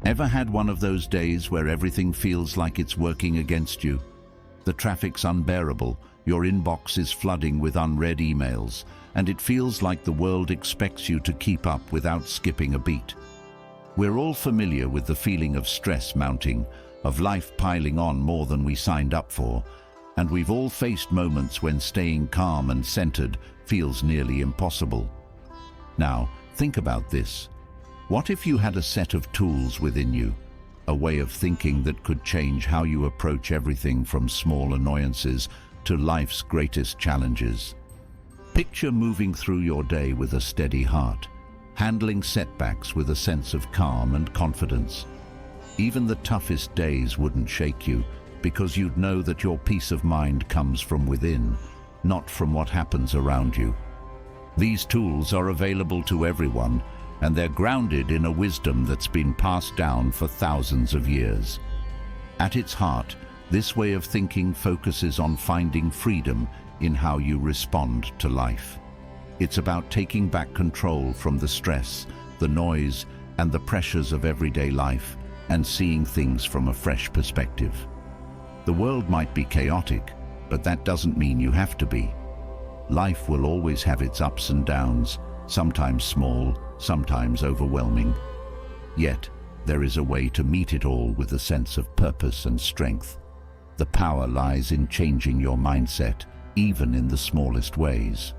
Ever had one of those days where everything feels like it's working against you? The traffic's unbearable, your inbox is flooding with unread emails, and it feels like the world expects you to keep up without skipping a beat. We're all familiar with the feeling of stress mounting, of life piling on more than we signed up for, and we've all faced moments when staying calm and centered feels nearly impossible. Now, think about this. What if you had a set of tools within you, a way of thinking that could change how you approach everything from small annoyances to life's greatest challenges? Picture moving through your day with a steady heart, handling setbacks with a sense of calm and confidence. Even the toughest days wouldn't shake you, because you'd know that your peace of mind comes from within, not from what happens around you. These tools are available to everyone, and they're grounded in a wisdom that's been passed down for thousands of years. At its heart, this way of thinking focuses on finding freedom in how you respond to life. It's about taking back control from the stress, the noise, and the pressures of everyday life, and seeing things from a fresh perspective. The world might be chaotic, but that doesn't mean you have to be. Life will always have its ups and downs, sometimes small, sometimes overwhelming. Yet, there is a way to meet it all with a sense of purpose and strength. The power lies in changing your mindset, even in the smallest ways.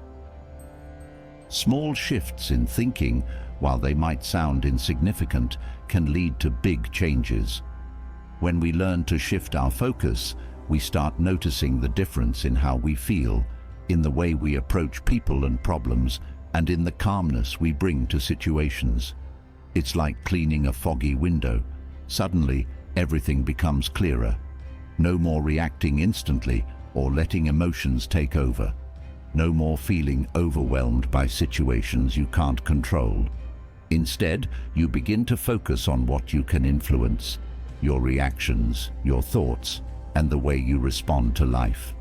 Small shifts in thinking, while they might sound insignificant, can lead to big changes. When we learn to shift our focus, we start noticing the difference in how we feel, in the way we approach people and problems, and in the calmness we bring to situations. It's like cleaning a foggy window. Suddenly, everything becomes clearer. No more reacting instantly or letting emotions take over. No more feeling overwhelmed by situations you can't control. Instead, you begin to focus on what you can influence, your reactions, your thoughts, and the way you respond to life.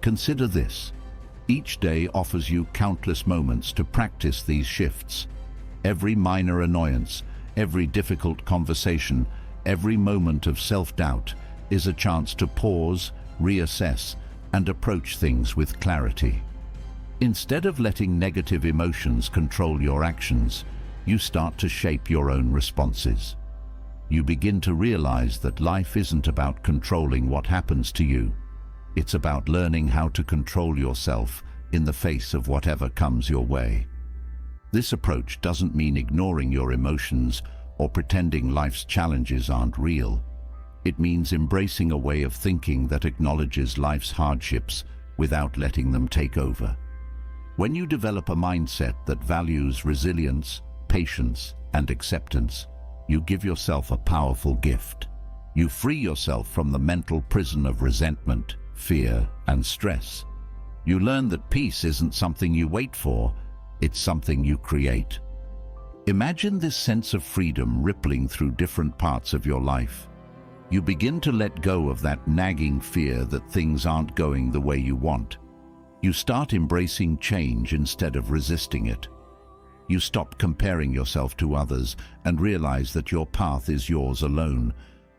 Consider this. Each day offers you countless moments to practice these shifts. Every minor annoyance, every difficult conversation, every moment of self-doubt is a chance to pause, reassess, and approach things with clarity. Instead of letting negative emotions control your actions, you start to shape your own responses. You begin to realize that life isn't about controlling what happens to you. It's about learning how to control yourself in the face of whatever comes your way. This approach doesn't mean ignoring your emotions or pretending life's challenges aren't real. It means embracing a way of thinking that acknowledges life's hardships without letting them take over. When you develop a mindset that values resilience, patience, and acceptance, you give yourself a powerful gift. You free yourself from the mental prison of resentment, fear, and stress. You learn that peace isn't something you wait for, it's something you create. Imagine this sense of freedom rippling through different parts of your life. You begin to let go of that nagging fear that things aren't going the way you want. You start embracing change instead of resisting it. You stop comparing yourself to others and realize that your path is yours alone,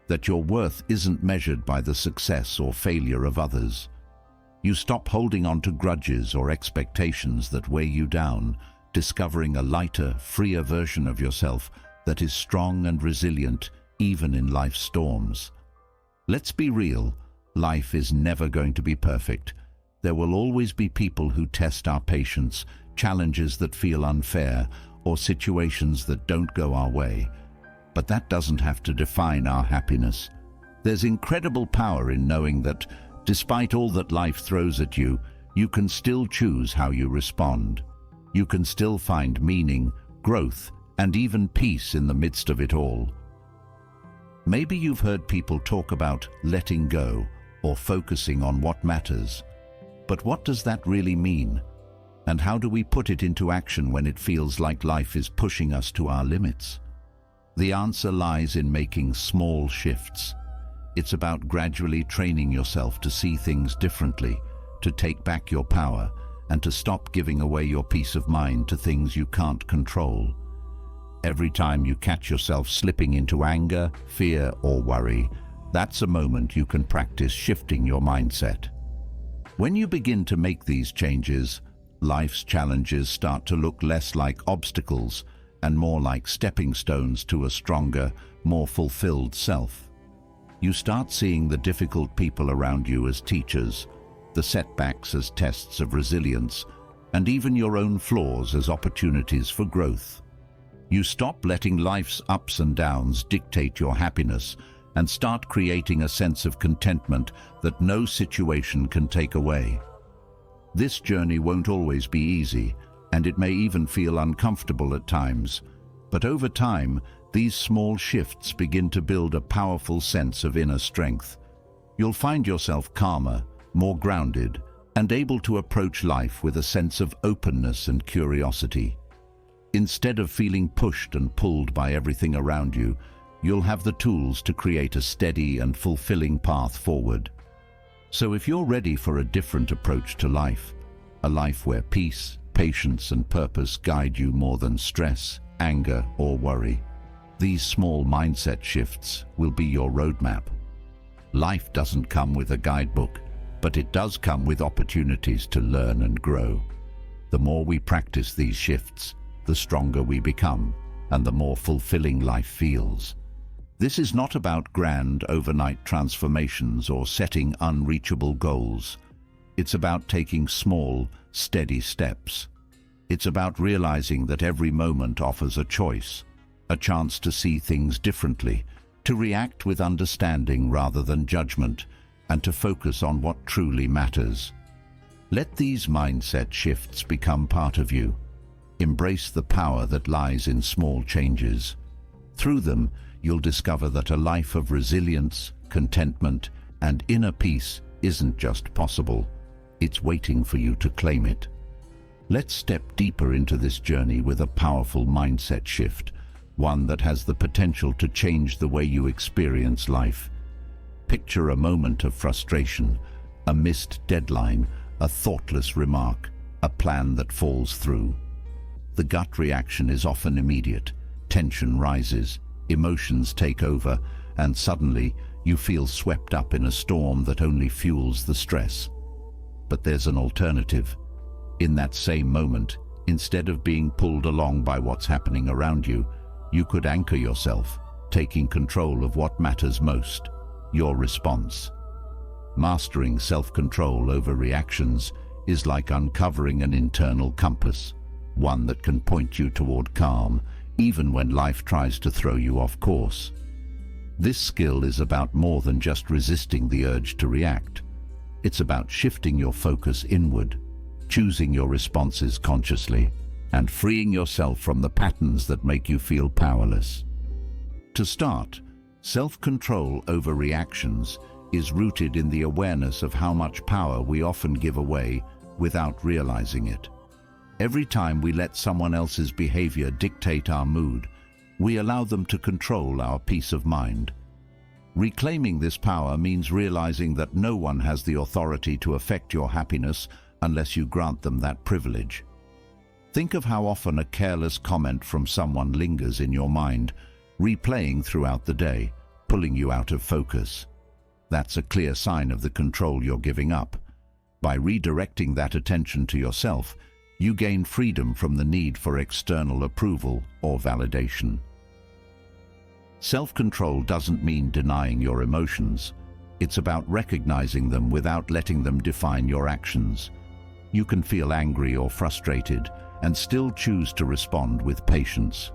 that your worth isn't measured by the success or failure of others. You stop holding on to grudges or expectations that weigh you down, discovering a lighter, freer version of yourself that is strong and resilient even in life's storms. Let's be real, life is never going to be perfect. There will always be people who test our patience, challenges that feel unfair, or situations that don't go our way. But that doesn't have to define our happiness. There's incredible power in knowing that, despite all that life throws at you, you can still choose how you respond. You can still find meaning, growth, and even peace in the midst of it all. Maybe you've heard people talk about letting go or focusing on what matters. But what does that really mean? And how do we put it into action when it feels like life is pushing us to our limits? The answer lies in making small shifts. It's about gradually training yourself to see things differently, to take back your power, and to stop giving away your peace of mind to things you can't control. Every time you catch yourself slipping into anger, fear, or worry, that's a moment you can practice shifting your mindset. When you begin to make these changes, life's challenges start to look less like obstacles and more like stepping stones to a stronger, more fulfilled self. You start seeing the difficult people around you as teachers, the setbacks as tests of resilience, and even your own flaws as opportunities for growth. You stop letting life's ups and downs dictate your happiness and start creating a sense of contentment that no situation can take away. This journey won't always be easy, and it may even feel uncomfortable at times, but over time, these small shifts begin to build a powerful sense of inner strength. You'll find yourself calmer, more grounded, and able to approach life with a sense of openness and curiosity. Instead of feeling pushed and pulled by everything around you, you'll have the tools to create a steady and fulfilling path forward. So if you're ready for a different approach to life, a life where peace, patience, and purpose guide you more than stress, anger, or worry, these small mindset shifts will be your roadmap. Life doesn't come with a guidebook, but it does come with opportunities to learn and grow. The more we practice these shifts, the stronger we become, and the more fulfilling life feels. This is not about grand overnight transformations or setting unreachable goals. It's about taking small, steady steps. It's about realizing that every moment offers a choice, a chance to see things differently, to react with understanding rather than judgment, and to focus on what truly matters. Let these mindset shifts become part of you. Embrace the power that lies in small changes. Through them, you'll discover that a life of resilience, contentment, and inner peace isn't just possible. It's waiting for you to claim it. Let's step deeper into this journey with a powerful mindset shift, one that has the potential to change the way you experience life. Picture a moment of frustration, a missed deadline, a thoughtless remark, a plan that falls through. The gut reaction is often immediate. Tension rises, emotions take over, and suddenly you feel swept up in a storm that only fuels the stress. But there's an alternative. In that same moment, instead of being pulled along by what's happening around you, you could anchor yourself, taking control of what matters most, your response. Mastering self-control over reactions is like uncovering an internal compass, one that can point you toward calm, even when life tries to throw you off course. This skill is about more than just resisting the urge to react. It's about shifting your focus inward, choosing your responses consciously, and freeing yourself from the patterns that make you feel powerless. To start, self-control over reactions is rooted in the awareness of how much power we often give away without realizing it. Every time we let someone else's behavior dictate our mood, we allow them to control our peace of mind. Reclaiming this power means realizing that no one has the authority to affect your happiness unless you grant them that privilege. Think of how often a careless comment from someone lingers in your mind, replaying throughout the day, pulling you out of focus. That's a clear sign of the control you're giving up. By redirecting that attention to yourself, you gain freedom from the need for external approval or validation. Self-control doesn't mean denying your emotions. It's about recognizing them without letting them define your actions. You can feel angry or frustrated and still choose to respond with patience.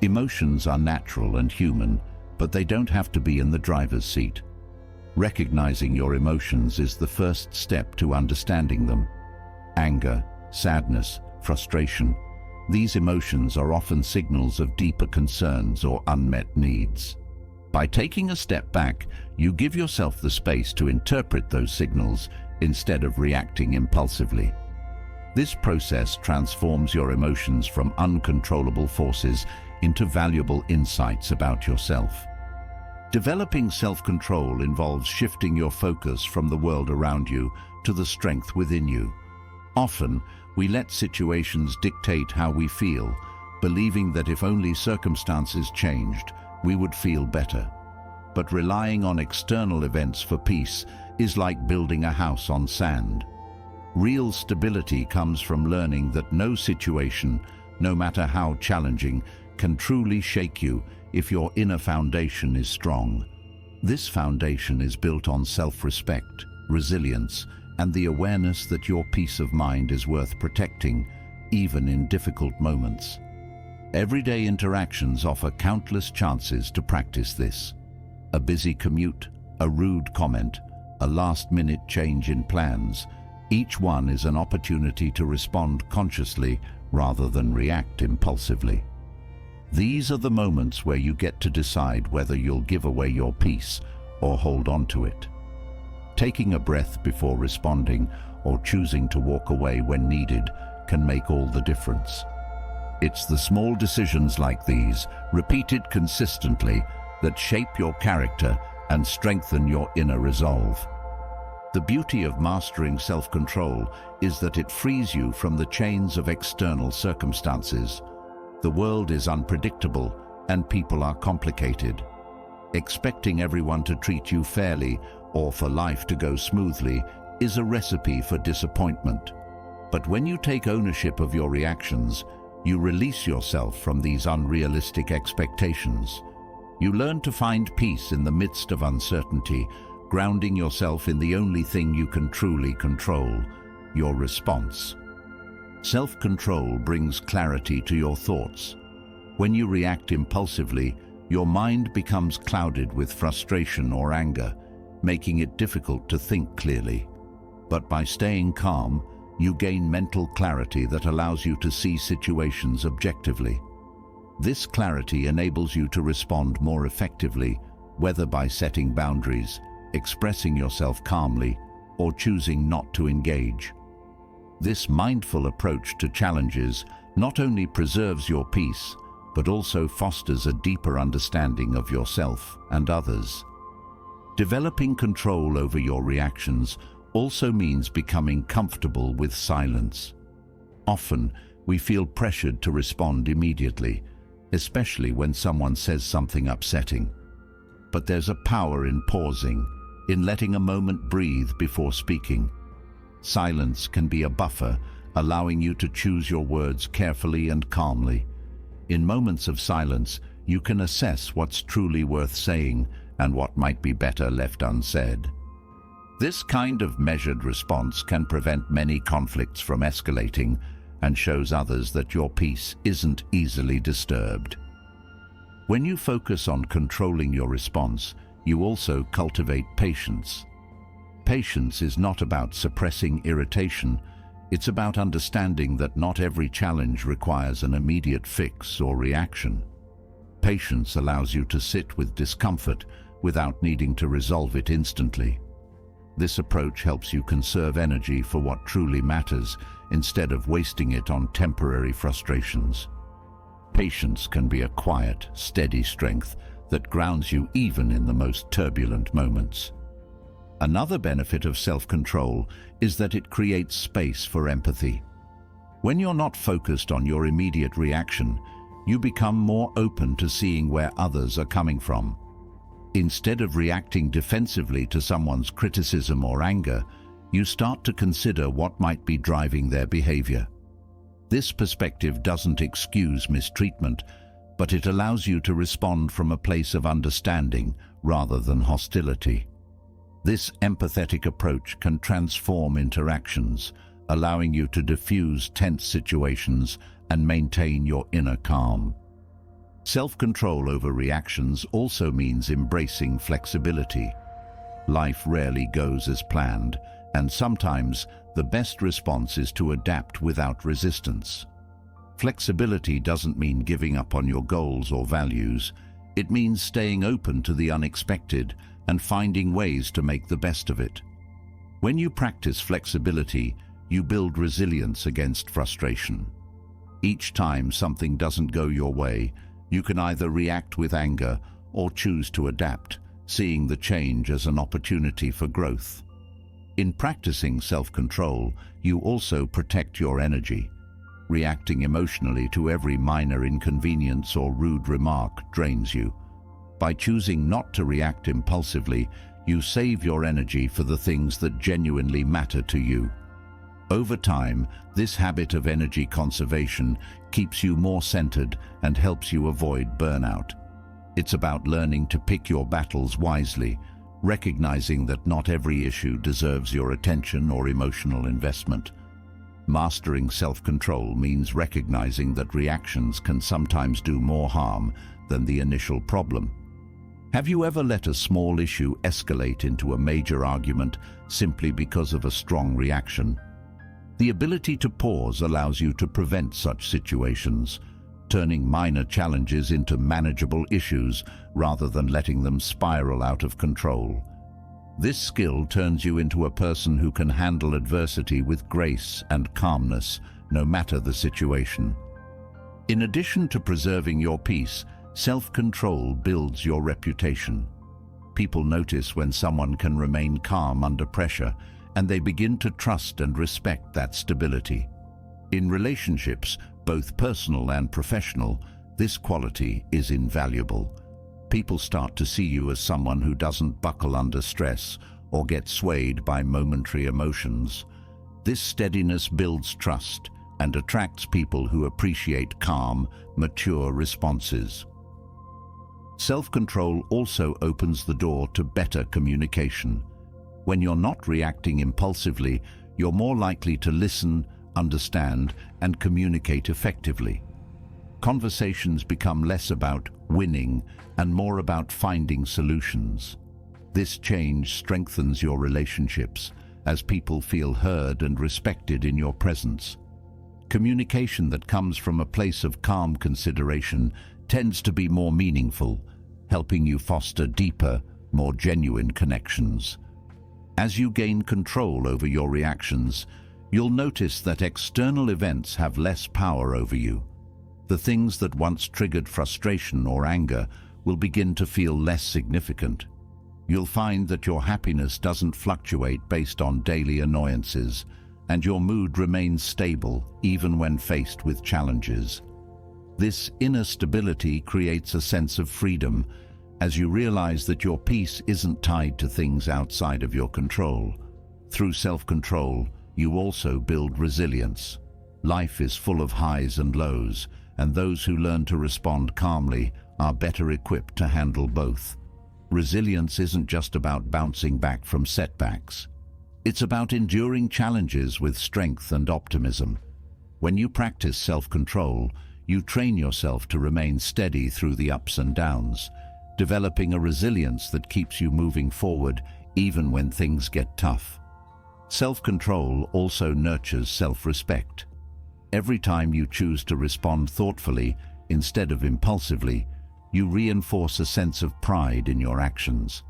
Emotions are natural and human, but they don't have to be in the driver's seat. Recognizing your emotions is the first step to understanding them. Anger, sadness, frustration. These emotions are often signals of deeper concerns or unmet needs. By taking a step back, you give yourself the space to interpret those signals instead of reacting impulsively. This process transforms your emotions from uncontrollable forces into valuable insights about yourself. Developing self-control involves shifting your focus from the world around you to the strength within you. Often, we let situations dictate how we feel, believing that if only circumstances changed, we would feel better. But relying on external events for peace is like building a house on sand. Real stability comes from learning that no situation, no matter how challenging, can truly shake you if your inner foundation is strong. This foundation is built on self-respect, resilience, and the awareness that your peace of mind is worth protecting, even in difficult moments. Everyday interactions offer countless chances to practice this. A busy commute, a rude comment, a last-minute change in plans, each one is an opportunity to respond consciously rather than react impulsively. These are the moments where you get to decide whether you'll give away your peace or hold on to it. Taking a breath before responding or choosing to walk away when needed can make all the difference. It's the small decisions like these, repeated consistently, that shape your character and strengthen your inner resolve. The beauty of mastering self-control is that it frees you from the chains of external circumstances. The world is unpredictable and people are complicated. Expecting everyone to treat you fairly or for life to go smoothly is a recipe for disappointment. But when you take ownership of your reactions, you release yourself from these unrealistic expectations. You learn to find peace in the midst of uncertainty, grounding yourself in the only thing you can truly control, your response. Self-control brings clarity to your thoughts. When you react impulsively, your mind becomes clouded with frustration or anger, making it difficult to think clearly. But by staying calm, you gain mental clarity that allows you to see situations objectively. This clarity enables you to respond more effectively, whether by setting boundaries, expressing yourself calmly, or choosing not to engage. This mindful approach to challenges not only preserves your peace, but also fosters a deeper understanding of yourself and others. Developing control over your reactions also means becoming comfortable with silence. Often, we feel pressured to respond immediately, especially when someone says something upsetting. But there's a power in pausing, in letting a moment breathe before speaking. Silence can be a buffer, allowing you to choose your words carefully and calmly. In moments of silence, you can assess what's truly worth saying and what might be better left unsaid. This kind of measured response can prevent many conflicts from escalating and shows others that your peace isn't easily disturbed. When you focus on controlling your response, you also cultivate patience. Patience is not about suppressing irritation, it's about understanding that not every challenge requires an immediate fix or reaction. Patience allows you to sit with discomfort without needing to resolve it instantly. This approach helps you conserve energy for what truly matters instead of wasting it on temporary frustrations. Patience can be a quiet, steady strength that grounds you even in the most turbulent moments. Another benefit of self-control is that it creates space for empathy. When you're not focused on your immediate reaction, you become more open to seeing where others are coming from. Instead of reacting defensively to someone's criticism or anger, you start to consider what might be driving their behavior. This perspective doesn't excuse mistreatment, but it allows you to respond from a place of understanding rather than hostility. This empathetic approach can transform interactions, allowing you to diffuse tense situations and maintain your inner calm. Self-control over reactions also means embracing flexibility. Life rarely goes as planned, and sometimes the best response is to adapt without resistance. Flexibility doesn't mean giving up on your goals or values. It means staying open to the unexpected and finding ways to make the best of it. When you practice flexibility, you build resilience against frustration. Each time something doesn't go your way, you can either react with anger or choose to adapt, seeing the change as an opportunity for growth. In practicing self-control, you also protect your energy. Reacting emotionally to every minor inconvenience or rude remark drains you. By choosing not to react impulsively, you save your energy for the things that genuinely matter to you. Over time, this habit of energy conservation keeps you more centered and helps you avoid burnout. It's about learning to pick your battles wisely, recognizing that not every issue deserves your attention or emotional investment. Mastering self-control means recognizing that reactions can sometimes do more harm than the initial problem. Have you ever let a small issue escalate into a major argument simply because of a strong reaction? The ability to pause allows you to prevent such situations, turning minor challenges into manageable issues rather than letting them spiral out of control. This skill turns you into a person who can handle adversity with grace and calmness, no matter the situation. In addition to preserving your peace, self-control builds your reputation. People notice when someone can remain calm under pressure, and they begin to trust and respect that stability. In relationships, both personal and professional, this quality is invaluable. People start to see you as someone who doesn't buckle under stress or get swayed by momentary emotions. This steadiness builds trust and attracts people who appreciate calm, mature responses. Self-control also opens the door to better communication. When you're not reacting impulsively, you're more likely to listen, understand, and communicate effectively. Conversations become less about winning and more about finding solutions. This change strengthens your relationships as people feel heard and respected in your presence. Communication that comes from a place of calm consideration tends to be more meaningful, helping you foster deeper, more genuine connections. As you gain control over your reactions, you'll notice that external events have less power over you. The things that once triggered frustration or anger will begin to feel less significant. You'll find that your happiness doesn't fluctuate based on daily annoyances, and your mood remains stable even when faced with challenges. This inner stability creates a sense of freedom, as you realize that your peace isn't tied to things outside of your control. Through self-control, you also build resilience. Life is full of highs and lows, and those who learn to respond calmly are better equipped to handle both. Resilience isn't just about bouncing back from setbacks. It's about enduring challenges with strength and optimism. When you practice self-control, you train yourself to remain steady through the ups and downs, developing a resilience that keeps you moving forward even when things get tough. Self-control also nurtures self-respect. Every time you choose to respond thoughtfully instead of impulsively, you reinforce a sense of pride in your actions.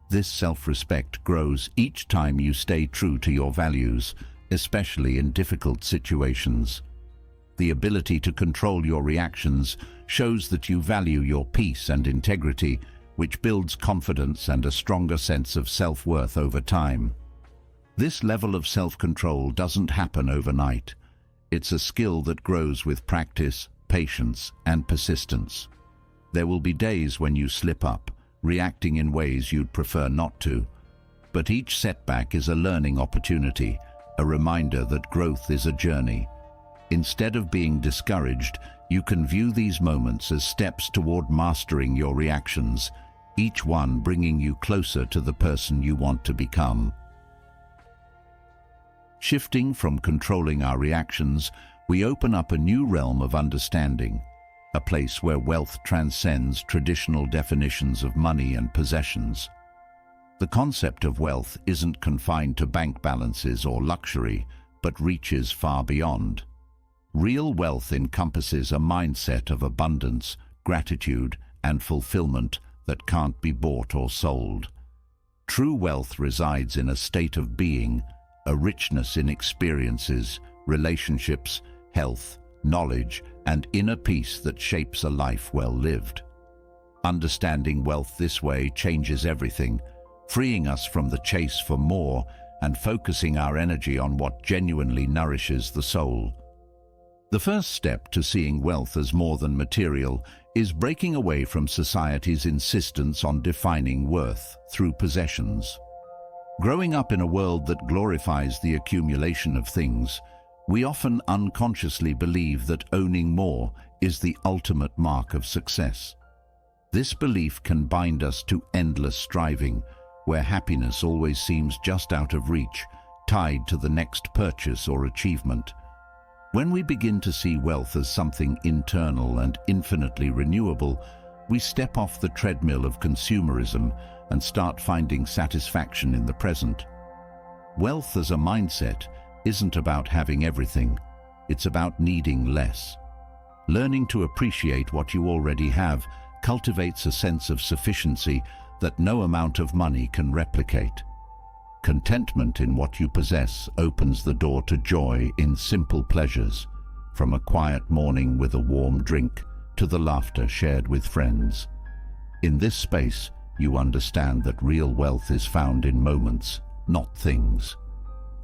This self-respect grows each time you stay true to your values, especially in difficult situations. The ability to control your reactions shows that you value your peace and integrity, which builds confidence and a stronger sense of self-worth over time. This level of self-control doesn't happen overnight. It's a skill that grows with practice, patience, and persistence. There will be days when you slip up, reacting in ways you'd prefer not to. But each setback is a learning opportunity, a reminder that growth is a journey. Instead of being discouraged, you can view these moments as steps toward mastering your reactions, each one bringing you closer to the person you want to become. Shifting from controlling our reactions, we open up a new realm of understanding, a place where wealth transcends traditional definitions of money and possessions. The concept of wealth isn't confined to bank balances or luxury, but reaches far beyond. Real wealth encompasses a mindset of abundance, gratitude, and fulfillment that can't be bought or sold. True wealth resides in a state of being, a richness in experiences, relationships, health, knowledge, and inner peace that shapes a life well lived. Understanding wealth this way changes everything, freeing us from the chase for more and focusing our energy on what genuinely nourishes the soul. The first step to seeing wealth as more than material is breaking away from society's insistence on defining worth through possessions. Growing up in a world that glorifies the accumulation of things, we often unconsciously believe that owning more is the ultimate mark of success. This belief can bind us to endless striving, where happiness always seems just out of reach, tied to the next purchase or achievement. When we begin to see wealth as something internal and infinitely renewable, we step off the treadmill of consumerism and start finding satisfaction in the present. Wealth as a mindset isn't about having everything, it's about needing less. Learning to appreciate what you already have cultivates a sense of sufficiency that no amount of money can replicate. Contentment in what you possess opens the door to joy in simple pleasures, from a quiet morning with a warm drink to the laughter shared with friends. In this space, you understand that real wealth is found in moments, not things.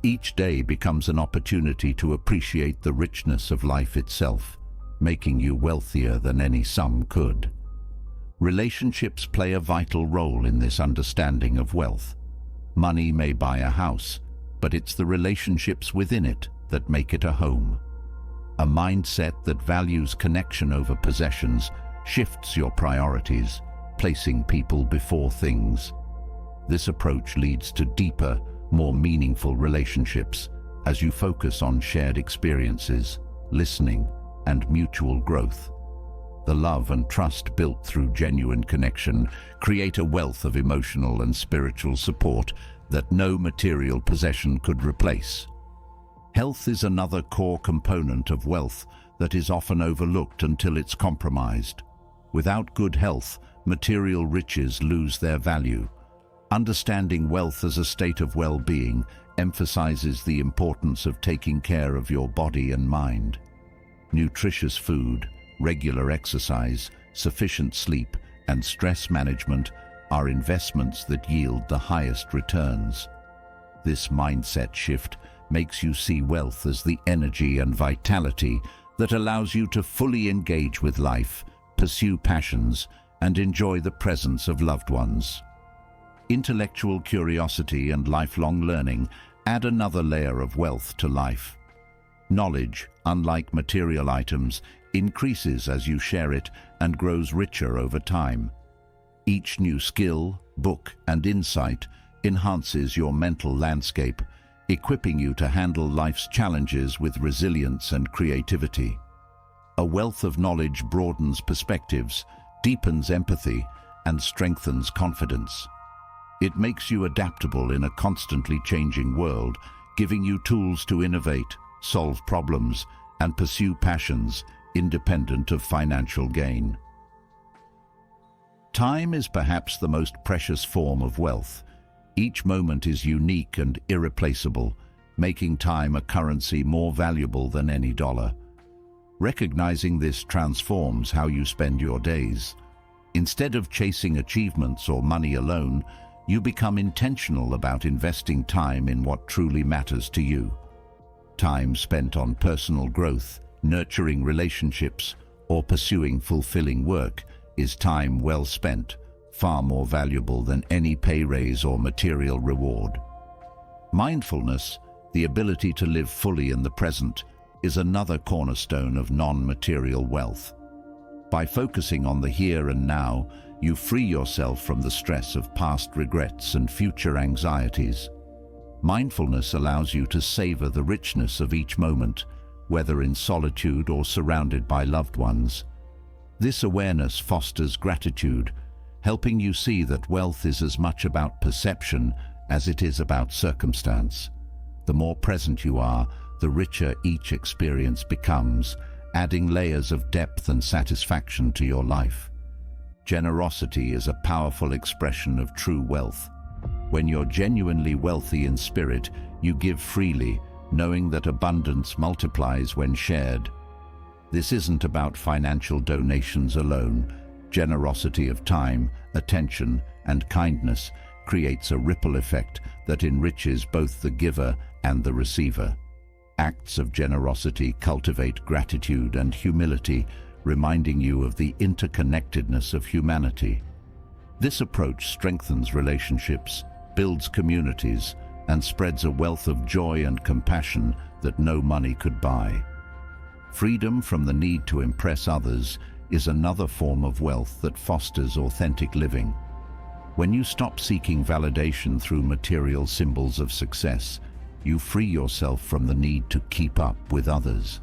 Each day becomes an opportunity to appreciate the richness of life itself, making you wealthier than any sum could. Relationships play a vital role in this understanding of wealth. Money may buy a house, but it's the relationships within it that make it a home. A mindset that values connection over possessions shifts your priorities, placing people before things. This approach leads to deeper, more meaningful relationships as you focus on shared experiences, listening, and mutual growth. The love and trust built through genuine connection create a wealth of emotional and spiritual support that no material possession could replace. Health is another core component of wealth that is often overlooked until it's compromised. Without good health, material riches lose their value. Understanding wealth as a state of well-being emphasizes the importance of taking care of your body and mind. Nutritious food, regular exercise, sufficient sleep, and stress management are investments that yield the highest returns. This mindset shift makes you see wealth as the energy and vitality that allows you to fully engage with life, pursue passions, and enjoy the presence of loved ones. Intellectual curiosity and lifelong learning add another layer of wealth to life. Knowledge, unlike material items, increases as you share it and grows richer over time. Each new skill, book, and insight enhances your mental landscape, equipping you to handle life's challenges with resilience and creativity. A wealth of knowledge broadens perspectives, deepens empathy, and strengthens confidence. It makes you adaptable in a constantly changing world, giving you tools to innovate, solve problems, and pursue passions independent of financial gain. Time is perhaps the most precious form of wealth. Each moment is unique and irreplaceable, making time a currency more valuable than any dollar. Recognizing this transforms how you spend your days. Instead of chasing achievements or money alone, you become intentional about investing time in what truly matters to you. Time spent on personal growth, nurturing relationships, or pursuing fulfilling work is time well spent, far more valuable than any pay raise or material reward. Mindfulness, the ability to live fully in the present, is another cornerstone of non-material wealth. By focusing on the here and now, you free yourself from the stress of past regrets and future anxieties. Mindfulness allows you to savor the richness of each moment, whether in solitude or surrounded by loved ones. This awareness fosters gratitude, helping you see that wealth is as much about perception as it is about circumstance. The more present you are, the richer each experience becomes, adding layers of depth and satisfaction to your life. Generosity is a powerful expression of true wealth. When you're genuinely wealthy in spirit, you give freely, knowing that abundance multiplies when shared. This isn't about financial donations alone. Generosity of time, attention, and kindness creates a ripple effect that enriches both the giver and the receiver. Acts of generosity cultivate gratitude and humility, reminding you of the interconnectedness of humanity. This approach strengthens relationships, builds communities, and spreads a wealth of joy and compassion that no money could buy. Freedom from the need to impress others is another form of wealth that fosters authentic living. When you stop seeking validation through material symbols of success, you free yourself from the need to keep up with others.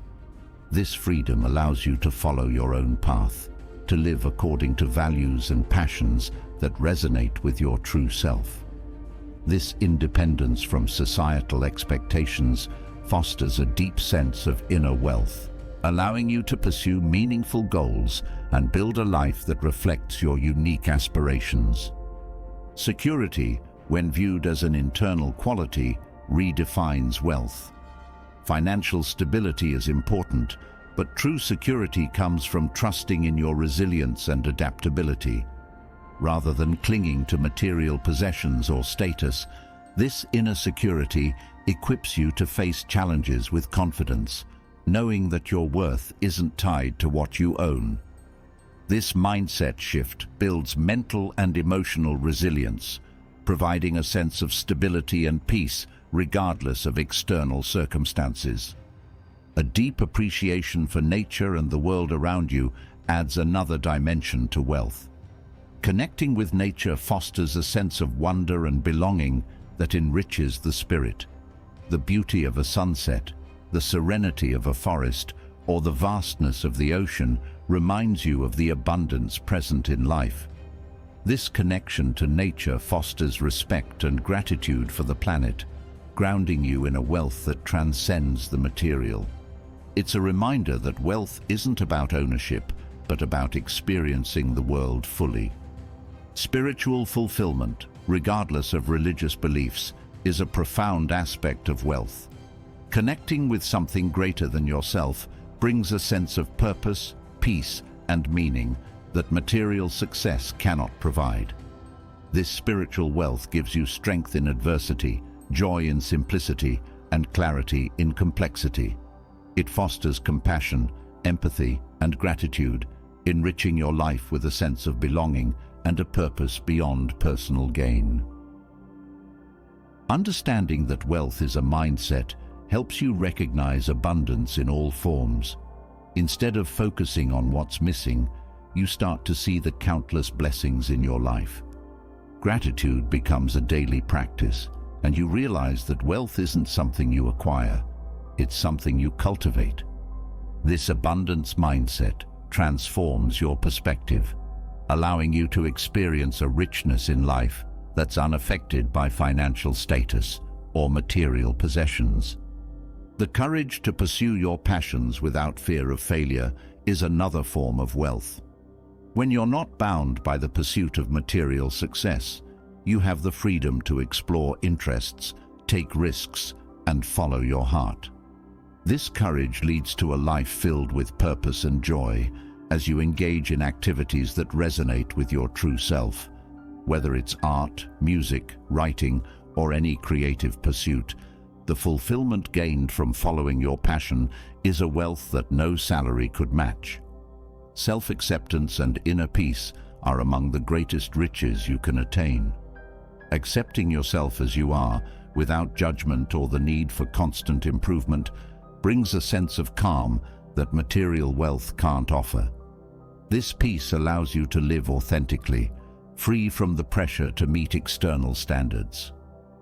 This freedom allows you to follow your own path, to live according to values and passions that resonate with your true self. This independence from societal expectations fosters a deep sense of inner wealth, allowing you to pursue meaningful goals and build a life that reflects your unique aspirations. Security, when viewed as an internal quality, redefines wealth. Financial stability is important, but true security comes from trusting in your resilience and adaptability. Rather than clinging to material possessions or status, this inner security equips you to face challenges with confidence, knowing that your worth isn't tied to what you own. This mindset shift builds mental and emotional resilience, providing a sense of stability and peace regardless of external circumstances. A deep appreciation for nature and the world around you adds another dimension to wealth. Connecting with nature fosters a sense of wonder and belonging that enriches the spirit. The beauty of a sunset, the serenity of a forest, or the vastness of the ocean reminds you of the abundance present in life. This connection to nature fosters respect and gratitude for the planet, grounding you in a wealth that transcends the material. It's a reminder that wealth isn't about ownership, but about experiencing the world fully. Spiritual fulfillment, regardless of religious beliefs, is a profound aspect of wealth. Connecting with something greater than yourself brings a sense of purpose, peace, and meaning that material success cannot provide. This spiritual wealth gives you strength in adversity, joy in simplicity, and clarity in complexity. It fosters compassion, empathy, and gratitude, enriching your life with a sense of belonging and a purpose beyond personal gain. Understanding that wealth is a mindset helps you recognize abundance in all forms. Instead of focusing on what's missing, you start to see the countless blessings in your life. Gratitude becomes a daily practice, and you realize that wealth isn't something you acquire, it's something you cultivate. This abundance mindset transforms your perspective, allowing you to experience a richness in life that's unaffected by financial status or material possessions. The courage to pursue your passions without fear of failure is another form of wealth. When you're not bound by the pursuit of material success, you have the freedom to explore interests, take risks, and follow your heart. This courage leads to a life filled with purpose and joy as you engage in activities that resonate with your true self. Whether it's art, music, writing, or any creative pursuit, the fulfillment gained from following your passion is a wealth that no salary could match. Self-acceptance and inner peace are among the greatest riches you can attain. Accepting yourself as you are, without judgment or the need for constant improvement, brings a sense of calm that material wealth can't offer. This peace allows you to live authentically, free from the pressure to meet external standards.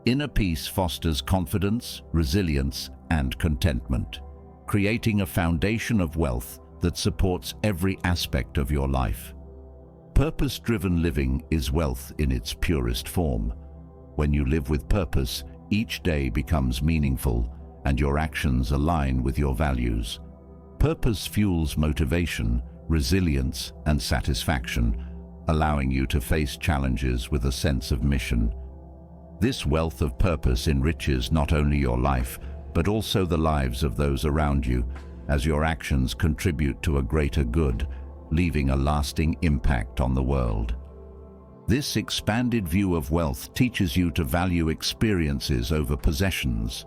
Inner peace fosters confidence, resilience, and contentment, creating a foundation of wealth that supports every aspect of your life. Purpose-driven living is wealth in its purest form. When you live with purpose, each day becomes meaningful, and your actions align with your values. Purpose fuels motivation, resilience, and satisfaction, allowing you to face challenges with a sense of mission. This wealth of purpose enriches not only your life, but also the lives of those around you, as your actions contribute to a greater good, leaving a lasting impact on the world. This expanded view of wealth teaches you to value experiences over possessions.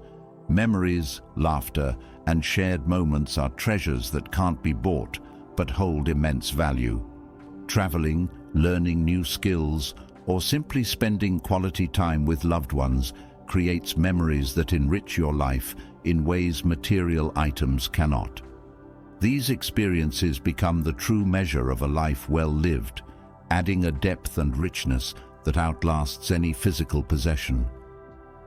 Memories, laughter, and shared moments are treasures that can't be bought, but hold immense value. Traveling, learning new skills, or simply spending quality time with loved ones creates memories that enrich your life in ways material items cannot. These experiences become the true measure of a life well lived, adding a depth and richness that outlasts any physical possession.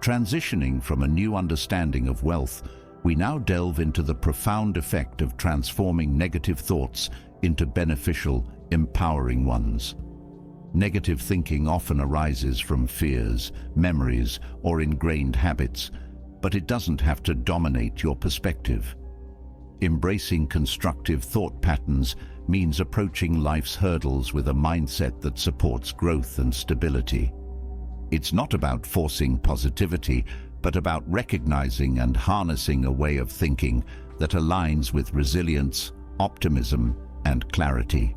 Transitioning from a new understanding of wealth, we now delve into the profound effect of transforming negative thoughts into beneficial, empowering ones. Negative thinking often arises from fears, memories, or ingrained habits, but it doesn't have to dominate your perspective. Embracing constructive thought patterns means approaching life's hurdles with a mindset that supports growth and stability. It's not about forcing positivity, but about recognizing and harnessing a way of thinking that aligns with resilience, optimism, and clarity.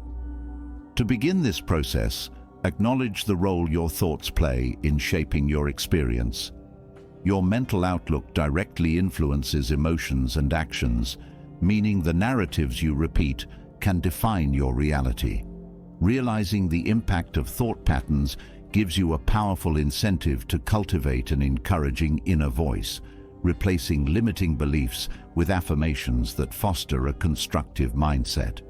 To begin this process, acknowledge the role your thoughts play in shaping your experience. Your mental outlook directly influences emotions and actions, meaning the narratives you repeat can define your reality. Realizing the impact of thought patterns gives you a powerful incentive to cultivate an encouraging inner voice, replacing limiting beliefs with affirmations that foster a constructive mindset.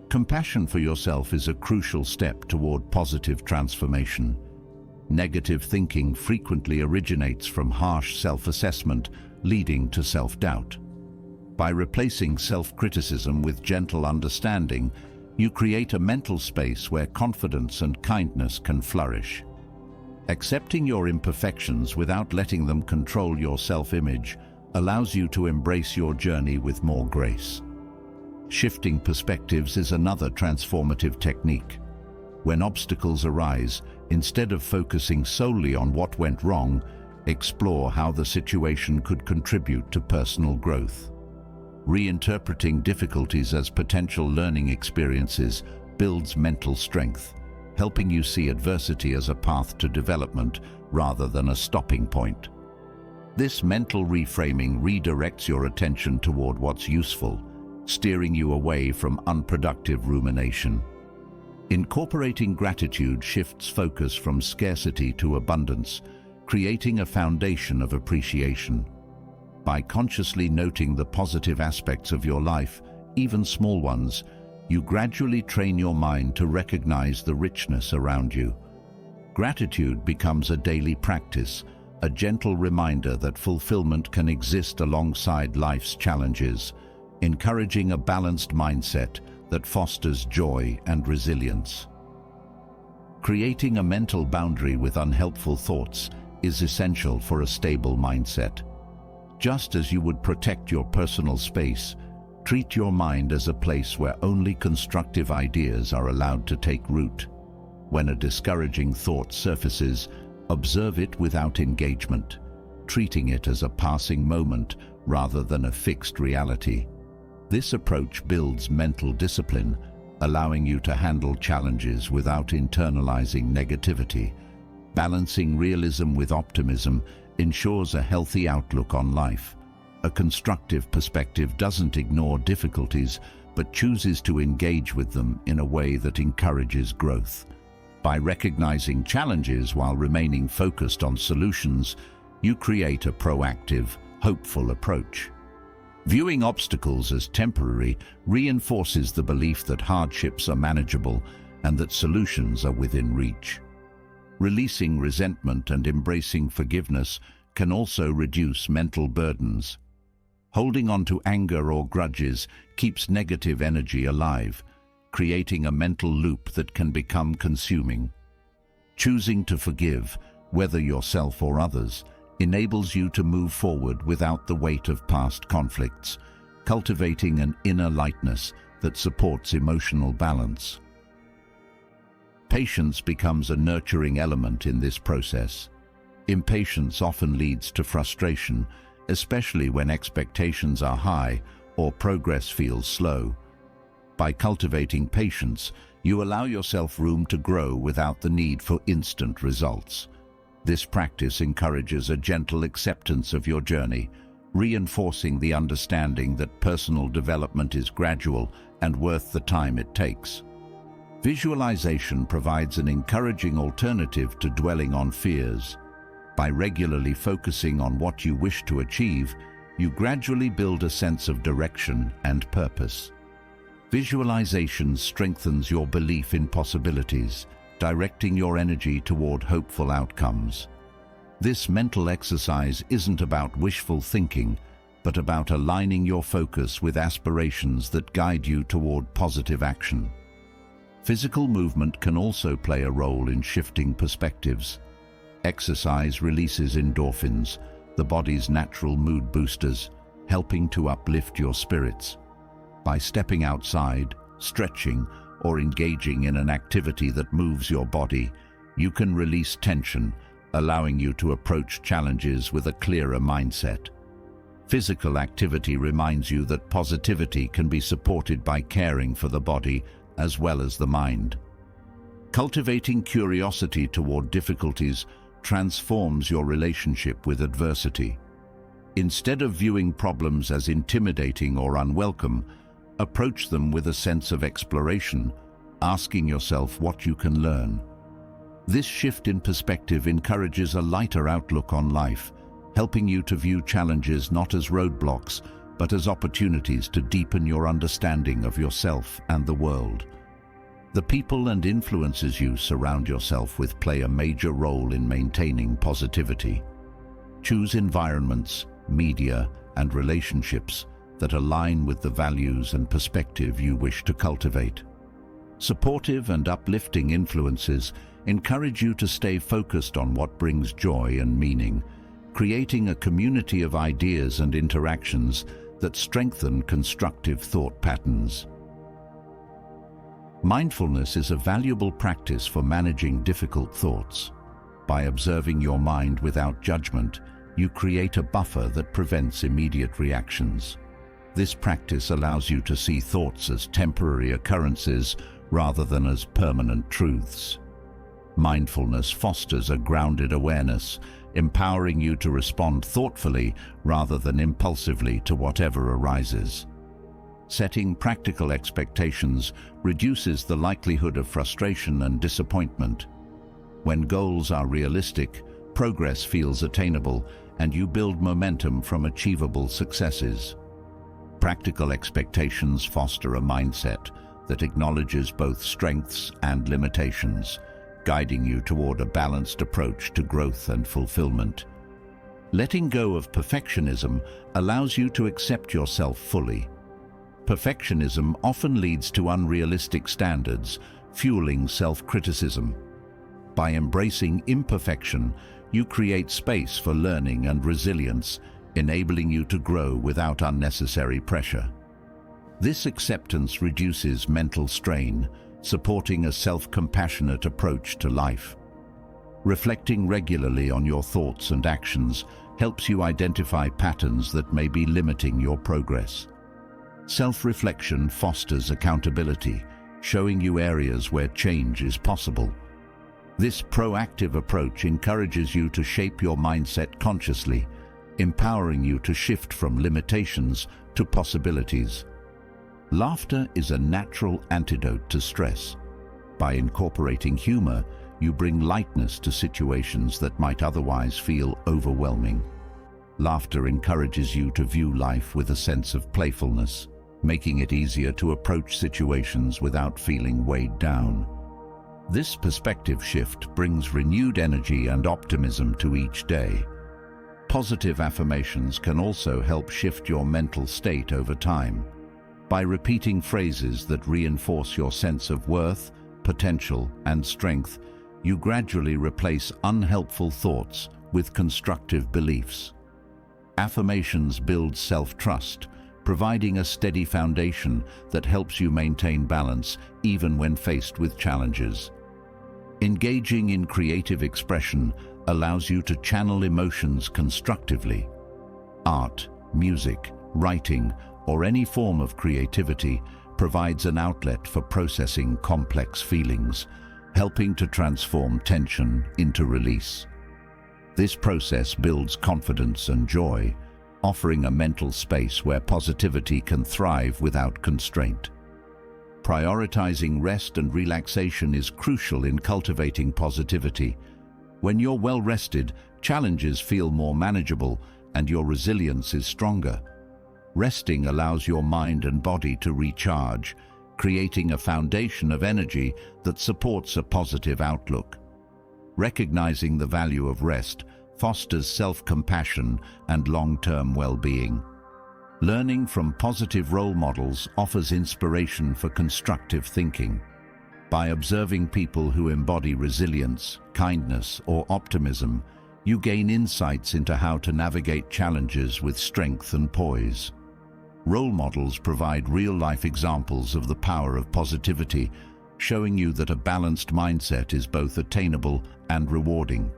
Compassion for yourself is a crucial step toward positive transformation. Negative thinking frequently originates from harsh self-assessment, leading to self-doubt. By replacing self-criticism with gentle understanding, you create a mental space where confidence and kindness can flourish. Accepting your imperfections without letting them control your self-image allows you to embrace your journey with more grace. Shifting perspectives is another transformative technique. When obstacles arise, instead of focusing solely on what went wrong, explore how the situation could contribute to personal growth. Reinterpreting difficulties as potential learning experiences builds mental strength, helping you see adversity as a path to development rather than a stopping point. This mental reframing redirects your attention toward what's useful, steering you away from unproductive rumination. Incorporating gratitude shifts focus from scarcity to abundance, creating a foundation of appreciation. By consciously noting the positive aspects of your life, even small ones, you gradually train your mind to recognize the richness around you. Gratitude becomes a daily practice, a gentle reminder that fulfillment can exist alongside life's challenges, encouraging a balanced mindset that fosters joy and resilience. Creating a mental boundary with unhelpful thoughts is essential for a stable mindset. Just as you would protect your personal space, treat your mind as a place where only constructive ideas are allowed to take root. When a discouraging thought surfaces, observe it without engagement, treating it as a passing moment rather than a fixed reality. This approach builds mental discipline, allowing you to handle challenges without internalizing negativity. Balancing realism with optimism ensures a healthy outlook on life. A constructive perspective doesn't ignore difficulties, but chooses to engage with them in a way that encourages growth. By recognizing challenges while remaining focused on solutions, you create a proactive, hopeful approach. Viewing obstacles as temporary reinforces the belief that hardships are manageable and that solutions are within reach. Releasing resentment and embracing forgiveness can also reduce mental burdens. Holding on to anger or grudges keeps negative energy alive, creating a mental loop that can become consuming. Choosing to forgive, whether yourself or others, enables you to move forward without the weight of past conflicts, cultivating an inner lightness that supports emotional balance. Patience becomes a nurturing element in this process. Impatience often leads to frustration, especially when expectations are high or progress feels slow. By cultivating patience, you allow yourself room to grow without the need for instant results. This practice encourages a gentle acceptance of your journey, reinforcing the understanding that personal development is gradual and worth the time it takes. Visualization provides an encouraging alternative to dwelling on fears. By regularly focusing on what you wish to achieve, you gradually build a sense of direction and purpose. Visualization strengthens your belief in possibilities, directing your energy toward hopeful outcomes. This mental exercise isn't about wishful thinking, but about aligning your focus with aspirations that guide you toward positive action. Physical movement can also play a role in shifting perspectives. Exercise releases endorphins, the body's natural mood boosters, helping to uplift your spirits. By stepping outside, stretching, or engaging in an activity that moves your body, you can release tension, allowing you to approach challenges with a clearer mindset. Physical activity reminds you that positivity can be supported by caring for the body as well as the mind. Cultivating curiosity toward difficulties transforms your relationship with adversity. Instead of viewing problems as intimidating or unwelcome, approach them with a sense of exploration, asking yourself what you can learn. This shift in perspective encourages a lighter outlook on life, helping you to view challenges not as roadblocks, but as opportunities to deepen your understanding of yourself and the world. The people and influences you surround yourself with play a major role in maintaining positivity. Choose environments, media, and relationships that align with the values and perspective you wish to cultivate. Supportive and uplifting influences encourage you to stay focused on what brings joy and meaning, creating a community of ideas and interactions that strengthen constructive thought patterns. Mindfulness is a valuable practice for managing difficult thoughts. By observing your mind without judgment, you create a buffer that prevents immediate reactions. This practice allows you to see thoughts as temporary occurrences rather than as permanent truths. Mindfulness fosters a grounded awareness, empowering you to respond thoughtfully rather than impulsively to whatever arises. Setting practical expectations reduces the likelihood of frustration and disappointment. When goals are realistic, progress feels attainable, and you build momentum from achievable successes. Practical expectations foster a mindset that acknowledges both strengths and limitations, guiding you toward a balanced approach to growth and fulfillment. Letting go of perfectionism allows you to accept yourself fully. Perfectionism often leads to unrealistic standards, fueling self-criticism. By embracing imperfection, you create space for learning and resilience, enabling you to grow without unnecessary pressure. This acceptance reduces mental strain, supporting a self-compassionate approach to life. Reflecting regularly on your thoughts and actions helps you identify patterns that may be limiting your progress. Self-reflection fosters accountability, showing you areas where change is possible. This proactive approach encourages you to shape your mindset consciously, empowering you to shift from limitations to possibilities. Laughter is a natural antidote to stress. By incorporating humor, you bring lightness to situations that might otherwise feel overwhelming. Laughter encourages you to view life with a sense of playfulness, making it easier to approach situations without feeling weighed down. This perspective shift brings renewed energy and optimism to each day. Positive affirmations can also help shift your mental state over time. By repeating phrases that reinforce your sense of worth, potential, and strength, you gradually replace unhelpful thoughts with constructive beliefs. Affirmations build self-trust, providing a steady foundation that helps you maintain balance even when faced with challenges. Engaging in creative expression allows you to channel emotions constructively. Art, music, writing, or any form of creativity provides an outlet for processing complex feelings, helping to transform tension into release. This process builds confidence and joy, offering a mental space where positivity can thrive without constraint. Prioritizing rest and relaxation is crucial in cultivating positivity. When you're well rested, challenges feel more manageable and your resilience is stronger. Resting allows your mind and body to recharge, creating a foundation of energy that supports a positive outlook. Recognizing the value of rest fosters self-compassion and long-term well-being. Learning from positive role models offers inspiration for constructive thinking. By observing people who embody resilience, kindness, or optimism, you gain insights into how to navigate challenges with strength and poise. Role models provide real-life examples of the power of positivity, showing you that a balanced mindset is both attainable and rewarding.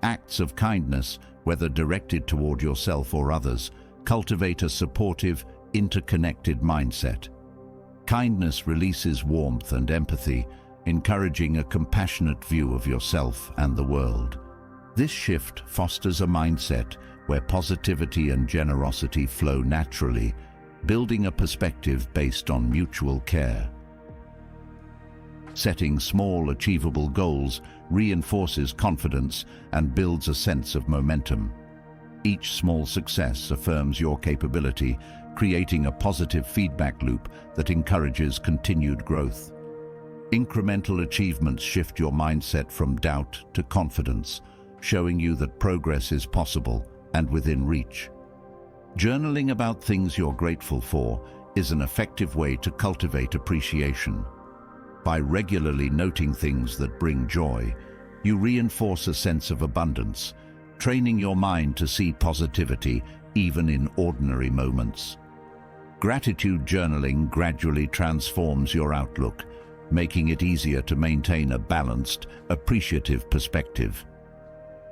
Acts of kindness, whether directed toward yourself or others, cultivate a supportive, interconnected mindset. Kindness releases warmth and empathy, encouraging a compassionate view of yourself and the world. This shift fosters a mindset where positivity and generosity flow naturally, building a perspective based on mutual care. Setting small, achievable goals reinforces confidence and builds a sense of momentum. Each small success affirms your capability, creating a positive feedback loop that encourages continued growth. Incremental achievements shift your mindset from doubt to confidence, showing you that progress is possible and within reach. Journaling about things you're grateful for is an effective way to cultivate appreciation. By regularly noting things that bring joy, you reinforce a sense of abundance, training your mind to see positivity even in ordinary moments. Gratitude journaling gradually transforms your outlook, making it easier to maintain a balanced, appreciative perspective.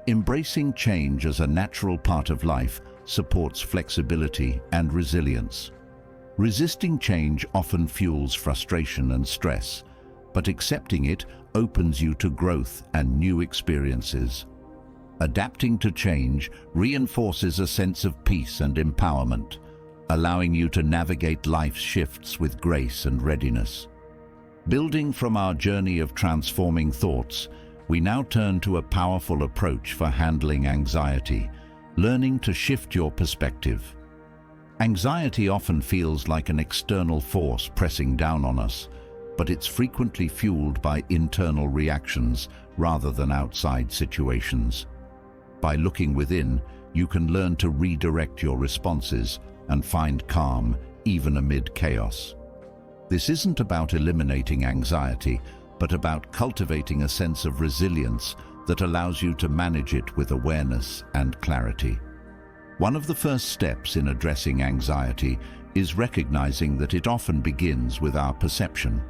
Embracing change as a natural part of life supports flexibility and resilience. Resisting change often fuels frustration and stress, but accepting it opens you to growth and new experiences. Adapting to change reinforces a sense of peace and empowerment, allowing you to navigate life's shifts with grace and readiness. Building from our journey of transforming thoughts, we now turn to a powerful approach for handling anxiety, learning to shift your perspective. Anxiety often feels like an external force pressing down on us, but it's frequently fueled by internal reactions rather than outside situations. By looking within, you can learn to redirect your responses and find calm even amid chaos. This isn't about eliminating anxiety, but about cultivating a sense of resilience that allows you to manage it with awareness and clarity. One of the first steps in addressing anxiety is recognizing that it often begins with our perception.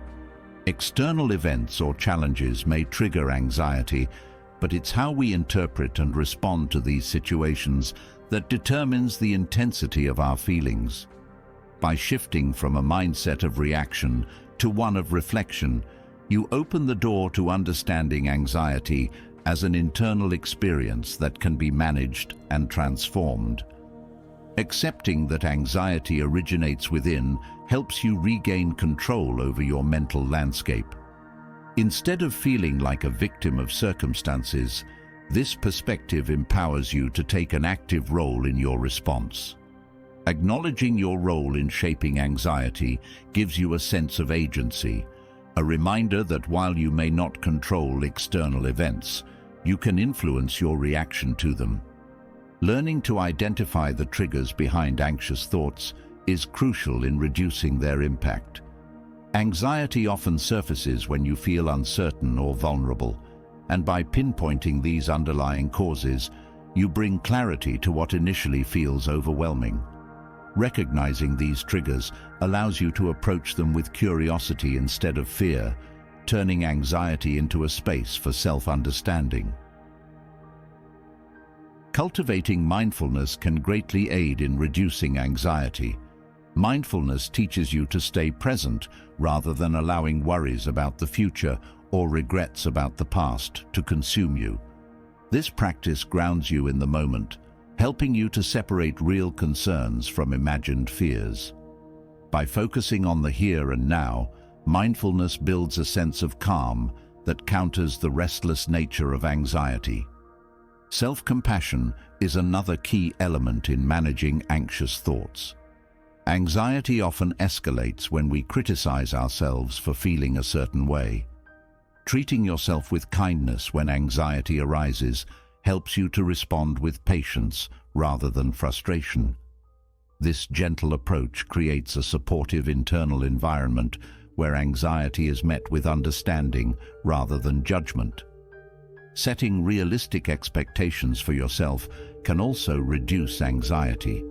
External events or challenges may trigger anxiety, but it's how we interpret and respond to these situations that determines the intensity of our feelings. By shifting from a mindset of reaction to one of reflection, you open the door to understanding anxiety as an internal experience that can be managed and transformed. Accepting that anxiety originates within helps you regain control over your mental landscape. Instead of feeling like a victim of circumstances, this perspective empowers you to take an active role in your response. Acknowledging your role in shaping anxiety gives you a sense of agency, a reminder that while you may not control external events, you can influence your reaction to them. Learning to identify the triggers behind anxious thoughts is crucial in reducing their impact. Anxiety often surfaces when you feel uncertain or vulnerable, and by pinpointing these underlying causes, you bring clarity to what initially feels overwhelming. Recognizing these triggers allows you to approach them with curiosity instead of fear, turning anxiety into a space for self-understanding. Cultivating mindfulness can greatly aid in reducing anxiety. Mindfulness teaches you to stay present rather than allowing worries about the future or regrets about the past to consume you. This practice grounds you in the moment, helping you to separate real concerns from imagined fears. By focusing on the here and now, mindfulness builds a sense of calm that counters the restless nature of anxiety. Self-compassion is another key element in managing anxious thoughts. Anxiety often escalates when we criticize ourselves for feeling a certain way. Treating yourself with kindness when anxiety arises helps you to respond with patience rather than frustration. This gentle approach creates a supportive internal environment where anxiety is met with understanding rather than judgment. Setting realistic expectations for yourself can also reduce anxiety.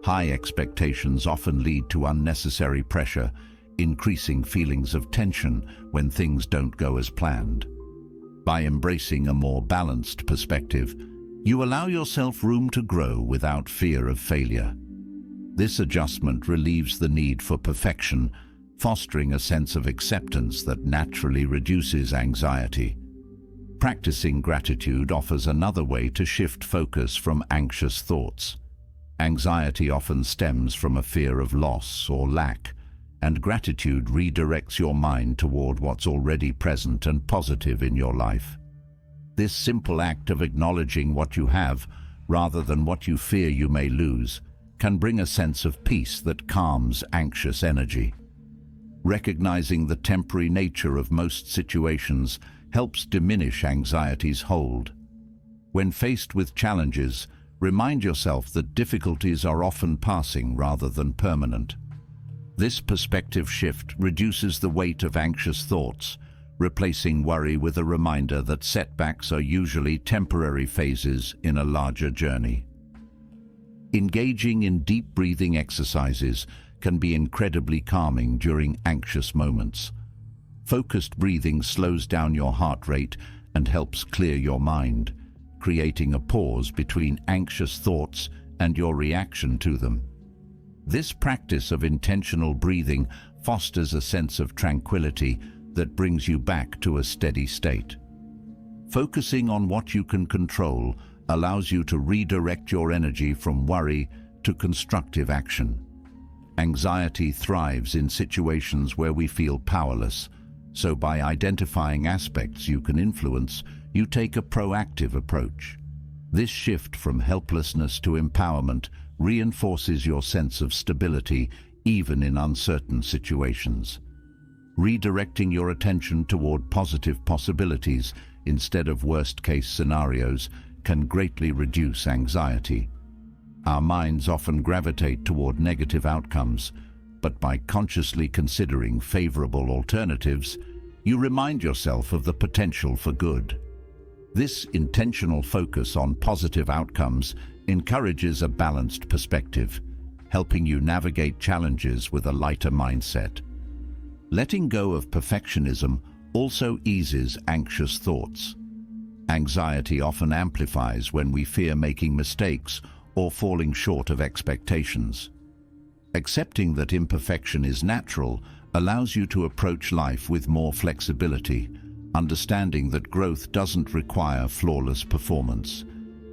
High expectations often lead to unnecessary pressure, increasing feelings of tension when things don't go as planned. By embracing a more balanced perspective, you allow yourself room to grow without fear of failure. This adjustment relieves the need for perfection, fostering a sense of acceptance that naturally reduces anxiety. Practicing gratitude offers another way to shift focus from anxious thoughts. Anxiety often stems from a fear of loss or lack, and gratitude redirects your mind toward what's already present and positive in your life. This simple act of acknowledging what you have, rather than what you fear you may lose, can bring a sense of peace that calms anxious energy. Recognizing the temporary nature of most situations helps diminish anxiety's hold. When faced with challenges, remind yourself that difficulties are often passing rather than permanent. This perspective shift reduces the weight of anxious thoughts, replacing worry with a reminder that setbacks are usually temporary phases in a larger journey. Engaging in deep breathing exercises can be incredibly calming during anxious moments. Focused breathing slows down your heart rate and helps clear your mind, creating a pause between anxious thoughts and your reaction to them. This practice of intentional breathing fosters a sense of tranquility that brings you back to a steady state. Focusing on what you can control allows you to redirect your energy from worry to constructive action. Anxiety thrives in situations where we feel powerless, so by identifying aspects you can influence, you take a proactive approach. This shift from helplessness to empowerment reinforces your sense of stability even in uncertain situations. Redirecting your attention toward positive possibilities instead of worst-case scenarios can greatly reduce anxiety. Our minds often gravitate toward negative outcomes, but by consciously considering favorable alternatives, you remind yourself of the potential for good. This intentional focus on positive outcomes encourages a balanced perspective, helping you navigate challenges with a lighter mindset. Letting go of perfectionism also eases anxious thoughts. Anxiety often amplifies when we fear making mistakes or falling short of expectations. Accepting that imperfection is natural allows you to approach life with more flexibility, understanding that growth doesn't require flawless performance.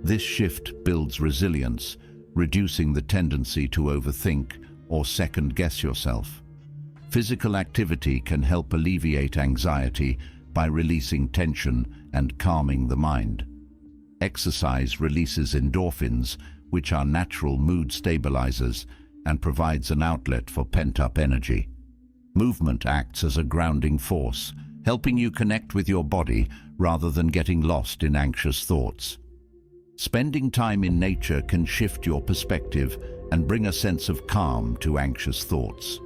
This shift builds resilience, reducing the tendency to overthink or second-guess yourself. Physical activity can help alleviate anxiety by releasing tension and calming the mind. Exercise releases endorphins, which are natural mood stabilizers, and provides an outlet for pent-up energy. Movement acts as a grounding force, helping you connect with your body rather than getting lost in anxious thoughts. Spending time in nature can shift your perspective and bring a sense of calm to anxious thoughts.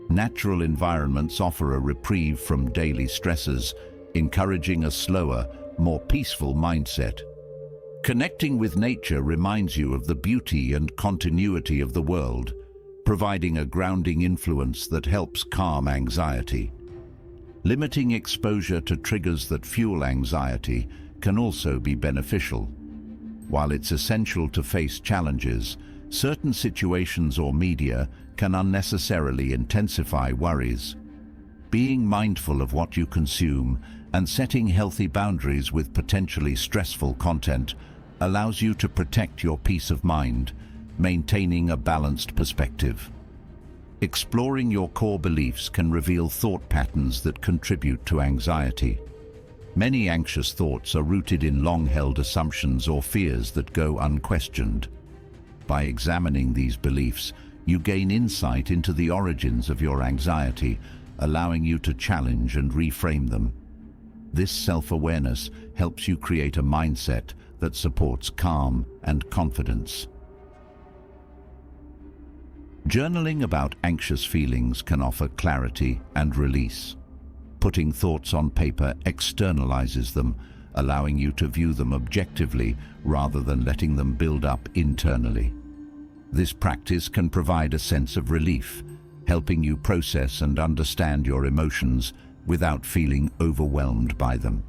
Natural environments offer a reprieve from daily stresses, encouraging a slower, more peaceful mindset. Connecting with nature reminds you of the beauty and continuity of the world, providing a grounding influence that helps calm anxiety. Limiting exposure to triggers that fuel anxiety can also be beneficial. While it's essential to face challenges, certain situations or media can unnecessarily intensify worries. Being mindful of what you consume and setting healthy boundaries with potentially stressful content allows you to protect your peace of mind, maintaining a balanced perspective. Exploring your core beliefs can reveal thought patterns that contribute to anxiety. Many anxious thoughts are rooted in long-held assumptions or fears that go unquestioned. By examining these beliefs, you gain insight into the origins of your anxiety, allowing you to challenge and reframe them. This self-awareness helps you create a mindset that supports calm and confidence. Journaling about anxious feelings can offer clarity and release. Putting thoughts on paper externalizes them, allowing you to view them objectively rather than letting them build up internally. This practice can provide a sense of relief, helping you process and understand your emotions without feeling overwhelmed by them.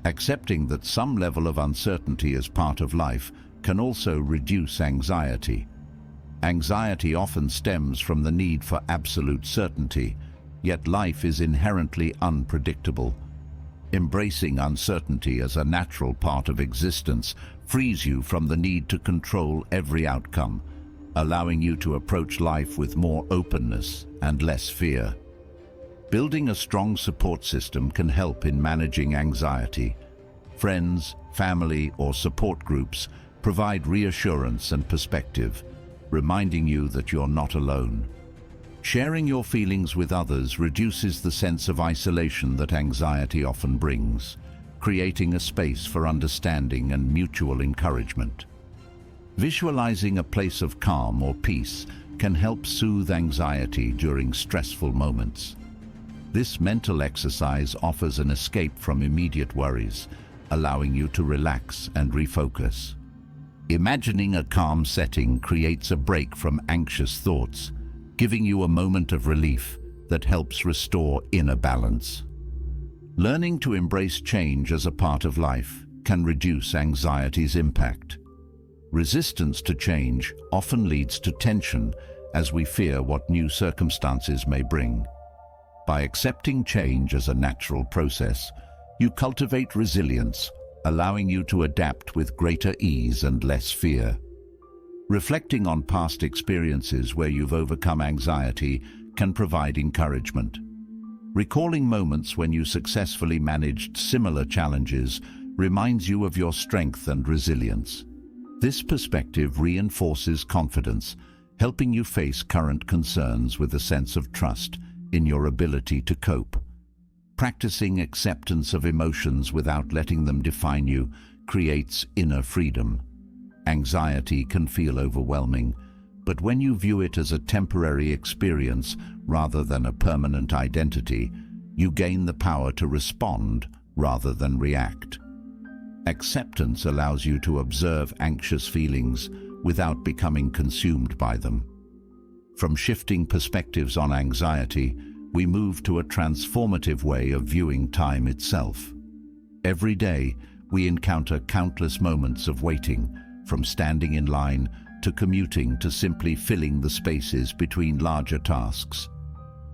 Accepting that some level of uncertainty is part of life can also reduce anxiety. Anxiety often stems from the need for absolute certainty, yet life is inherently unpredictable. Embracing uncertainty as a natural part of existence frees you from the need to control every outcome, allowing you to approach life with more openness and less fear. Building a strong support system can help in managing anxiety. Friends, family, or support groups provide reassurance and perspective, reminding you that you're not alone. Sharing your feelings with others reduces the sense of isolation that anxiety often brings, creating a space for understanding and mutual encouragement. Visualizing a place of calm or peace can help soothe anxiety during stressful moments. This mental exercise offers an escape from immediate worries, allowing you to relax and refocus. Imagining a calm setting creates a break from anxious thoughts, giving you a moment of relief that helps restore inner balance. Learning to embrace change as a part of life can reduce anxiety's impact. Resistance to change often leads to tension as we fear what new circumstances may bring. By accepting change as a natural process, you cultivate resilience, allowing you to adapt with greater ease and less fear. Reflecting on past experiences where you've overcome anxiety can provide encouragement. Recalling moments when you successfully managed similar challenges reminds you of your strength and resilience. This perspective reinforces confidence, helping you face current concerns with a sense of trust in your ability to cope. Practicing acceptance of emotions without letting them define you creates inner freedom. Anxiety can feel overwhelming, but when you view it as a temporary experience rather than a permanent identity, you gain the power to respond rather than react. Acceptance allows you to observe anxious feelings without becoming consumed by them. From shifting perspectives on anxiety, we move to a transformative way of viewing time itself. Every day, we encounter countless moments of waiting, from standing in line to commuting to simply filling the spaces between larger tasks.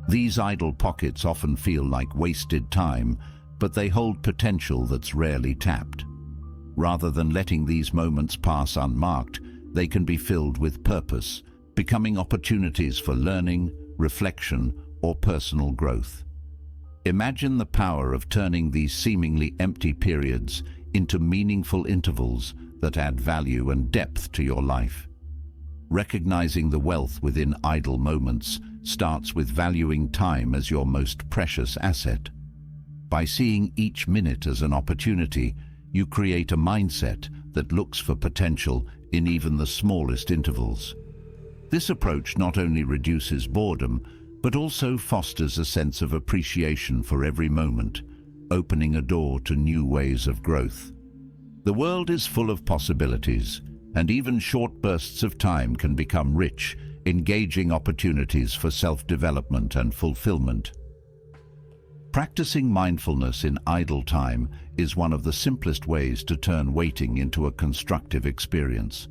These idle pockets often feel like wasted time, but they hold potential that's rarely tapped. Rather than letting these moments pass unmarked, they can be filled with purpose, becoming opportunities for learning, reflection, or personal growth. Imagine the power of turning these seemingly empty periods into meaningful intervals that add value and depth to your life. Recognizing the wealth within idle moments starts with valuing time as your most precious asset. By seeing each minute as an opportunity, you create a mindset that looks for potential in even the smallest intervals. This approach not only reduces boredom, but also fosters a sense of appreciation for every moment, opening a door to new ways of growth. The world is full of possibilities, and even short bursts of time can become rich, engaging opportunities for self-development and fulfillment. Practicing mindfulness in idle time is one of the simplest ways to turn waiting into a constructive experience.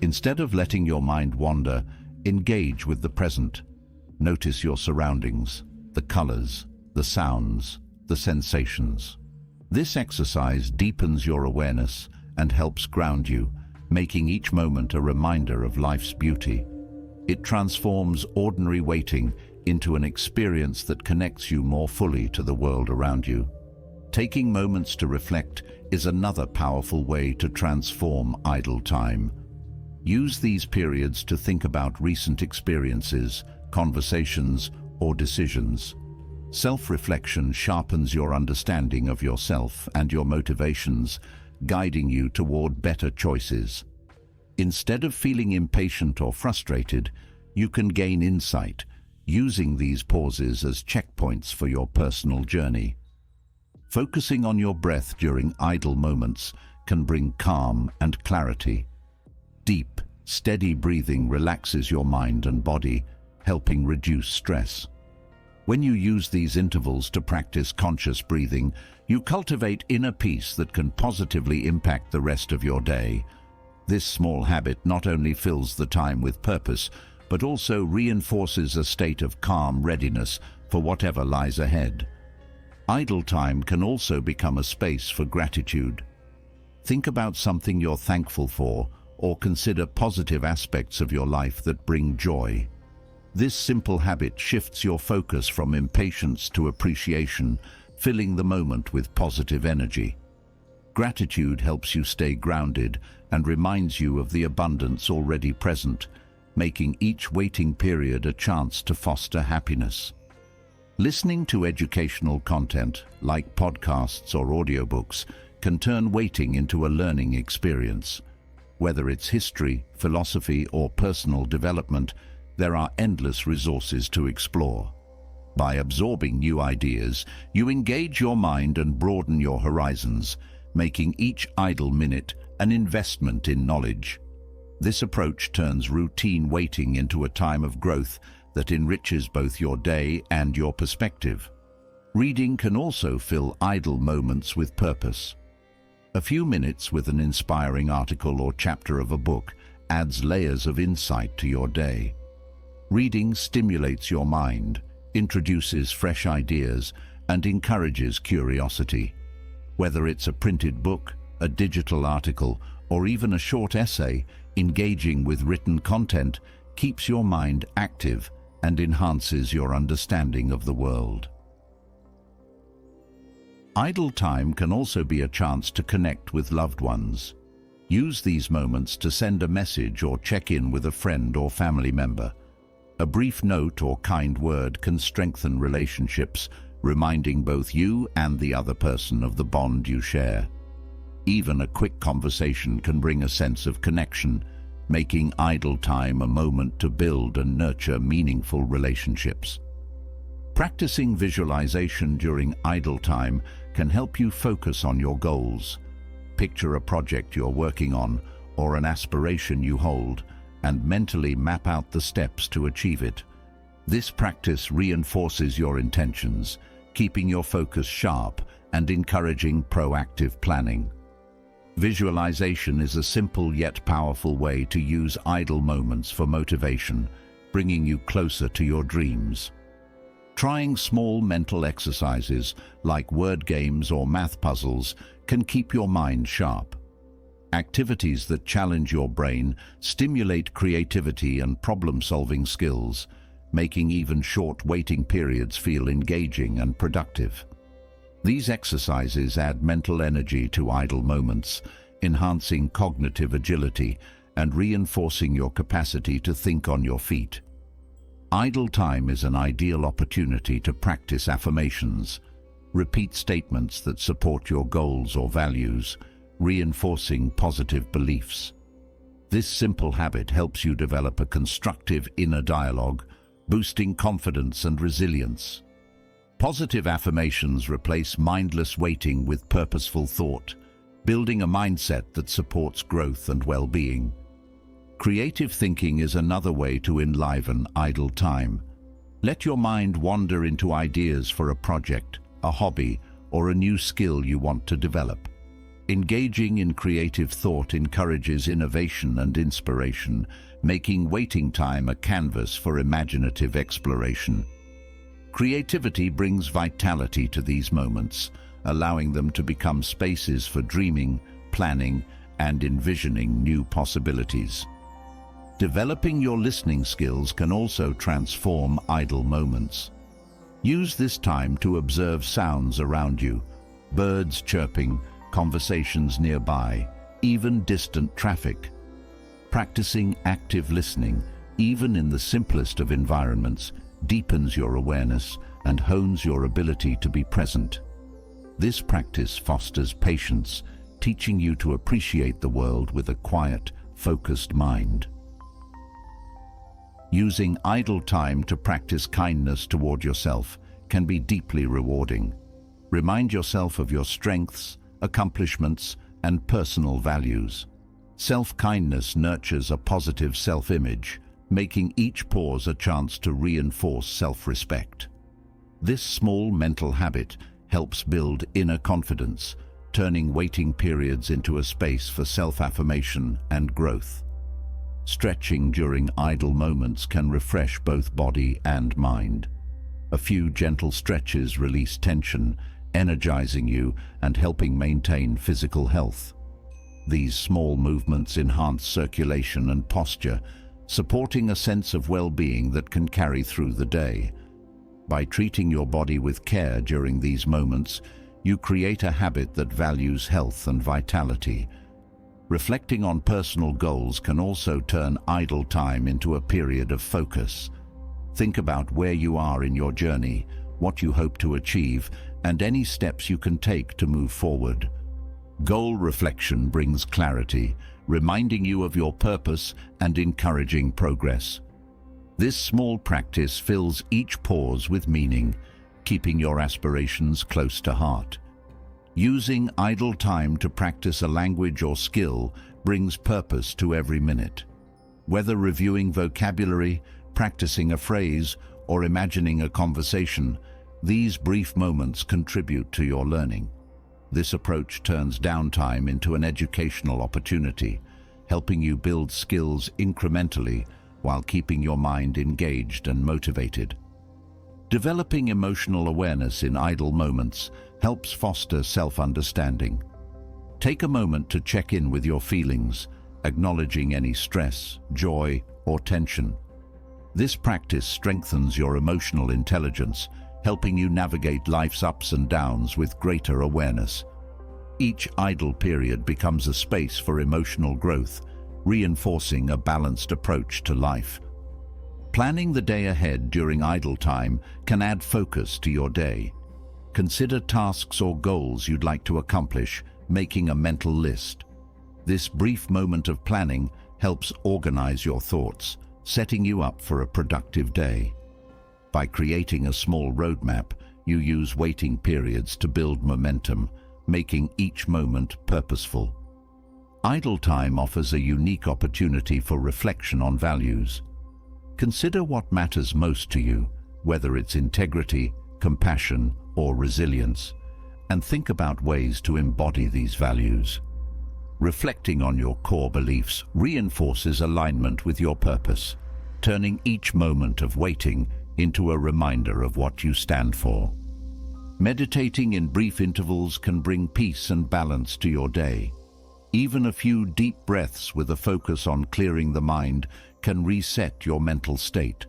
Instead of letting your mind wander, engage with the present. Notice your surroundings, the colors, the sounds, the sensations. This exercise deepens your awareness and helps ground you, making each moment a reminder of life's beauty. It transforms ordinary waiting into an experience that connects you more fully to the world around you. Taking moments to reflect is another powerful way to transform idle time. Use these periods to think about recent experiences, conversations, or decisions. Self-reflection sharpens your understanding of yourself and your motivations, guiding you toward better choices. Instead of feeling impatient or frustrated, you can gain insight, using these pauses as checkpoints for your personal journey. Focusing on your breath during idle moments can bring calm and clarity. Deep, steady breathing relaxes your mind and body, helping reduce stress. When you use these intervals to practice conscious breathing, you cultivate inner peace that can positively impact the rest of your day. This small habit not only fills the time with purpose, but also reinforces a state of calm readiness for whatever lies ahead. Idle time can also become a space for gratitude. Think about something you're thankful for, or consider positive aspects of your life that bring joy. This simple habit shifts your focus from impatience to appreciation, filling the moment with positive energy. Gratitude helps you stay grounded and reminds you of the abundance already present, making each waiting period a chance to foster happiness. Listening to educational content, like podcasts or audiobooks, can turn waiting into a learning experience. Whether it's history, philosophy, or personal development, there are endless resources to explore. By absorbing new ideas, you engage your mind and broaden your horizons, making each idle minute an investment in knowledge. This approach turns routine waiting into a time of growth that enriches both your day and your perspective. Reading can also fill idle moments with purpose. A few minutes with an inspiring article or chapter of a book adds layers of insight to your day. Reading stimulates your mind, introduces fresh ideas, and encourages curiosity. Whether it's a printed book, a digital article, or even a short essay, engaging with written content keeps your mind active and enhances your understanding of the world. Idle time can also be a chance to connect with loved ones. Use these moments to send a message or check in with a friend or family member. A brief note or kind word can strengthen relationships, reminding both you and the other person of the bond you share. Even a quick conversation can bring a sense of connection, making idle time a moment to build and nurture meaningful relationships. Practicing visualization during idle time can help you focus on your goals. Picture a project you're working on or an aspiration you hold, and mentally map out the steps to achieve it. This practice reinforces your intentions, keeping your focus sharp and encouraging proactive planning. Visualization is a simple yet powerful way to use idle moments for motivation, bringing you closer to your dreams. Trying small mental exercises like word games or math puzzles can keep your mind sharp. Activities that challenge your brain stimulate creativity and problem-solving skills, making even short waiting periods feel engaging and productive. These exercises add mental energy to idle moments, enhancing cognitive agility and reinforcing your capacity to think on your feet. Idle time is an ideal opportunity to practice affirmations. Repeat statements that support your goals or values, reinforcing positive beliefs. This simple habit helps you develop a constructive inner dialogue, boosting confidence and resilience. Positive affirmations replace mindless waiting with purposeful thought, building a mindset that supports growth and well-being. Creative thinking is another way to enliven idle time. Let your mind wander into ideas for a project, a hobby, or a new skill you want to develop. Engaging in creative thought encourages innovation and inspiration, making waiting time a canvas for imaginative exploration. Creativity brings vitality to these moments, allowing them to become spaces for dreaming, planning, and envisioning new possibilities. Developing your listening skills can also transform idle moments. Use this time to observe sounds around you, birds chirping, conversations nearby, even distant traffic. Practicing active listening, even in the simplest of environments, deepens your awareness and hones your ability to be present. This practice fosters patience, teaching you to appreciate the world with a quiet, focused mind. Using idle time to practice kindness toward yourself can be deeply rewarding. Remind yourself of your strengths, accomplishments, and personal values. Self-kindness nurtures a positive self-image, making each pause a chance to reinforce self-respect. This small mental habit helps build inner confidence, turning waiting periods into a space for self-affirmation and growth. Stretching during idle moments can refresh both body and mind. A few gentle stretches release tension, energizing you and helping maintain physical health. These small movements enhance circulation and posture, supporting a sense of well-being that can carry through the day. By treating your body with care during these moments, you create a habit that values health and vitality. Reflecting on personal goals can also turn idle time into a period of focus. Think about where you are in your journey, what you hope to achieve, and any steps you can take to move forward. Goal reflection brings clarity, reminding you of your purpose and encouraging progress. This small practice fills each pause with meaning, keeping your aspirations close to heart. Using idle time to practice a language or skill brings purpose to every minute. Whether reviewing vocabulary, practicing a phrase, or imagining a conversation, these brief moments contribute to your learning. This approach turns downtime into an educational opportunity, helping you build skills incrementally while keeping your mind engaged and motivated. Developing emotional awareness in idle moments helps foster self-understanding. Take a moment to check in with your feelings, acknowledging any stress, joy, or tension. This practice strengthens your emotional intelligence, helping you navigate life's ups and downs with greater awareness. Each idle period becomes a space for emotional growth, reinforcing a balanced approach to life. Planning the day ahead during idle time can add focus to your day. Consider tasks or goals you'd like to accomplish, making a mental list. This brief moment of planning helps organize your thoughts, setting you up for a productive day. By creating a small roadmap, you use waiting periods to build momentum, making each moment purposeful. Idle time offers a unique opportunity for reflection on values. Consider what matters most to you, whether it's integrity, compassion, or resilience, and think about ways to embody these values. Reflecting on your core beliefs reinforces alignment with your purpose, turning each moment of waiting into a reminder of what you stand for. Meditating in brief intervals can bring peace and balance to your day. Even a few deep breaths with a focus on clearing the mind can reset your mental state.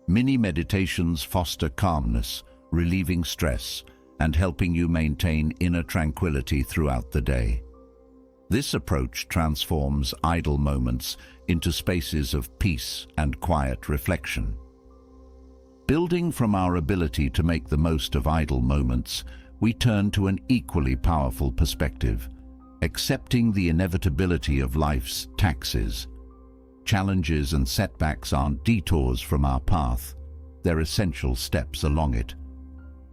Mini meditations foster calmness, relieving stress, and helping you maintain inner tranquility throughout the day. This approach transforms idle moments into spaces of peace and quiet reflection. Building from our ability to make the most of idle moments, we turn to an equally powerful perspective, accepting the inevitability of life's taxes. Challenges and setbacks aren't detours from our path, they're essential steps along it.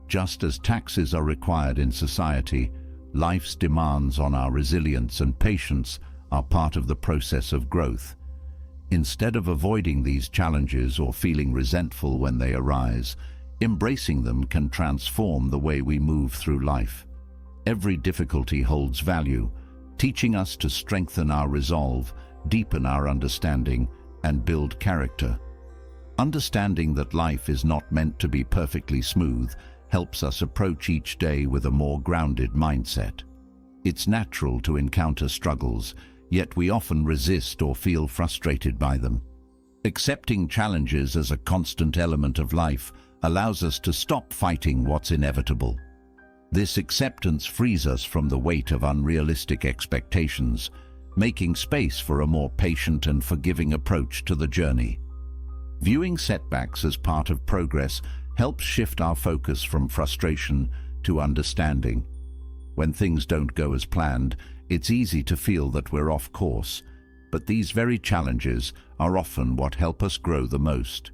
Just as taxes are required in society, life's demands on our resilience and patience are part of the process of growth. Instead of avoiding these challenges or feeling resentful when they arise, embracing them can transform the way we move through life. Every difficulty holds value, teaching us to strengthen our resolve, deepen our understanding, and build character. Understanding that life is not meant to be perfectly smooth helps us approach each day with a more grounded mindset. It's natural to encounter struggles, yet we often resist or feel frustrated by them. Accepting challenges as a constant element of life allows us to stop fighting what's inevitable. This acceptance frees us from the weight of unrealistic expectations, making space for a more patient and forgiving approach to the journey. Viewing setbacks as part of progress helps shift our focus from frustration to understanding. When things don't go as planned, it's easy to feel that we're off course, but these very challenges are often what help us grow the most.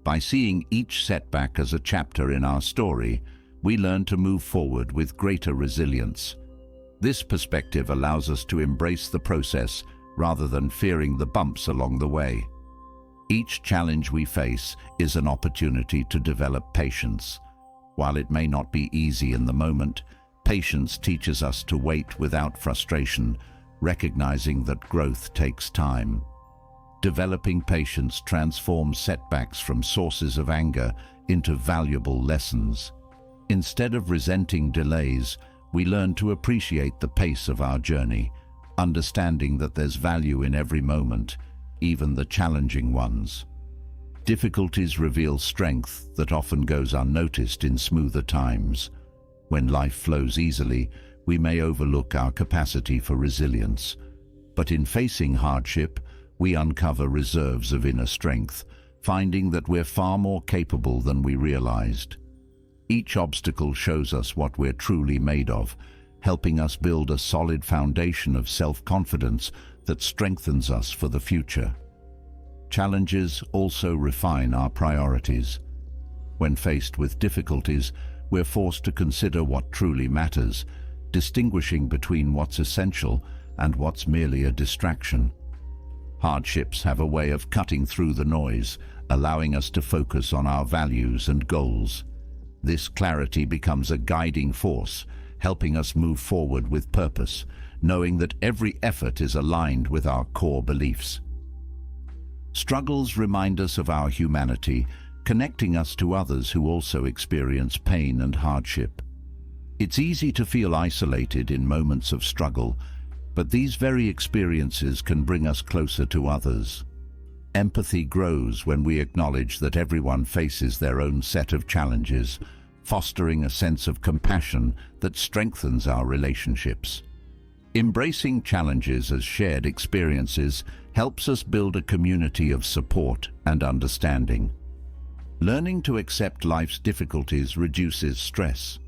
By seeing each setback as a chapter in our story, we learn to move forward with greater resilience. This perspective allows us to embrace the process rather than fearing the bumps along the way. Each challenge we face is an opportunity to develop patience. While it may not be easy in the moment, patience teaches us to wait without frustration, recognizing that growth takes time. Developing patience transforms setbacks from sources of anger into valuable lessons. Instead of resenting delays, we learn to appreciate the pace of our journey, understanding that there's value in every moment, even the challenging ones. Difficulties reveal strength that often goes unnoticed in smoother times. When life flows easily, we may overlook our capacity for resilience. But in facing hardship, we uncover reserves of inner strength, finding that we're far more capable than we realized. Each obstacle shows us what we're truly made of, helping us build a solid foundation of self-confidence that strengthens us for the future. Challenges also refine our priorities. When faced with difficulties, we're forced to consider what truly matters, distinguishing between what's essential and what's merely a distraction. Hardships have a way of cutting through the noise, allowing us to focus on our values and goals. This clarity becomes a guiding force, helping us move forward with purpose, knowing that every effort is aligned with our core beliefs. Struggles remind us of our humanity, connecting us to others who also experience pain and hardship. It's easy to feel isolated in moments of struggle, but these very experiences can bring us closer to others. Empathy grows when we acknowledge that everyone faces their own set of challenges, fostering a sense of compassion that strengthens our relationships. Embracing challenges as shared experiences helps us build a community of support and understanding. Learning to accept life's difficulties reduces stress.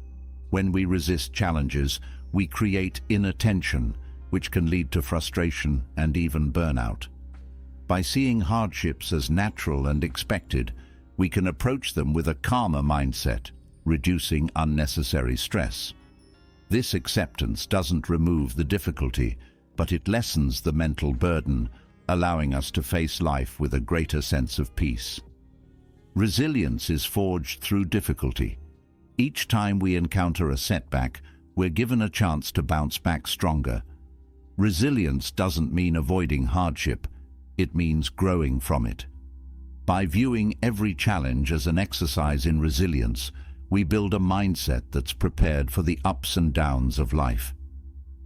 When we resist challenges, we create inner tension, which can lead to frustration and even burnout. By seeing hardships as natural and expected, we can approach them with a calmer mindset, reducing unnecessary stress. This acceptance doesn't remove the difficulty, but it lessens the mental burden, allowing us to face life with a greater sense of peace. Resilience is forged through difficulty. Each time we encounter a setback, we're given a chance to bounce back stronger. Resilience doesn't mean avoiding hardship, it means growing from it. By viewing every challenge as an exercise in resilience, we build a mindset that's prepared for the ups and downs of life.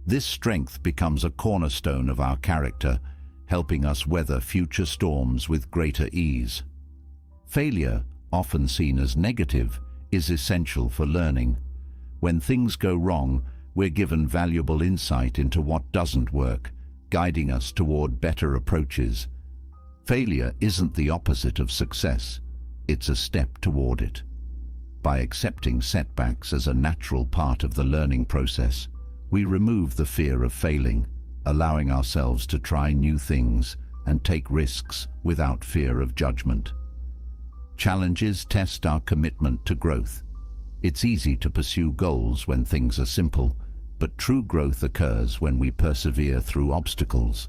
This strength becomes a cornerstone of our character, helping us weather future storms with greater ease. Failure, often seen as negative, is essential for learning. When things go wrong, we're given valuable insight into what doesn't work, guiding us toward better approaches. Failure isn't the opposite of success, it's a step toward it. By accepting setbacks as a natural part of the learning process, we remove the fear of failing, allowing ourselves to try new things and take risks without fear of judgment. Challenges test our commitment to growth. It's easy to pursue goals when things are simple, but true growth occurs when we persevere through obstacles.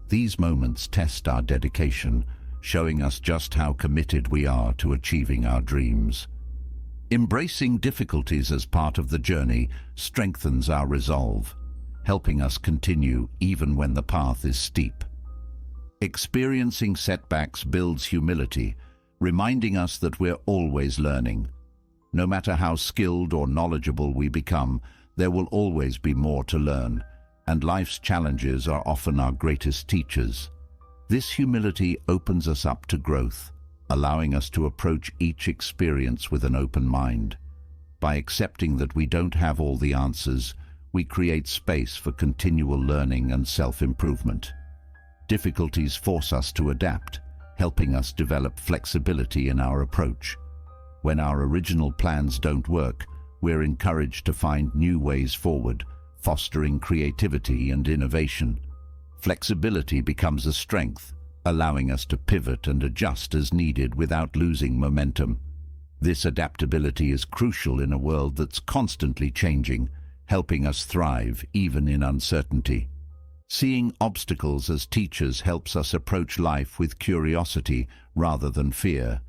These moments test our dedication, showing us just how committed we are to achieving our dreams. Embracing difficulties as part of the journey strengthens our resolve, helping us continue even when the path is steep. Experiencing setbacks builds humility, reminding us that we're always learning. No matter how skilled or knowledgeable we become, there will always be more to learn, and life's challenges are often our greatest teachers. This humility opens us up to growth, allowing us to approach each experience with an open mind. By accepting that we don't have all the answers, we create space for continual learning and self-improvement. Difficulties force us to adapt, helping us develop flexibility in our approach. When our original plans don't work, we're encouraged to find new ways forward, fostering creativity and innovation. Flexibility becomes a strength, allowing us to pivot and adjust as needed without losing momentum. This adaptability is crucial in a world that's constantly changing, helping us thrive even in uncertainty. Seeing obstacles as teachers helps us approach life with curiosity rather than fear.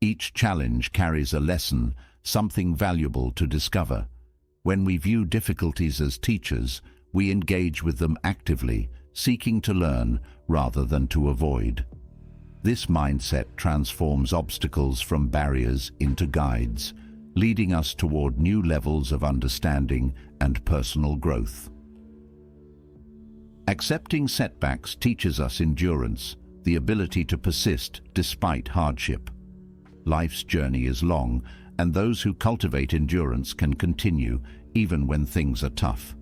Each challenge carries a lesson, something valuable to discover. When we view difficulties as teachers, we engage with them actively, seeking to learn rather than to avoid. This mindset transforms obstacles from barriers into guides, leading us toward new levels of understanding and personal growth. Accepting setbacks teaches us endurance, the ability to persist despite hardship. Life's journey is long, and those who cultivate endurance can continue even when things are tough.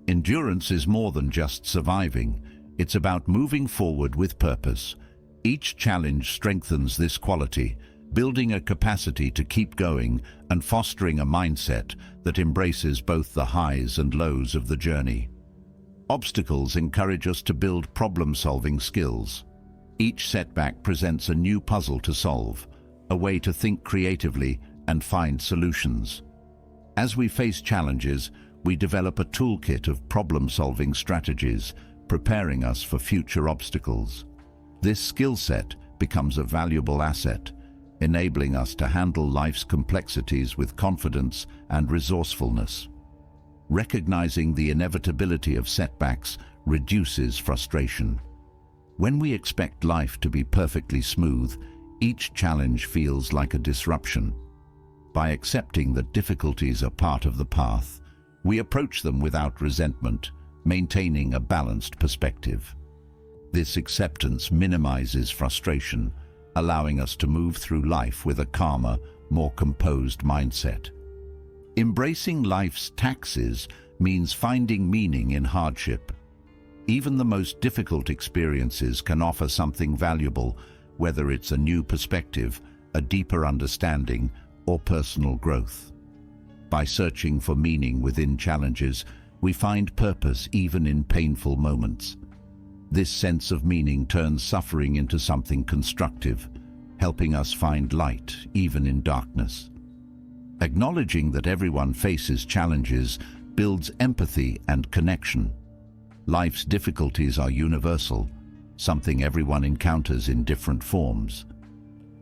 Endurance is more than just surviving. It's about moving forward with purpose. Each challenge strengthens this quality, building a capacity to keep going and fostering a mindset that embraces both the highs and lows of the journey. Obstacles encourage us to build problem-solving skills. Each setback presents a new puzzle to solve, a way to think creatively and find solutions. As we face challenges, we develop a toolkit of problem-solving strategies, preparing us for future obstacles. This skill set becomes a valuable asset, enabling us to handle life's complexities with confidence and resourcefulness. Recognizing the inevitability of setbacks reduces frustration. When we expect life to be perfectly smooth, each challenge feels like a disruption. By accepting that difficulties are part of the path, we approach them without resentment, maintaining a balanced perspective. This acceptance minimizes frustration, allowing us to move through life with a calmer, more composed mindset. Embracing life's taxes means finding meaning in hardship. Even the most difficult experiences can offer something valuable, whether it's a new perspective, a deeper understanding, or personal growth. By searching for meaning within challenges, we find purpose even in painful moments. This sense of meaning turns suffering into something constructive, helping us find light even in darkness. Acknowledging that everyone faces challenges builds empathy and connection. Life's difficulties are universal, something everyone encounters in different forms.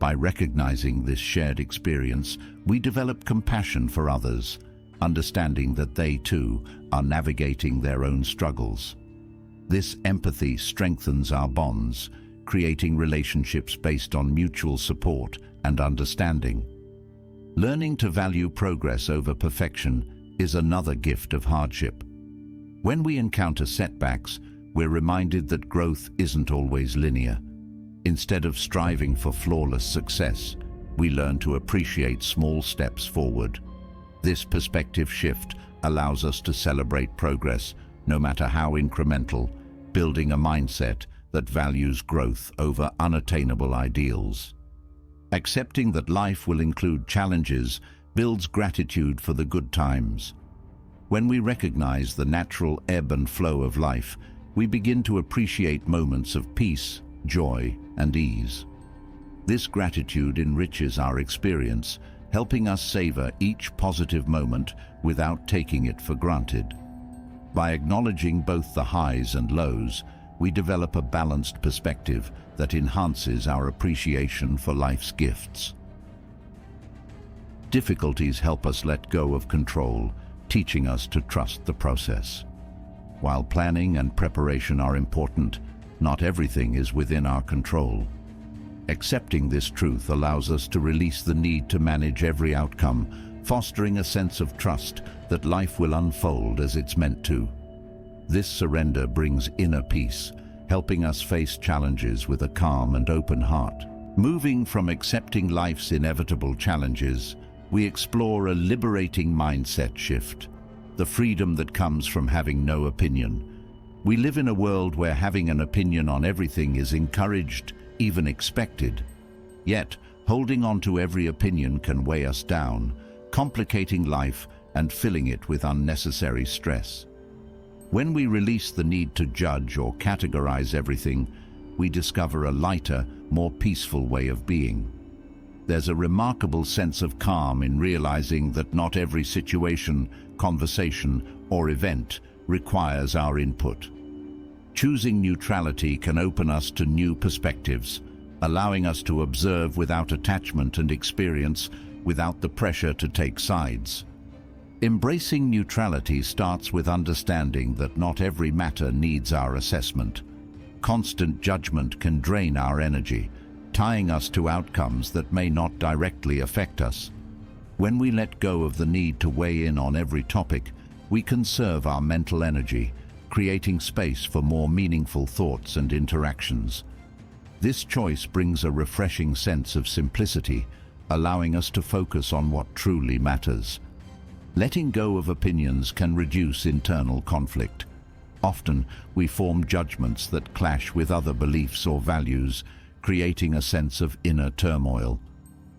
By recognizing this shared experience, we develop compassion for others, understanding that they too are navigating their own struggles. This empathy strengthens our bonds, creating relationships based on mutual support and understanding. Learning to value progress over perfection is another gift of hardship. When we encounter setbacks, we're reminded that growth isn't always linear. Instead of striving for flawless success, we learn to appreciate small steps forward. This perspective shift allows us to celebrate progress, no matter how incremental, building a mindset that values growth over unattainable ideals. Accepting that life will include challenges builds gratitude for the good times. When we recognize the natural ebb and flow of life, we begin to appreciate moments of peace, joy, and ease. This gratitude enriches our experience, helping us savor each positive moment without taking it for granted. By acknowledging both the highs and lows, we develop a balanced perspective that enhances our appreciation for life's gifts. Difficulties help us let go of control, teaching us to trust the process. While planning and preparation are important, not everything is within our control. Accepting this truth allows us to release the need to manage every outcome, fostering a sense of trust that life will unfold as it's meant to. This surrender brings inner peace, helping us face challenges with a calm and open heart. Moving from accepting life's inevitable challenges, we explore a liberating mindset shift, the freedom that comes from having no opinion. We live in a world where having an opinion on everything is encouraged, even expected. Yet, holding on to every opinion can weigh us down, complicating life and filling it with unnecessary stress. When we release the need to judge or categorize everything, we discover a lighter, more peaceful way of being. There's a remarkable sense of calm in realizing that not every situation, conversation, or event requires our input. Choosing neutrality can open us to new perspectives, allowing us to observe without attachment and experience without the pressure to take sides. Embracing neutrality starts with understanding that not every matter needs our assessment. Constant judgment can drain our energy, tying us to outcomes that may not directly affect us. When we let go of the need to weigh in on every topic, we conserve our mental energy, creating space for more meaningful thoughts and interactions. This choice brings a refreshing sense of simplicity, allowing us to focus on what truly matters. Letting go of opinions can reduce internal conflict. Often, we form judgments that clash with other beliefs or values, creating a sense of inner turmoil.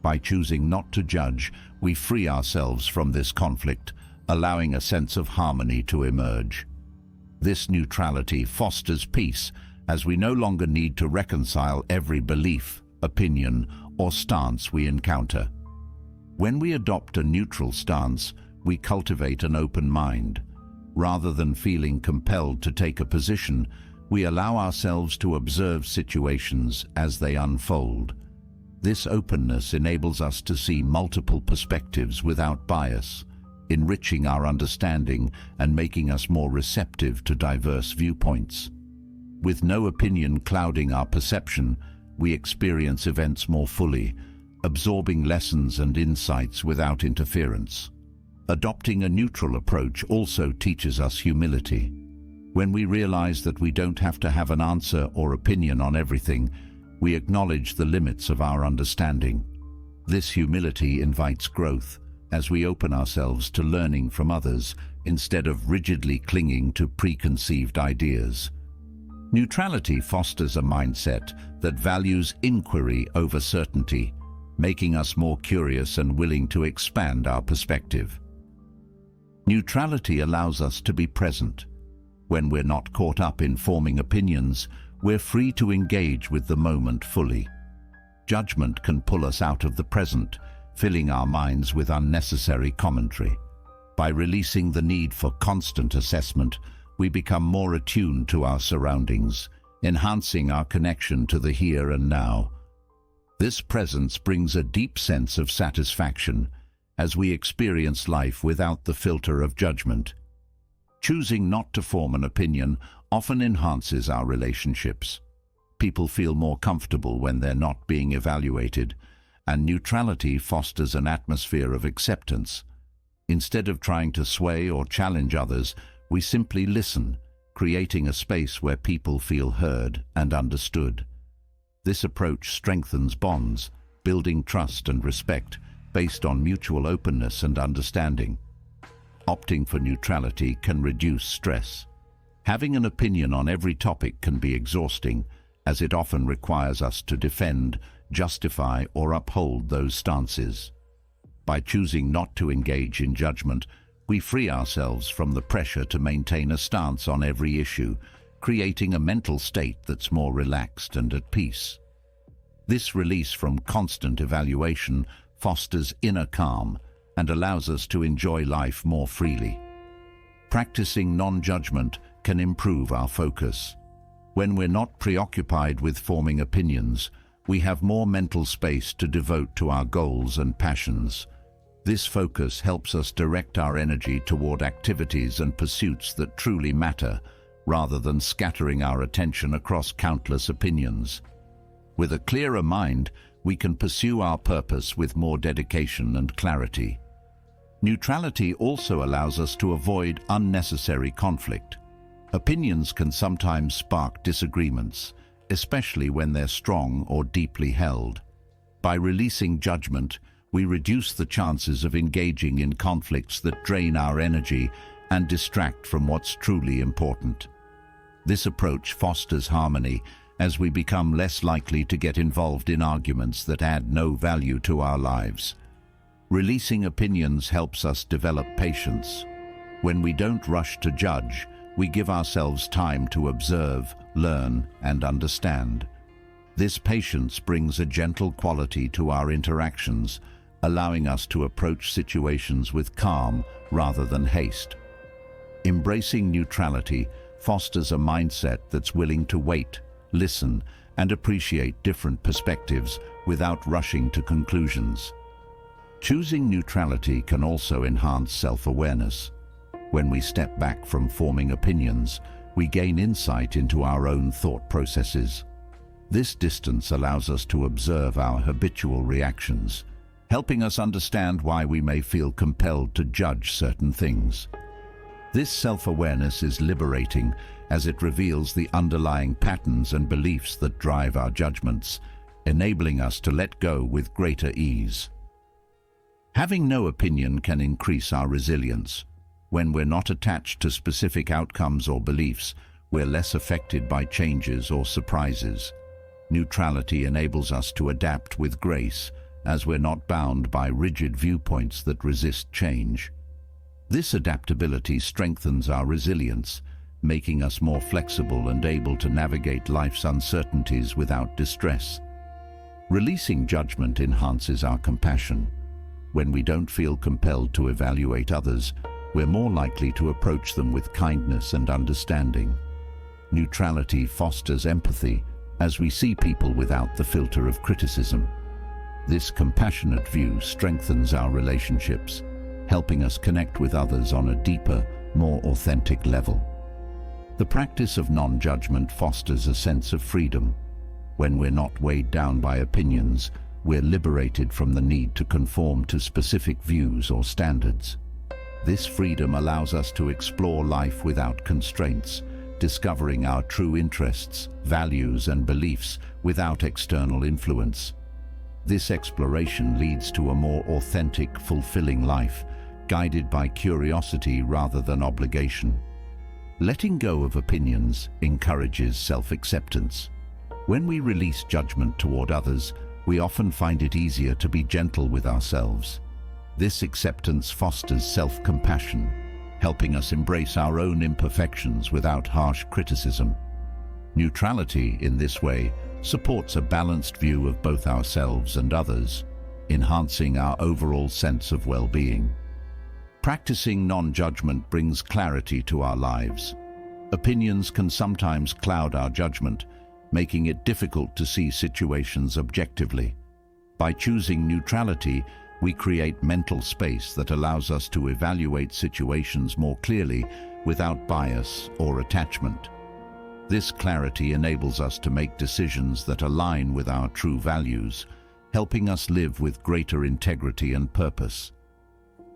By choosing not to judge, we free ourselves from this conflict, allowing a sense of harmony to emerge. This neutrality fosters peace, as we no longer need to reconcile every belief, opinion, or stance we encounter. When we adopt a neutral stance, we cultivate an open mind. Rather than feeling compelled to take a position, we allow ourselves to observe situations as they unfold. This openness enables us to see multiple perspectives without bias, enriching our understanding and making us more receptive to diverse viewpoints. With no opinion clouding our perception, we experience events more fully, absorbing lessons and insights without interference. Adopting a neutral approach also teaches us humility. When we realize that we don't have to have an answer or opinion on everything, we acknowledge the limits of our understanding. This humility invites growth, as we open ourselves to learning from others instead of rigidly clinging to preconceived ideas. Neutrality fosters a mindset that values inquiry over certainty, making us more curious and willing to expand our perspective. Neutrality allows us to be present. When we're not caught up in forming opinions, we're free to engage with the moment fully. Judgment can pull us out of the present, filling our minds with unnecessary commentary. By releasing the need for constant assessment, we become more attuned to our surroundings, enhancing our connection to the here and now. This presence brings a deep sense of satisfaction as we experience life without the filter of judgment. Choosing not to form an opinion often enhances our relationships. People feel more comfortable when they're not being evaluated, and neutrality fosters an atmosphere of acceptance. Instead of trying to sway or challenge others, we simply listen, creating a space where people feel heard and understood. This approach strengthens bonds, building trust and respect based on mutual openness and understanding. Opting for neutrality can reduce stress. Having an opinion on every topic can be exhausting, as it often requires us to defend, justify, or uphold those stances. By choosing not to engage in judgment, we free ourselves from the pressure to maintain a stance on every issue, creating a mental state that's more relaxed and at peace. This release from constant evaluation fosters inner calm and allows us to enjoy life more freely. Practicing non-judgment can improve our focus. When we're not preoccupied with forming opinions, we have more mental space to devote to our goals and passions. This focus helps us direct our energy toward activities and pursuits that truly matter, rather than scattering our attention across countless opinions. With a clearer mind, we can pursue our purpose with more dedication and clarity. Neutrality also allows us to avoid unnecessary conflict. Opinions can sometimes spark disagreements, especially when they're strong or deeply held. By releasing judgment, we reduce the chances of engaging in conflicts that drain our energy and distract from what's truly important. This approach fosters harmony as we become less likely to get involved in arguments that add no value to our lives. Releasing opinions helps us develop patience. When we don't rush to judge, we give ourselves time to observe, learn, and understand. This patience brings a gentle quality to our interactions, allowing us to approach situations with calm rather than haste. Embracing neutrality fosters a mindset that's willing to wait, listen, and appreciate different perspectives without rushing to conclusions. Choosing neutrality can also enhance self-awareness. When we step back from forming opinions, we gain insight into our own thought processes. This distance allows us to observe our habitual reactions, helping us understand why we may feel compelled to judge certain things. This self-awareness is liberating as it reveals the underlying patterns and beliefs that drive our judgments, enabling us to let go with greater ease. Having no opinion can increase our resilience. When we're not attached to specific outcomes or beliefs, we're less affected by changes or surprises. Neutrality enables us to adapt with grace, as we're not bound by rigid viewpoints that resist change. This adaptability strengthens our resilience, making us more flexible and able to navigate life's uncertainties without distress. Releasing judgment enhances our compassion. When we don't feel compelled to evaluate others, we're more likely to approach them with kindness and understanding. Neutrality fosters empathy as we see people without the filter of criticism. This compassionate view strengthens our relationships, helping us connect with others on a deeper, more authentic level. The practice of non-judgment fosters a sense of freedom. When we're not weighed down by opinions, we're liberated from the need to conform to specific views or standards. This freedom allows us to explore life without constraints, discovering our true interests, values, and beliefs without external influence. This exploration leads to a more authentic, fulfilling life, guided by curiosity rather than obligation. Letting go of opinions encourages self-acceptance. When we release judgment toward others, we often find it easier to be gentle with ourselves. This acceptance fosters self-compassion, helping us embrace our own imperfections without harsh criticism. Neutrality, in this way, supports a balanced view of both ourselves and others, enhancing our overall sense of well-being. Practicing non-judgment brings clarity to our lives. Opinions can sometimes cloud our judgment, making it difficult to see situations objectively. By choosing neutrality, we create mental space that allows us to evaluate situations more clearly without bias or attachment. This clarity enables us to make decisions that align with our true values, helping us live with greater integrity and purpose.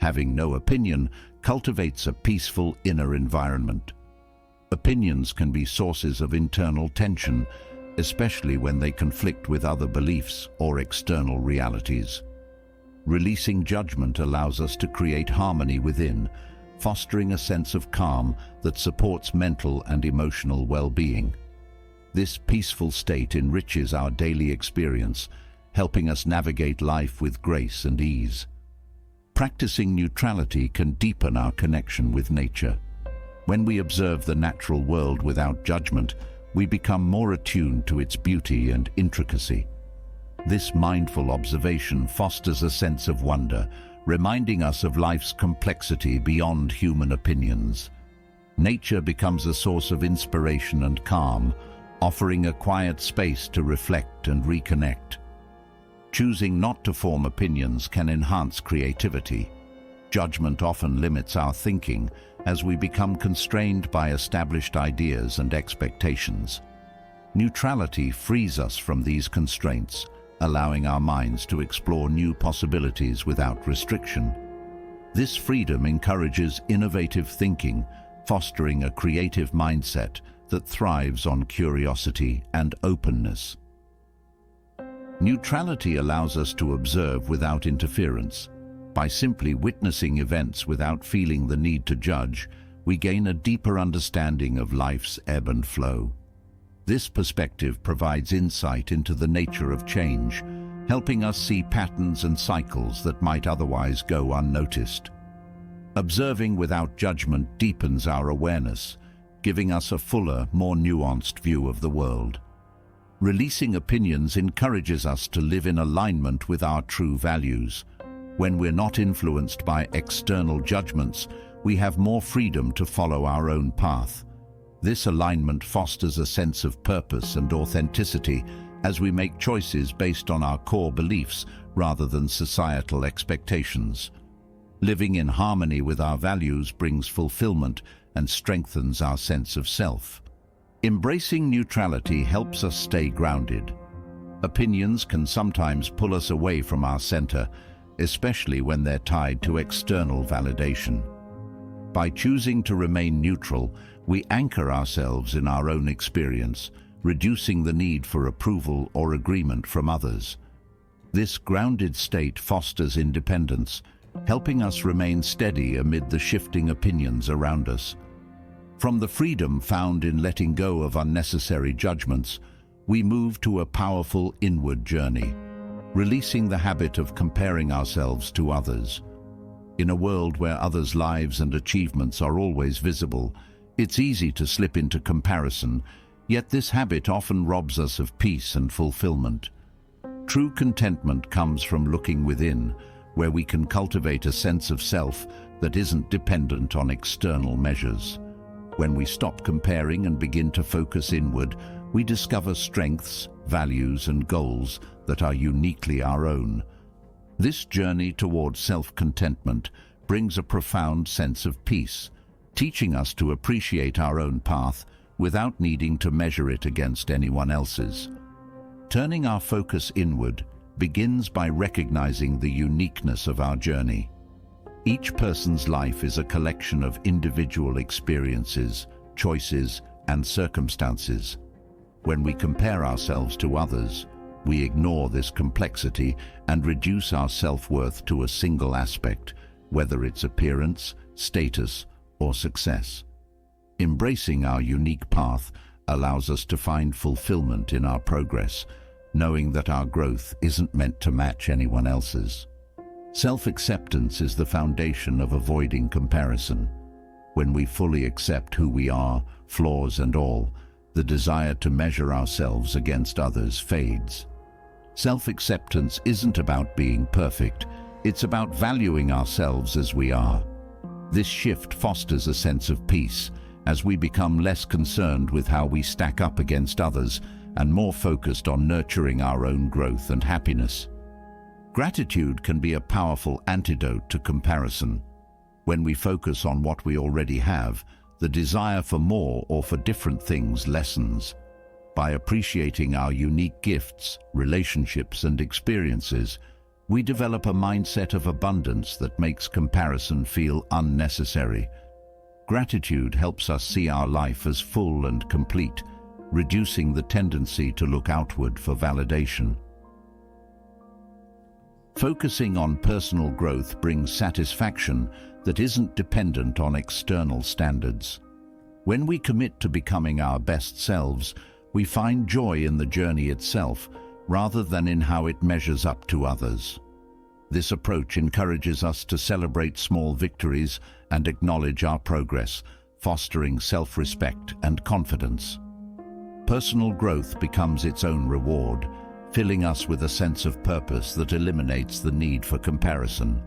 Having no opinion cultivates a peaceful inner environment. Opinions can be sources of internal tension, especially when they conflict with other beliefs or external realities. Releasing judgment allows us to create harmony within, fostering a sense of calm that supports mental and emotional well-being. This peaceful state enriches our daily experience, helping us navigate life with grace and ease. Practicing neutrality can deepen our connection with nature. When we observe the natural world without judgment, we become more attuned to its beauty and intricacy. This mindful observation fosters a sense of wonder, reminding us of life's complexity beyond human opinions. Nature becomes a source of inspiration and calm, offering a quiet space to reflect and reconnect. Choosing not to form opinions can enhance creativity. Judgment often limits our thinking as we become constrained by established ideas and expectations. Neutrality frees us from these constraints, allowing our minds to explore new possibilities without restriction. This freedom encourages innovative thinking, fostering a creative mindset that thrives on curiosity and openness. Neutrality allows us to observe without interference. By simply witnessing events without feeling the need to judge, we gain a deeper understanding of life's ebb and flow. This perspective provides insight into the nature of change, helping us see patterns and cycles that might otherwise go unnoticed. Observing without judgment deepens our awareness, giving us a fuller, more nuanced view of the world. Releasing opinions encourages us to live in alignment with our true values. When we're not influenced by external judgments, we have more freedom to follow our own path. This alignment fosters a sense of purpose and authenticity as we make choices based on our core beliefs rather than societal expectations. Living in harmony with our values brings fulfillment and strengthens our sense of self. Embracing neutrality helps us stay grounded. Opinions can sometimes pull us away from our center, especially when they're tied to external validation. By choosing to remain neutral, we anchor ourselves in our own experience, reducing the need for approval or agreement from others. This grounded state fosters independence, helping us remain steady amid the shifting opinions around us. From the freedom found in letting go of unnecessary judgments, we move to a powerful inward journey, releasing the habit of comparing ourselves to others. In a world where others' lives and achievements are always visible, it's easy to slip into comparison, yet this habit often robs us of peace and fulfillment. True contentment comes from looking within, where we can cultivate a sense of self that isn't dependent on external measures. When we stop comparing and begin to focus inward, we discover strengths, values, and goals that are uniquely our own. This journey towards self-contentment brings a profound sense of peace, teaching us to appreciate our own path without needing to measure it against anyone else's. Turning our focus inward begins by recognizing the uniqueness of our journey. Each person's life is a collection of individual experiences, choices, and circumstances. When we compare ourselves to others, we ignore this complexity and reduce our self-worth to a single aspect, whether it's appearance, status, or success. Embracing our unique path allows us to find fulfillment in our progress, knowing that our growth isn't meant to match anyone else's. Self-acceptance is the foundation of avoiding comparison. When we fully accept who we are, flaws and all, the desire to measure ourselves against others fades. Self-acceptance isn't about being perfect, it's about valuing ourselves as we are. This shift fosters a sense of peace, as we become less concerned with how we stack up against others and more focused on nurturing our own growth and happiness. Gratitude can be a powerful antidote to comparison. When we focus on what we already have, the desire for more or for different things lessens. By appreciating our unique gifts, relationships, and experiences, we develop a mindset of abundance that makes comparison feel unnecessary. Gratitude helps us see our life as full and complete, reducing the tendency to look outward for validation. Focusing on personal growth brings satisfaction that isn't dependent on external standards. When we commit to becoming our best selves, we find joy in the journey itself, rather than in how it measures up to others. This approach encourages us to celebrate small victories and acknowledge our progress, fostering self-respect and confidence. Personal growth becomes its own reward, filling us with a sense of purpose that eliminates the need for comparison.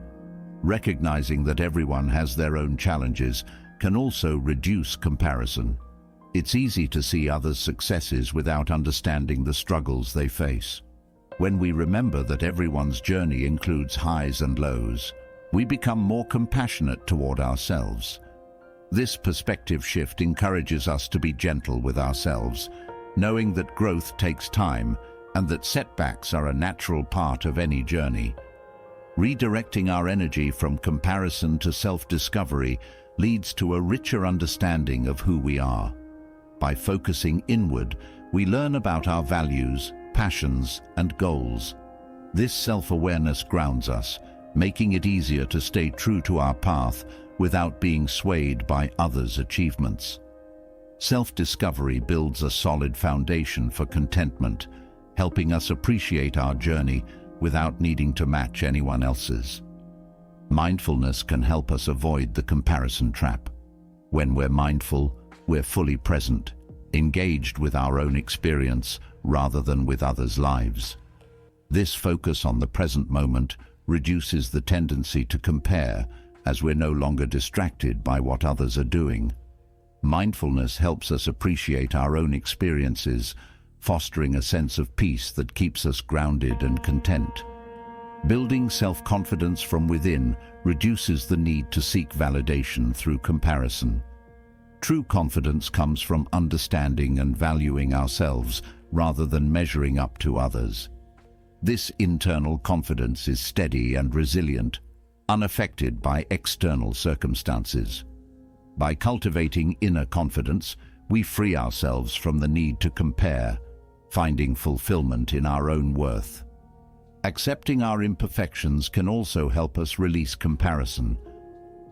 Recognizing that everyone has their own challenges can also reduce comparison. It's easy to see others' successes without understanding the struggles they face. When we remember that everyone's journey includes highs and lows, we become more compassionate toward ourselves. This perspective shift encourages us to be gentle with ourselves, knowing that growth takes time and that setbacks are a natural part of any journey. Redirecting our energy from comparison to self-discovery leads to a richer understanding of who we are. By focusing inward, we learn about our values, passions, and goals. This self-awareness grounds us, making it easier to stay true to our path without being swayed by others' achievements. Self-discovery builds a solid foundation for contentment, helping us appreciate our journey without needing to match anyone else's. Mindfulness can help us avoid the comparison trap. When we're mindful, we're fully present, engaged with our own experience rather than with others' lives. This focus on the present moment reduces the tendency to compare, as we're no longer distracted by what others are doing. Mindfulness helps us appreciate our own experiences, fostering a sense of peace that keeps us grounded and content. Building self-confidence from within reduces the need to seek validation through comparison. True confidence comes from understanding and valuing ourselves rather than measuring up to others. This internal confidence is steady and resilient, unaffected by external circumstances. By cultivating inner confidence, we free ourselves from the need to compare, finding fulfillment in our own worth. Accepting our imperfections can also help us release comparison.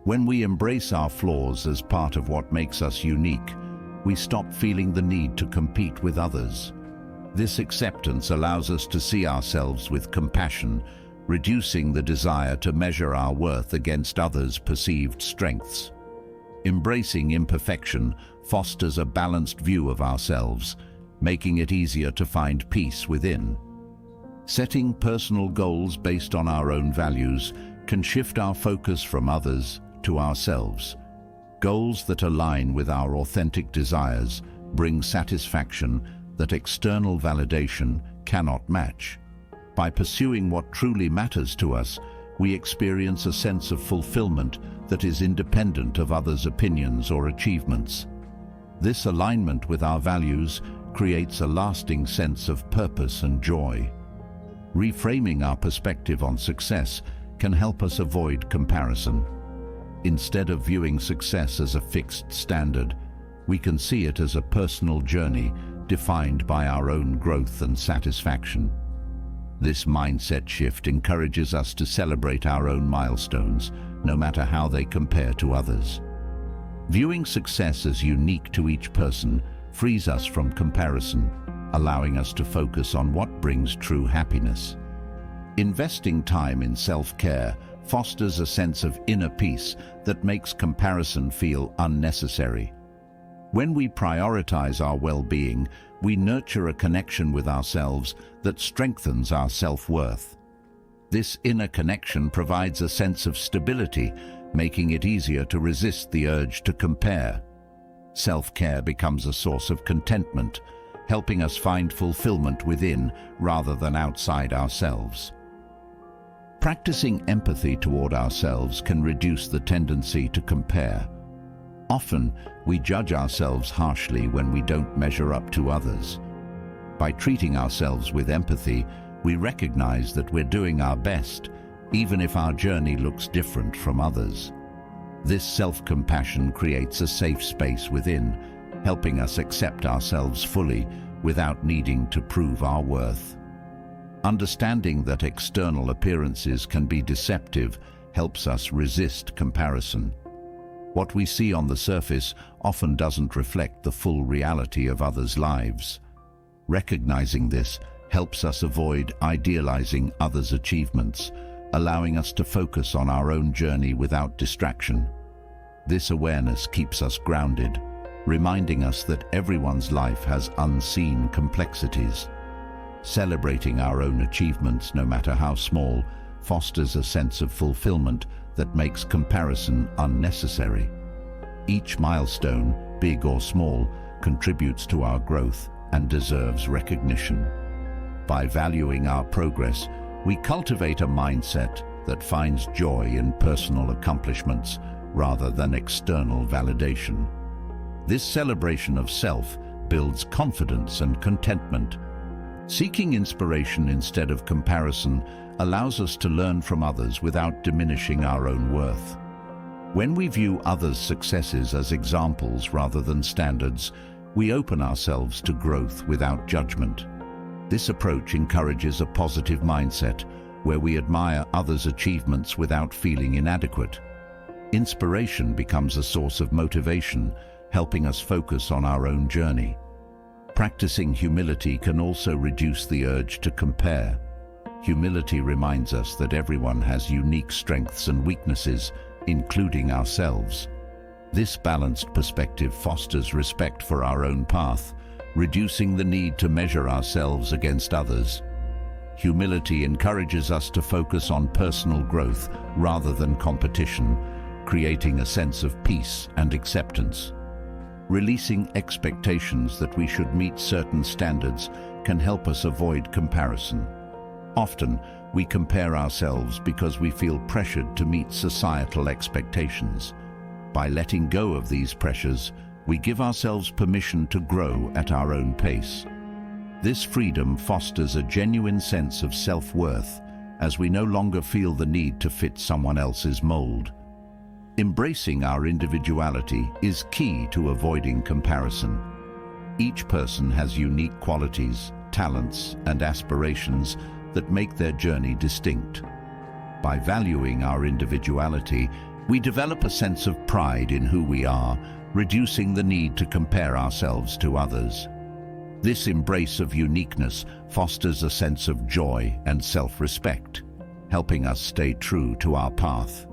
When we embrace our flaws as part of what makes us unique, we stop feeling the need to compete with others. This acceptance allows us to see ourselves with compassion, reducing the desire to measure our worth against others' perceived strengths. Embracing imperfection fosters a balanced view of ourselves, making it easier to find peace within. Setting personal goals based on our own values can shift our focus from others to ourselves. Goals that align with our authentic desires bring satisfaction that external validation cannot match. By pursuing what truly matters to us, we experience a sense of fulfillment that is independent of others' opinions or achievements. This alignment with our values creates a lasting sense of purpose and joy. Reframing our perspective on success can help us avoid comparison. Instead of viewing success as a fixed standard, we can see it as a personal journey defined by our own growth and satisfaction. This mindset shift encourages us to celebrate our own milestones, no matter how they compare to others. Viewing success as unique to each person frees us from comparison, allowing us to focus on what brings true happiness. Investing time in self-care fosters a sense of inner peace that makes comparison feel unnecessary. When we prioritize our well-being, we nurture a connection with ourselves that strengthens our self-worth. This inner connection provides a sense of stability, making it easier to resist the urge to compare. Self-care becomes a source of contentment, helping us find fulfillment within rather than outside ourselves. Practicing empathy toward ourselves can reduce the tendency to compare. Often, we judge ourselves harshly when we don't measure up to others. By treating ourselves with empathy, we recognize that we're doing our best, even if our journey looks different from others. This self-compassion creates a safe space within, helping us accept ourselves fully without needing to prove our worth. Understanding that external appearances can be deceptive helps us resist comparison. What we see on the surface often doesn't reflect the full reality of others' lives. Recognizing this helps us avoid idealizing others' achievements, allowing us to focus on our own journey without distraction. This awareness keeps us grounded, reminding us that everyone's life has unseen complexities. Celebrating our own achievements, no matter how small, fosters a sense of fulfillment that makes comparison unnecessary. Each milestone, big or small, contributes to our growth and deserves recognition. By valuing our progress, we cultivate a mindset that finds joy in personal accomplishments rather than external validation. This celebration of self builds confidence and contentment. Seeking inspiration instead of comparison allows us to learn from others without diminishing our own worth. When we view others' successes as examples rather than standards, we open ourselves to growth without judgment. This approach encourages a positive mindset where we admire others' achievements without feeling inadequate. Inspiration becomes a source of motivation, helping us focus on our own journey. Practicing humility can also reduce the urge to compare. Humility reminds us that everyone has unique strengths and weaknesses, including ourselves. This balanced perspective fosters respect for our own path, reducing the need to measure ourselves against others. Humility encourages us to focus on personal growth rather than competition, creating a sense of peace and acceptance. Releasing expectations that we should meet certain standards can help us avoid comparison. Often, we compare ourselves because we feel pressured to meet societal expectations. By letting go of these pressures, we give ourselves permission to grow at our own pace. This freedom fosters a genuine sense of self-worth, as we no longer feel the need to fit someone else's mold. Embracing our individuality is key to avoiding comparison. Each person has unique qualities, talents, and aspirations that make their journey distinct. By valuing our individuality, we develop a sense of pride in who we are, reducing the need to compare ourselves to others. This embrace of uniqueness fosters a sense of joy and self-respect, helping us stay true to our path.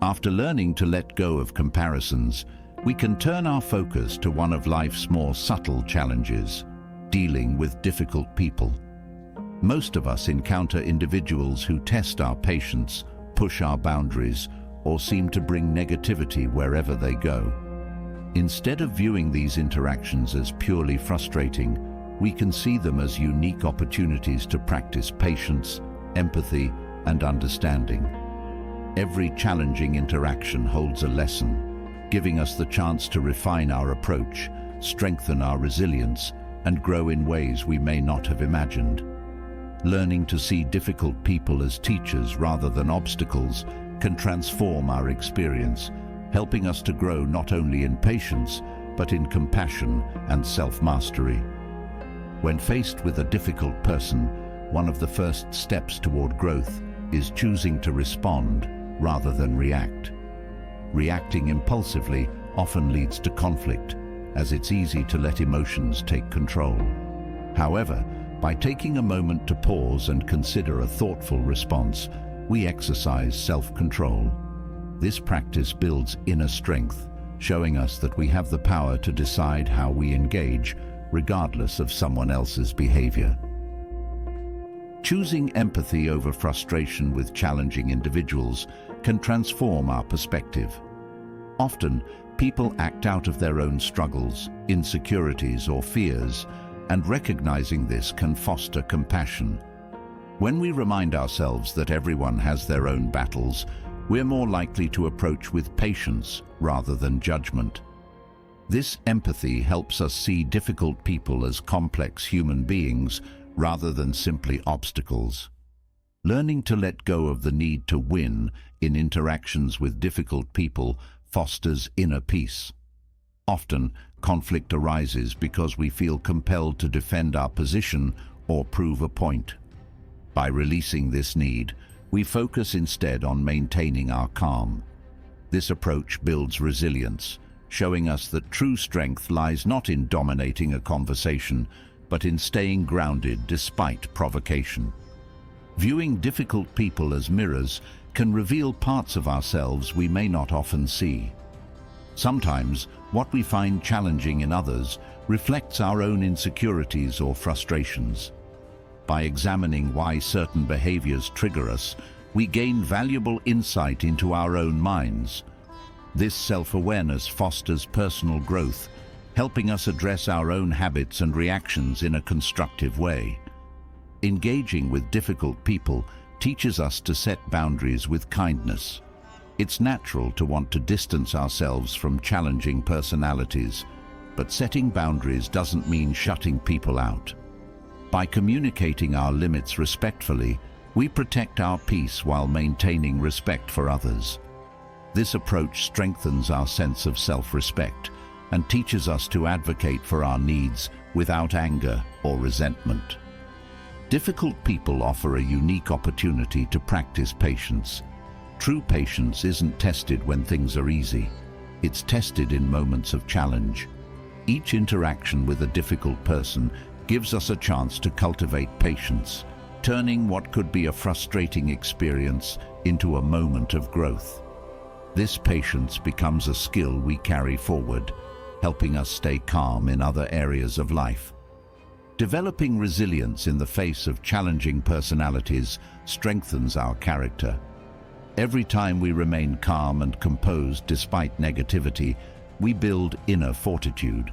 After learning to let go of comparisons, we can turn our focus to one of life's more subtle challenges, dealing with difficult people. Most of us encounter individuals who test our patience, push our boundaries, or seem to bring negativity wherever they go. Instead of viewing these interactions as purely frustrating, we can see them as unique opportunities to practice patience, empathy, and understanding. Every challenging interaction holds a lesson, giving us the chance to refine our approach, strengthen our resilience, and grow in ways we may not have imagined. Learning to see difficult people as teachers rather than obstacles can transform our experience, helping us to grow not only in patience, but in compassion and self-mastery. When faced with a difficult person, one of the first steps toward growth is choosing to respond rather than react. Reacting impulsively often leads to conflict, as it's easy to let emotions take control. However, by taking a moment to pause and consider a thoughtful response, we exercise self-control. This practice builds inner strength, showing us that we have the power to decide how we engage, regardless of someone else's behavior. Choosing empathy over frustration with challenging individuals can transform our perspective. Often, people act out of their own struggles, insecurities, or fears, and recognizing this can foster compassion. When we remind ourselves that everyone has their own battles, we're more likely to approach with patience rather than judgment. This empathy helps us see difficult people as complex human beings rather than simply obstacles. Learning to let go of the need to win in interactions with difficult people fosters inner peace. Often, conflict arises because we feel compelled to defend our position or prove a point. By releasing this need, we focus instead on maintaining our calm. This approach builds resilience, showing us that true strength lies not in dominating a conversation, but in staying grounded despite provocation. Viewing difficult people as mirrors can reveal parts of ourselves we may not often see. Sometimes, what we find challenging in others reflects our own insecurities or frustrations. By examining why certain behaviors trigger us, we gain valuable insight into our own minds. This self-awareness fosters personal growth, helping us address our own habits and reactions in a constructive way. Engaging with difficult people teaches us to set boundaries with kindness. It's natural to want to distance ourselves from challenging personalities. But setting boundaries doesn't mean shutting people out. By communicating our limits respectfully, we protect our peace while maintaining respect for others. This approach strengthens our sense of self-respect and teaches us to advocate for our needs without anger or resentment. Difficult people offer a unique opportunity to practice patience. True patience isn't tested when things are easy. It's tested in moments of challenge. Each interaction with a difficult person gives us a chance to cultivate patience, turning what could be a frustrating experience into a moment of growth. This patience becomes a skill we carry forward, helping us stay calm in other areas of life. Developing resilience in the face of challenging personalities strengthens our character. Every time we remain calm and composed despite negativity, we build inner fortitude.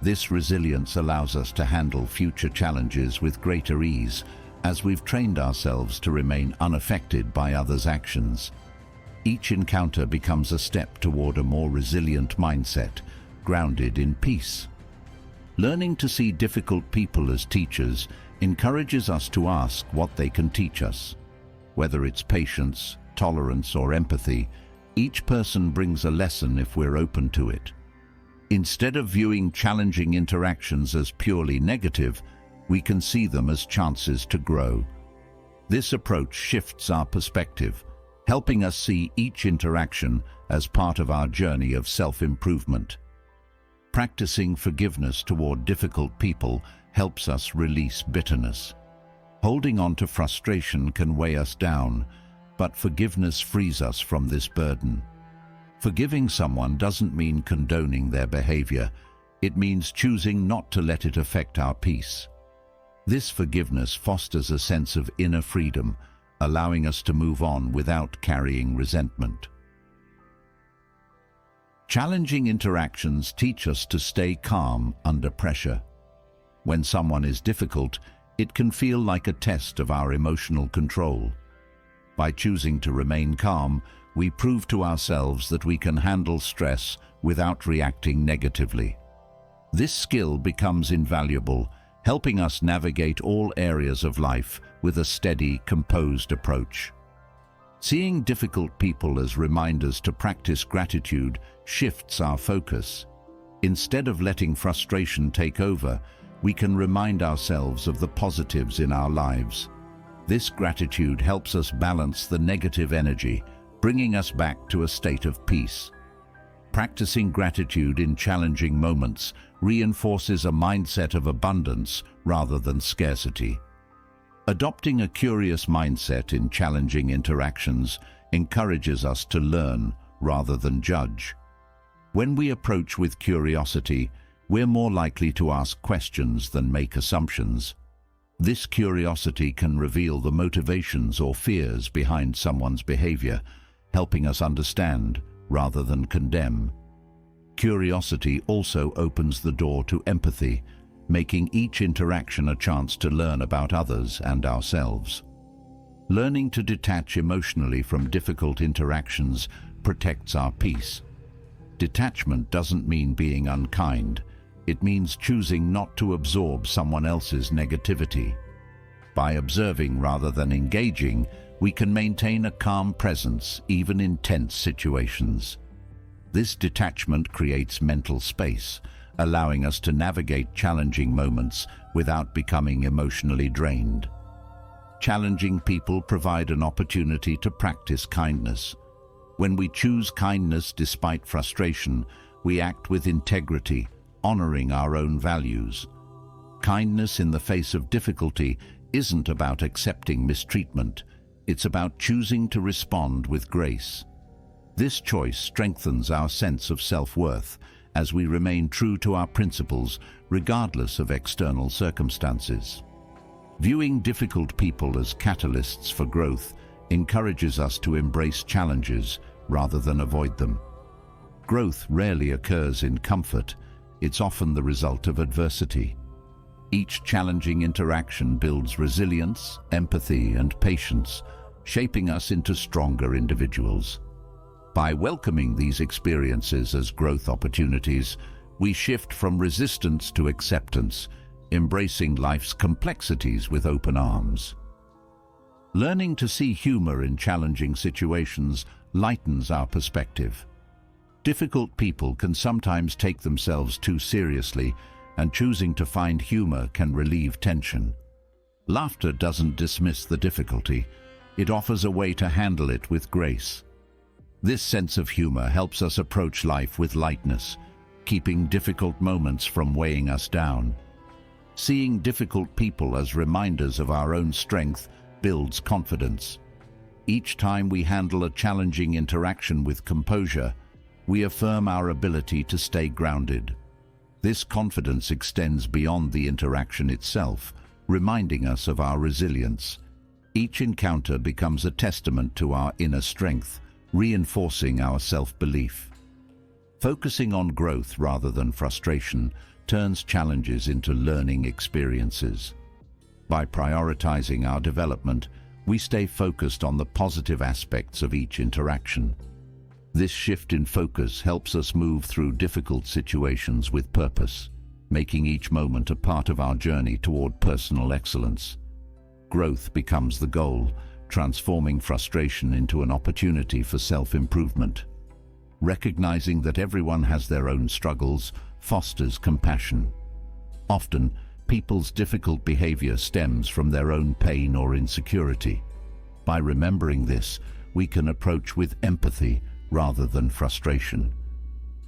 This resilience allows us to handle future challenges with greater ease, as we've trained ourselves to remain unaffected by others' actions. Each encounter becomes a step toward a more resilient mindset, grounded in peace. Learning to see difficult people as teachers encourages us to ask what they can teach us. Whether it's patience, tolerance, or empathy, each person brings a lesson if we're open to it. Instead of viewing challenging interactions as purely negative, we can see them as chances to grow. This approach shifts our perspective, helping us see each interaction as part of our journey of self-improvement. Practicing forgiveness toward difficult people helps us release bitterness. Holding on to frustration can weigh us down, but forgiveness frees us from this burden. Forgiving someone doesn't mean condoning their behavior. It means choosing not to let it affect our peace. This forgiveness fosters a sense of inner freedom, allowing us to move on without carrying resentment. Challenging interactions teach us to stay calm under pressure. When someone is difficult, it can feel like a test of our emotional control. By choosing to remain calm, we prove to ourselves that we can handle stress without reacting negatively. This skill becomes invaluable, helping us navigate all areas of life with a steady, composed approach. Seeing difficult people as reminders to practice gratitude shifts our focus. Instead of letting frustration take over, we can remind ourselves of the positives in our lives. This gratitude helps us balance the negative energy, bringing us back to a state of peace. Practicing gratitude in challenging moments reinforces a mindset of abundance rather than scarcity. Adopting a curious mindset in challenging interactions encourages us to learn rather than judge. When we approach with curiosity, we're more likely to ask questions than make assumptions. This curiosity can reveal the motivations or fears behind someone's behavior, helping us understand rather than condemn. Curiosity also opens the door to empathy, making each interaction a chance to learn about others and ourselves. Learning to detach emotionally from difficult interactions protects our peace. Detachment doesn't mean being unkind. It means choosing not to absorb someone else's negativity. By observing rather than engaging, we can maintain a calm presence even in tense situations. This detachment creates mental space, allowing us to navigate challenging moments without becoming emotionally drained. Challenging people provide an opportunity to practice kindness. When we choose kindness despite frustration, we act with integrity, honoring our own values. Kindness in the face of difficulty isn't about accepting mistreatment. It's about choosing to respond with grace. This choice strengthens our sense of self-worth as we remain true to our principles regardless of external circumstances. Viewing difficult people as catalysts for growth encourages us to embrace challenges rather than avoid them. Growth rarely occurs in comfort. It's often the result of adversity. Each challenging interaction builds resilience, empathy, and patience, shaping us into stronger individuals. By welcoming these experiences as growth opportunities, we shift from resistance to acceptance, embracing life's complexities with open arms. Learning to see humor in challenging situations lightens our perspective. Difficult people can sometimes take themselves too seriously, and choosing to find humor can relieve tension. Laughter doesn't dismiss the difficulty, it offers a way to handle it with grace. This sense of humor helps us approach life with lightness, keeping difficult moments from weighing us down. Seeing difficult people as reminders of our own strength builds confidence. Each time we handle a challenging interaction with composure, we affirm our ability to stay grounded. This confidence extends beyond the interaction itself, reminding us of our resilience. Each encounter becomes a testament to our inner strength, reinforcing our self-belief. Focusing on growth rather than frustration turns challenges into learning experiences. By prioritizing our development, we stay focused on the positive aspects of each interaction. This shift in focus helps us move through difficult situations with purpose, making each moment a part of our journey toward personal excellence. Growth becomes the goal, transforming frustration into an opportunity for self-improvement. Recognizing that everyone has their own struggles fosters compassion. Often, people's difficult behavior stems from their own pain or insecurity. By remembering this, we can approach with empathy rather than frustration.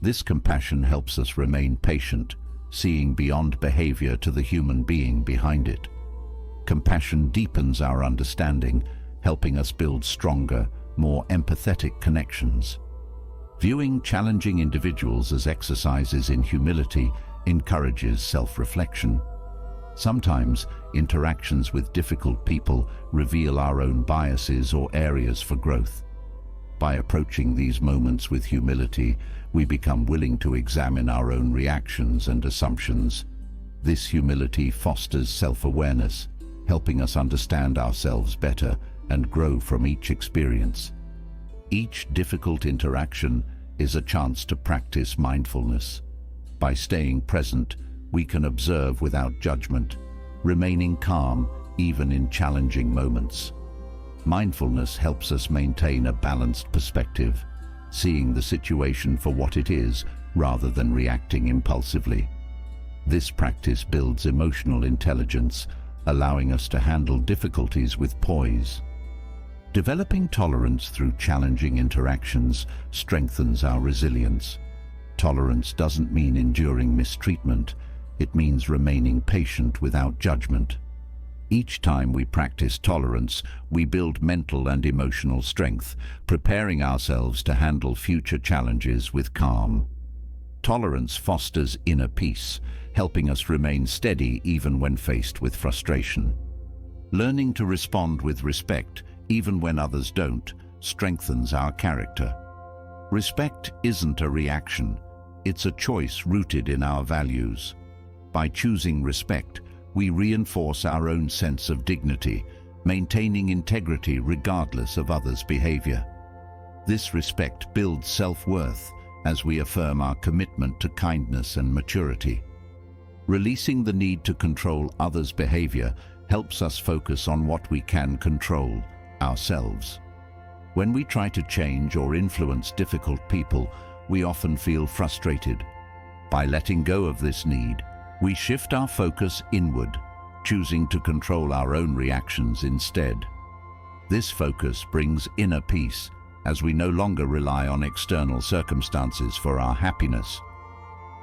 This compassion helps us remain patient, seeing beyond behavior to the human being behind it. Compassion deepens our understanding, helping us build stronger, more empathetic connections. Viewing challenging individuals as exercises in humility encourages self-reflection. Sometimes, interactions with difficult people reveal our own biases or areas for growth. By approaching these moments with humility, we become willing to examine our own reactions and assumptions. This humility fosters self-awareness, helping us understand ourselves better and grow from each experience. Each difficult interaction is a chance to practice mindfulness. By staying present, we can observe without judgment, remaining calm even in challenging moments. Mindfulness helps us maintain a balanced perspective, seeing the situation for what it is rather than reacting impulsively. This practice builds emotional intelligence, allowing us to handle difficulties with poise. Developing tolerance through challenging interactions strengthens our resilience. Tolerance doesn't mean enduring mistreatment, it means remaining patient without judgment. Each time we practice tolerance, we build mental and emotional strength, preparing ourselves to handle future challenges with calm. Tolerance fosters inner peace, helping us remain steady even when faced with frustration. Learning to respond with respect, even when others don't, strengthens our character. Respect isn't a reaction, it's a choice rooted in our values. By choosing respect, we reinforce our own sense of dignity, maintaining integrity regardless of others' behavior. This respect builds self-worth as we affirm our commitment to kindness and maturity. Releasing the need to control others' behavior helps us focus on what we can control, ourselves. When we try to change or influence difficult people, we often feel frustrated. By letting go of this need, we shift our focus inward, choosing to control our own reactions instead. This focus brings inner peace, as we no longer rely on external circumstances for our happiness.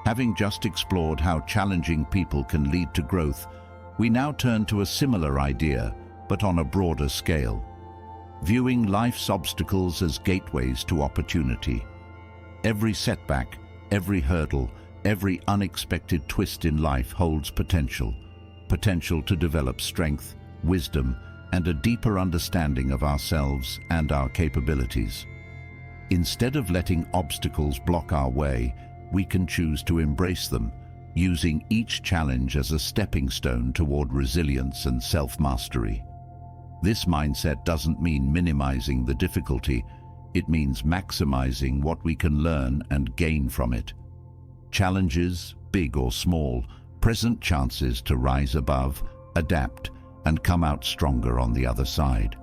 Having just explored how challenging people can lead to growth, we now turn to a similar idea, but on a broader scale. Viewing life's obstacles as gateways to opportunity. Every setback, every hurdle, every unexpected twist in life holds potential to develop strength, wisdom, and a deeper understanding of ourselves and our capabilities. Instead of letting obstacles block our way, we can choose to embrace them, using each challenge as a stepping stone toward resilience and self-mastery. This mindset doesn't mean minimizing the difficulty, it means maximizing what we can learn and gain from it. Challenges, big or small, present chances to rise above, adapt, and come out stronger on the other side.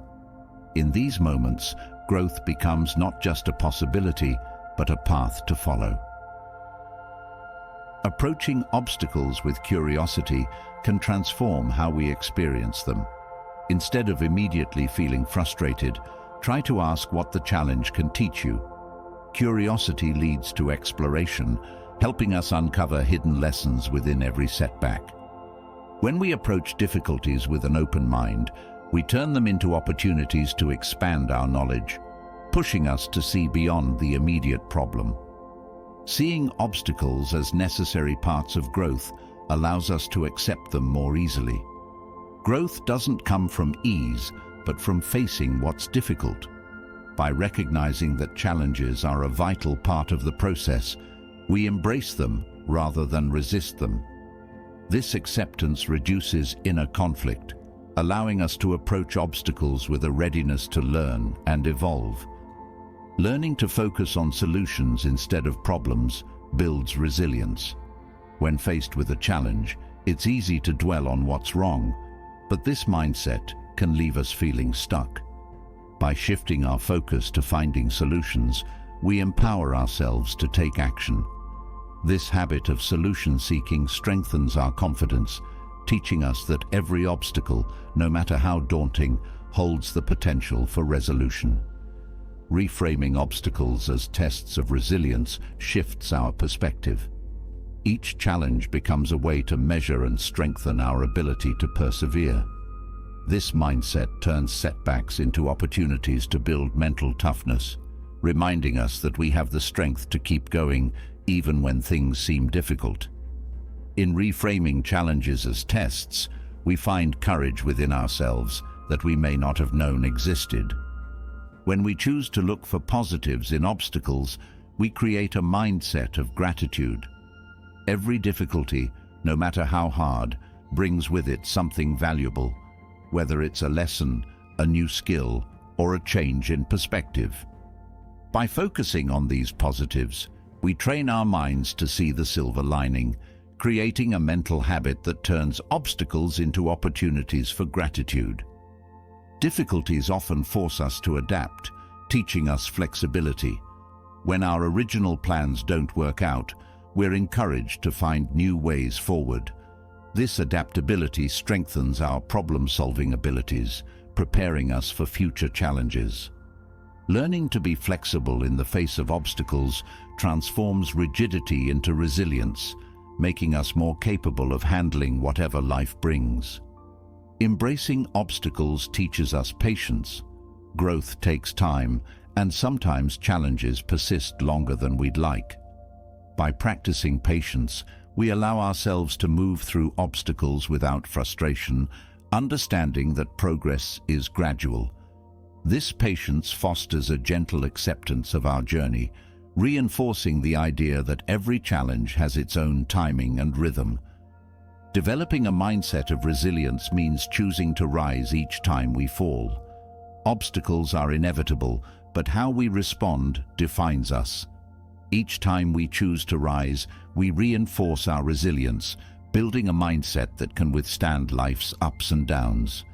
In these moments, growth becomes not just a possibility, but a path to follow. Approaching obstacles with curiosity can transform how we experience them. Instead of immediately feeling frustrated, try to ask what the challenge can teach you. Curiosity leads to exploration, helping us uncover hidden lessons within every setback. When we approach difficulties with an open mind, we turn them into opportunities to expand our knowledge, pushing us to see beyond the immediate problem. Seeing obstacles as necessary parts of growth allows us to accept them more easily. Growth doesn't come from ease, but from facing what's difficult. By recognizing that challenges are a vital part of the process, we embrace them rather than resist them. This acceptance reduces inner conflict, allowing us to approach obstacles with a readiness to learn and evolve. Learning to focus on solutions instead of problems builds resilience. When faced with a challenge, it's easy to dwell on what's wrong, but this mindset can leave us feeling stuck. By shifting our focus to finding solutions, we empower ourselves to take action. This habit of solution-seeking strengthens our confidence, teaching us that every obstacle, no matter how daunting, holds the potential for resolution. Reframing obstacles as tests of resilience shifts our perspective. Each challenge becomes a way to measure and strengthen our ability to persevere. This mindset turns setbacks into opportunities to build mental toughness, reminding us that we have the strength to keep going even when things seem difficult. In reframing challenges as tests, we find courage within ourselves that we may not have known existed. When we choose to look for positives in obstacles, we create a mindset of gratitude. Every difficulty, no matter how hard, brings with it something valuable, whether it's a lesson, a new skill, or a change in perspective. By focusing on these positives, we train our minds to see the silver lining, creating a mental habit that turns obstacles into opportunities for gratitude. Difficulties often force us to adapt, teaching us flexibility. When our original plans don't work out, we're encouraged to find new ways forward. This adaptability strengthens our problem-solving abilities, preparing us for future challenges. Learning to be flexible in the face of obstacles transforms rigidity into resilience, making us more capable of handling whatever life brings. Embracing obstacles teaches us patience. Growth takes time, and sometimes challenges persist longer than we'd like. By practicing patience, we allow ourselves to move through obstacles without frustration, understanding that progress is gradual. This patience fosters a gentle acceptance of our journey, reinforcing the idea that every challenge has its own timing and rhythm. Developing a mindset of resilience means choosing to rise each time we fall. Obstacles are inevitable, but how we respond defines us. Each time we choose to rise, we reinforce our resilience, building a mindset that can withstand life's ups and downs.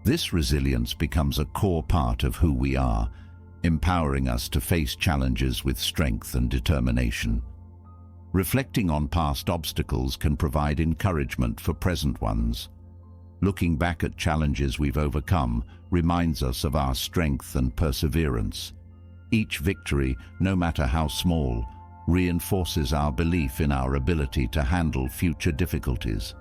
This resilience becomes a core part of who we are, empowering us to face challenges with strength and determination. Reflecting on past obstacles can provide encouragement for present ones. Looking back at challenges we've overcome reminds us of our strength and perseverance. Each victory, no matter how small, reinforces our belief in our ability to handle future difficulties.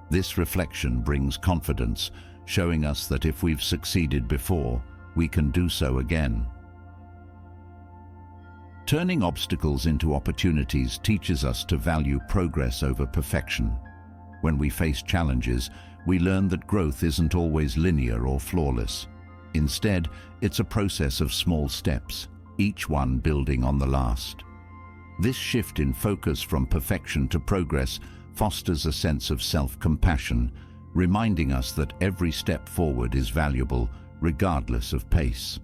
This reflection brings confidence, showing us that if we've succeeded before, we can do so again. Turning obstacles into opportunities teaches us to value progress over perfection. When we face challenges, we learn that growth isn't always linear or flawless. Instead, it's a process of small steps, each one building on the last. This shift in focus from perfection to progress fosters a sense of self-compassion, reminding us that every step forward is valuable, regardless of pace.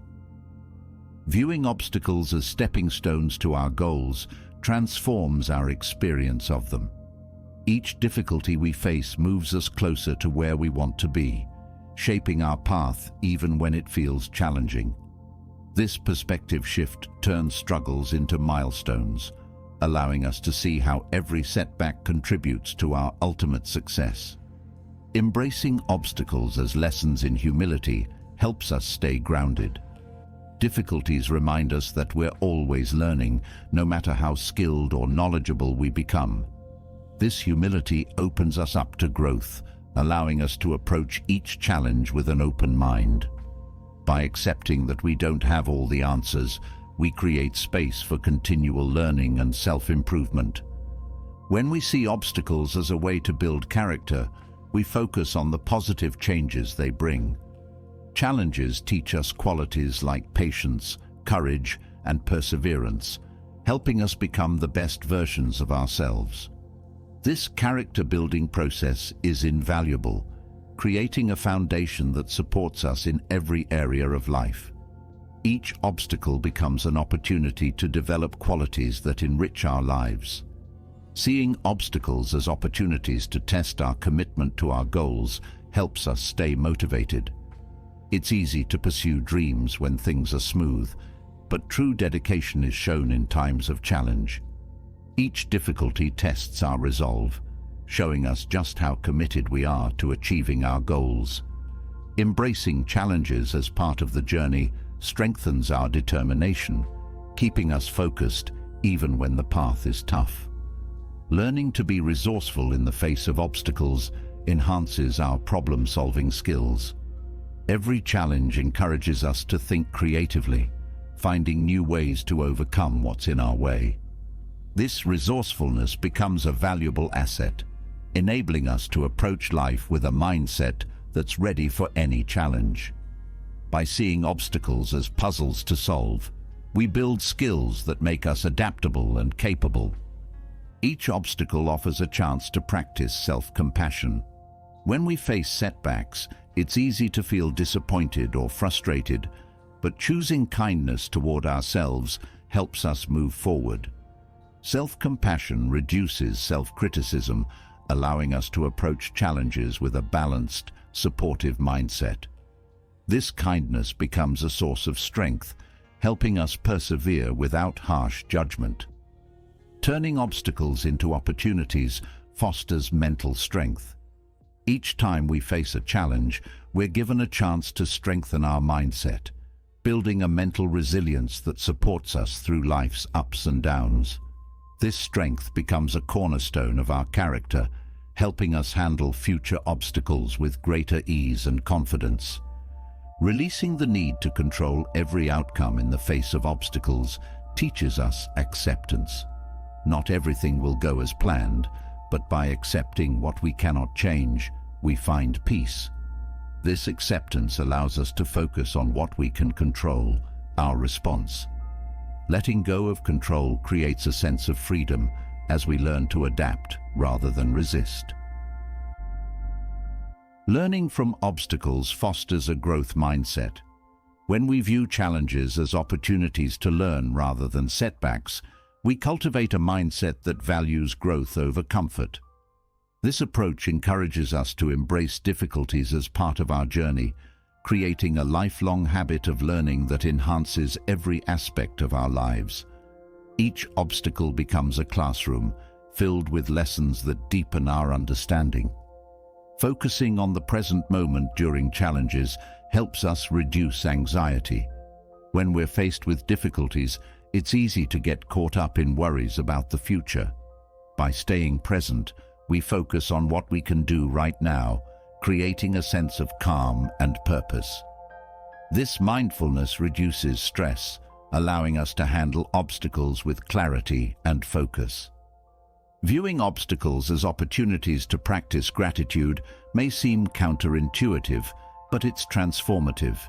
Viewing obstacles as stepping stones to our goals transforms our experience of them. Each difficulty we face moves us closer to where we want to be, shaping our path even when it feels challenging. This perspective shift turns struggles into milestones, allowing us to see how every setback contributes to our ultimate success. Embracing obstacles as lessons in humility helps us stay grounded. Difficulties remind us that we're always learning, no matter how skilled or knowledgeable we become. This humility opens us up to growth, allowing us to approach each challenge with an open mind. By accepting that we don't have all the answers, we create space for continual learning and self-improvement. When we see obstacles as a way to build character, we focus on the positive changes they bring. Challenges teach us qualities like patience, courage, and perseverance, helping us become the best versions of ourselves. This character-building process is invaluable, creating a foundation that supports us in every area of life. Each obstacle becomes an opportunity to develop qualities that enrich our lives. Seeing obstacles as opportunities to test our commitment to our goals helps us stay motivated. It's easy to pursue dreams when things are smooth, but true dedication is shown in times of challenge. Each difficulty tests our resolve, showing us just how committed we are to achieving our goals. Embracing challenges as part of the journey strengthens our determination, keeping us focused even when the path is tough. Learning to be resourceful in the face of obstacles enhances our problem-solving skills. Every challenge encourages us to think creatively, finding new ways to overcome what's in our way. This resourcefulness becomes a valuable asset, enabling us to approach life with a mindset that's ready for any challenge. By seeing obstacles as puzzles to solve, we build skills that make us adaptable and capable. Each obstacle offers a chance to practice self-compassion. When we face setbacks, it's easy to feel disappointed or frustrated, but choosing kindness toward ourselves helps us move forward. Self-compassion reduces self-criticism, allowing us to approach challenges with a balanced, supportive mindset. This kindness becomes a source of strength, helping us persevere without harsh judgment. Turning obstacles into opportunities fosters mental strength. Each time we face a challenge, we're given a chance to strengthen our mindset, building a mental resilience that supports us through life's ups and downs. This strength becomes a cornerstone of our character, helping us handle future obstacles with greater ease and confidence. Releasing the need to control every outcome in the face of obstacles teaches us acceptance. Not everything will go as planned, but by accepting what we cannot change, we find peace. This acceptance allows us to focus on what we can control, our response. Letting go of control creates a sense of freedom as we learn to adapt rather than resist. Learning from obstacles fosters a growth mindset. When we view challenges as opportunities to learn rather than setbacks, we cultivate a mindset that values growth over comfort. This approach encourages us to embrace difficulties as part of our journey, creating a lifelong habit of learning that enhances every aspect of our lives. Each obstacle becomes a classroom, filled with lessons that deepen our understanding. Focusing on the present moment during challenges helps us reduce anxiety. When we're faced with difficulties, it's easy to get caught up in worries about the future. By staying present, we focus on what we can do right now, creating a sense of calm and purpose. This mindfulness reduces stress, allowing us to handle obstacles with clarity and focus. Viewing obstacles as opportunities to practice gratitude may seem counterintuitive, but it's transformative.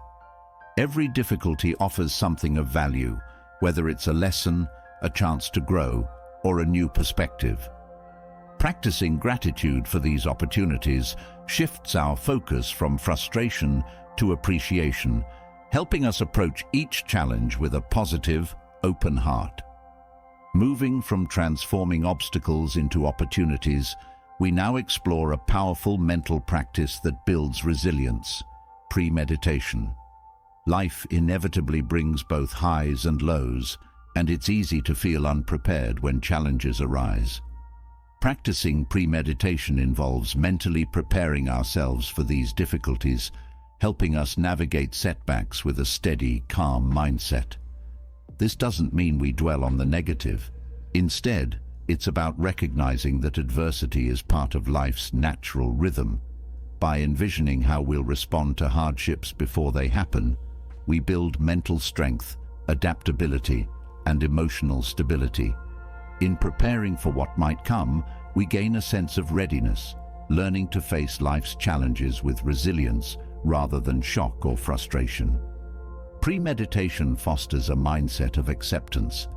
Every difficulty offers something of value, whether it's a lesson, a chance to grow, or a new perspective. Practicing gratitude for these opportunities shifts our focus from frustration to appreciation, helping us approach each challenge with a positive, open heart. Moving from transforming obstacles into opportunities, we now explore a powerful mental practice that builds resilience: premeditation. Life inevitably brings both highs and lows, and it's easy to feel unprepared when challenges arise. Practicing premeditation involves mentally preparing ourselves for these difficulties, helping us navigate setbacks with a steady, calm mindset. This doesn't mean we dwell on the negative. Instead, it's about recognizing that adversity is part of life's natural rhythm. By envisioning how we'll respond to hardships before they happen, we build mental strength, adaptability, and emotional stability. In preparing for what might come, we gain a sense of readiness, learning to face life's challenges with resilience rather than shock or frustration. Premeditation fosters a mindset of acceptance.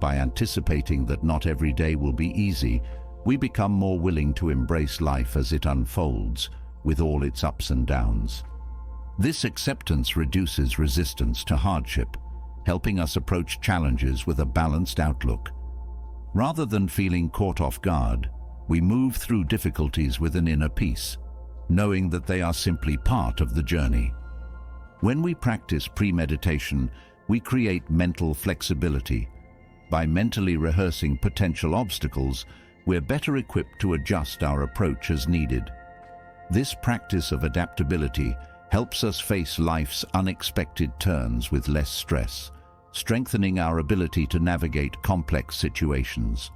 By anticipating that not every day will be easy, we become more willing to embrace life as it unfolds, with all its ups and downs. This acceptance reduces resistance to hardship, helping us approach challenges with a balanced outlook. Rather than feeling caught off guard, we move through difficulties with an inner peace, knowing that they are simply part of the journey. When we practice premeditation, we create mental flexibility. By mentally rehearsing potential obstacles, we're better equipped to adjust our approach as needed. This practice of adaptability helps us face life's unexpected turns with less stress, strengthening our ability to navigate complex situations.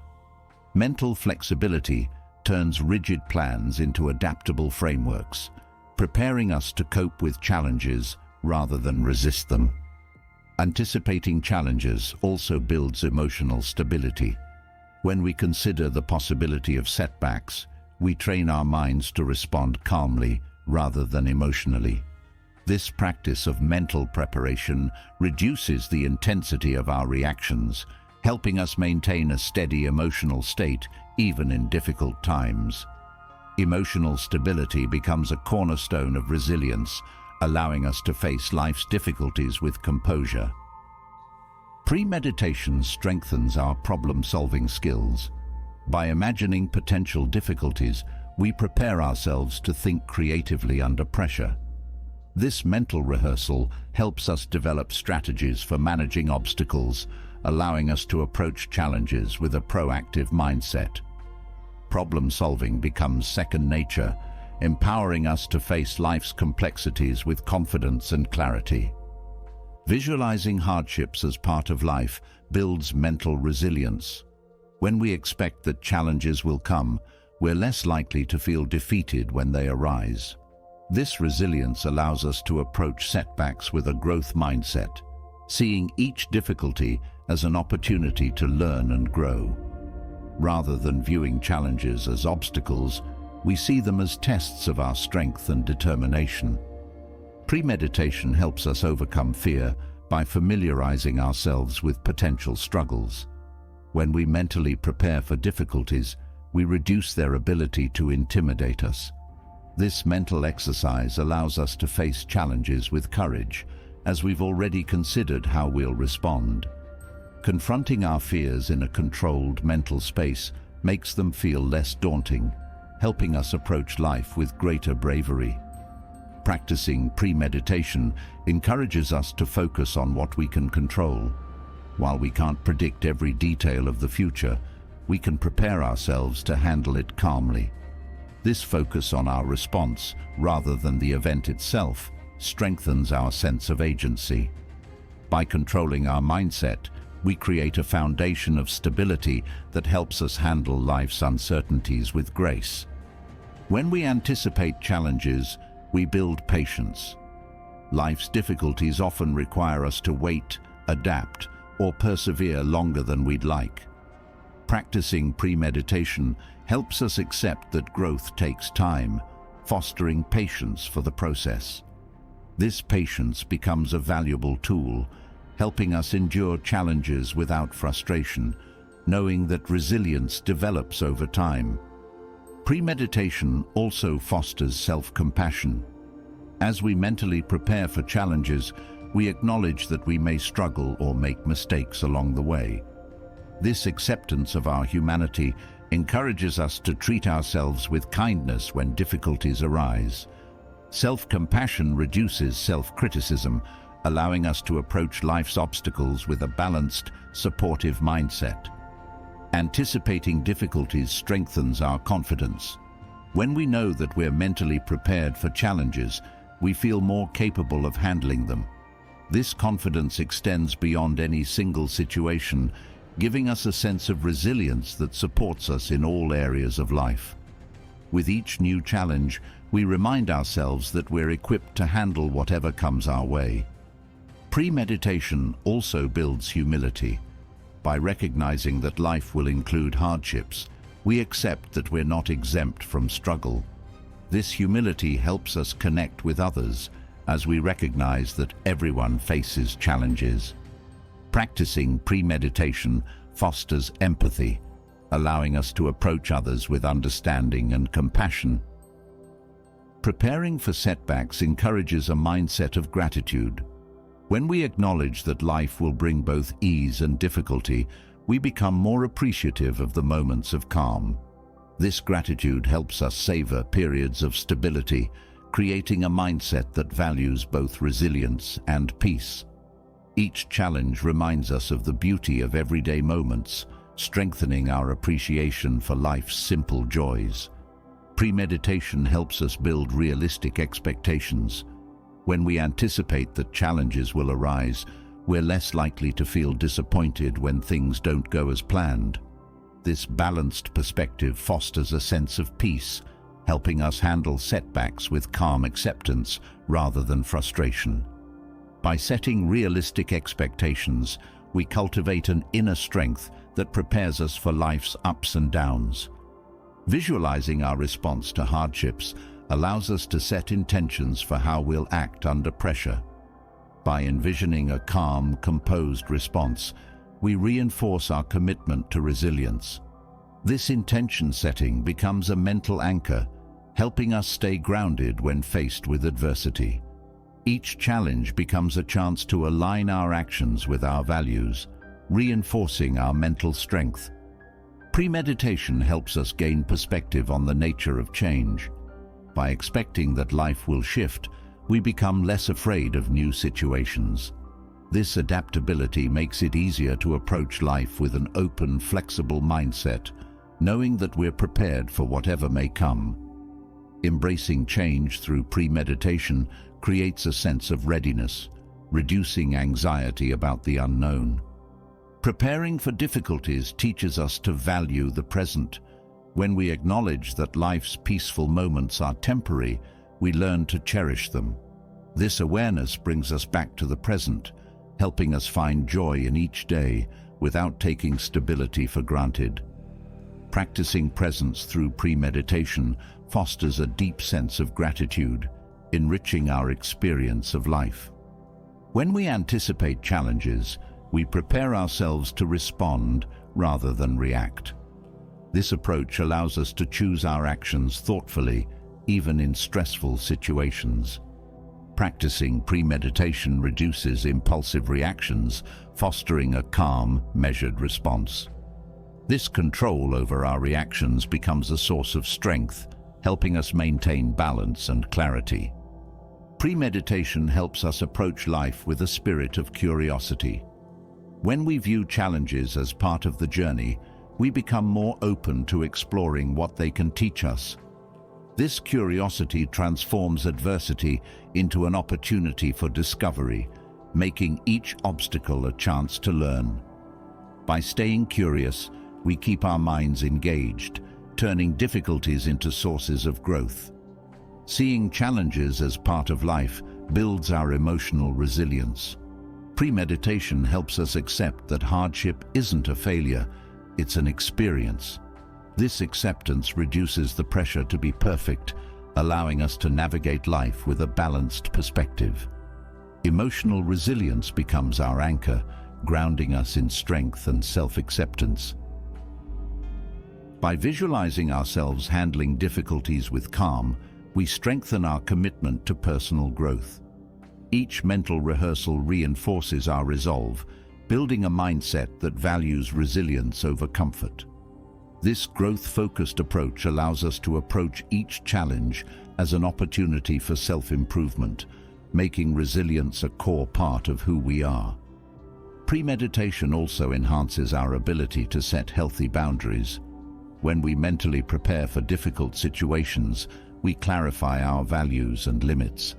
Mental flexibility turns rigid plans into adaptable frameworks, preparing us to cope with challenges rather than resist them. Anticipating challenges also builds emotional stability. When we consider the possibility of setbacks, we train our minds to respond calmly rather than emotionally. This practice of mental preparation reduces the intensity of our reactions, helping us maintain a steady emotional state even in difficult times. Emotional stability becomes a cornerstone of resilience, allowing us to face life's difficulties with composure. Premeditation strengthens our problem-solving skills. By imagining potential difficulties, we prepare ourselves to think creatively under pressure. This mental rehearsal helps us develop strategies for managing obstacles, allowing us to approach challenges with a proactive mindset. Problem-solving becomes second nature, empowering us to face life's complexities with confidence and clarity. Visualizing hardships as part of life builds mental resilience. When we expect that challenges will come, we're less likely to feel defeated when they arise. This resilience allows us to approach setbacks with a growth mindset, seeing each difficulty as an opportunity to learn and grow. Rather than viewing challenges as obstacles, we see them as tests of our strength and determination. Premeditation helps us overcome fear by familiarizing ourselves with potential struggles. When we mentally prepare for difficulties, we reduce their ability to intimidate us. This mental exercise allows us to face challenges with courage, as we've already considered how we'll respond. Confronting our fears in a controlled mental space makes them feel less daunting, helping us approach life with greater bravery. Practicing premeditation encourages us to focus on what we can control. While we can't predict every detail of the future, we can prepare ourselves to handle it calmly. This focus on our response, rather than the event itself, strengthens our sense of agency. By controlling our mindset, we create a foundation of stability that helps us handle life's uncertainties with grace. When we anticipate challenges, we build patience. Life's difficulties often require us to wait, adapt, or persevere longer than we'd like. Practicing premeditation helps us accept that growth takes time, fostering patience for the process. This patience becomes a valuable tool, helping us endure challenges without frustration, knowing that resilience develops over time. Premeditation also fosters self-compassion. As we mentally prepare for challenges, we acknowledge that we may struggle or make mistakes along the way. This acceptance of our humanity encourages us to treat ourselves with kindness when difficulties arise. Self-compassion reduces self-criticism, allowing us to approach life's obstacles with a balanced, supportive mindset. Anticipating difficulties strengthens our confidence. When we know that we're mentally prepared for challenges, we feel more capable of handling them. This confidence extends beyond any single situation, giving us a sense of resilience that supports us in all areas of life. With each new challenge, we remind ourselves that we're equipped to handle whatever comes our way. Premeditation also builds humility. By recognizing that life will include hardships, we accept that we're not exempt from struggle. This humility helps us connect with others, as we recognize that everyone faces challenges. Practicing premeditation fosters empathy, allowing us to approach others with understanding and compassion. Preparing for setbacks encourages a mindset of gratitude. When we acknowledge that life will bring both ease and difficulty, we become more appreciative of the moments of calm. This gratitude helps us savor periods of stability, creating a mindset that values both resilience and peace. Each challenge reminds us of the beauty of everyday moments, strengthening our appreciation for life's simple joys. Premeditation helps us build realistic expectations. When we anticipate that challenges will arise, we're less likely to feel disappointed when things don't go as planned. This balanced perspective fosters a sense of peace, helping us handle setbacks with calm acceptance rather than frustration. By setting realistic expectations, we cultivate an inner strength that prepares us for life's ups and downs. Visualizing our response to hardships allows us to set intentions for how we'll act under pressure. By envisioning a calm, composed response, we reinforce our commitment to resilience. This intention setting becomes a mental anchor, helping us stay grounded when faced with adversity. Each challenge becomes a chance to align our actions with our values, reinforcing our mental strength. Premeditation helps us gain perspective on the nature of change. By expecting that life will shift, we become less afraid of new situations. This adaptability makes it easier to approach life with an open, flexible mindset, knowing that we're prepared for whatever may come. Embracing change through premeditation creates a sense of readiness, reducing anxiety about the unknown. Preparing for difficulties teaches us to value the present. When we acknowledge that life's peaceful moments are temporary, we learn to cherish them. This awareness brings us back to the present, helping us find joy in each day without taking stability for granted. Practicing presence through premeditation fosters a deep sense of gratitude, enriching our experience of life. When we anticipate challenges, we prepare ourselves to respond rather than react. This approach allows us to choose our actions thoughtfully, even in stressful situations. Practicing premeditation reduces impulsive reactions, fostering a calm, measured response. This control over our reactions becomes a source of strength, helping us maintain balance and clarity. Premeditation helps us approach life with a spirit of curiosity. When we view challenges as part of the journey, we become more open to exploring what they can teach us. This curiosity transforms adversity into an opportunity for discovery, making each obstacle a chance to learn. By staying curious, we keep our minds engaged, turning difficulties into sources of growth. Seeing challenges as part of life builds our emotional resilience. Premeditation helps us accept that hardship isn't a failure, it's an experience. This acceptance reduces the pressure to be perfect, allowing us to navigate life with a balanced perspective. Emotional resilience becomes our anchor, grounding us in strength and self-acceptance. By visualizing ourselves handling difficulties with calm, we strengthen our commitment to personal growth. Each mental rehearsal reinforces our resolve, building a mindset that values resilience over comfort. This growth-focused approach allows us to approach each challenge as an opportunity for self-improvement, making resilience a core part of who we are. Premeditation also enhances our ability to set healthy boundaries. When we mentally prepare for difficult situations, we clarify our values and limits.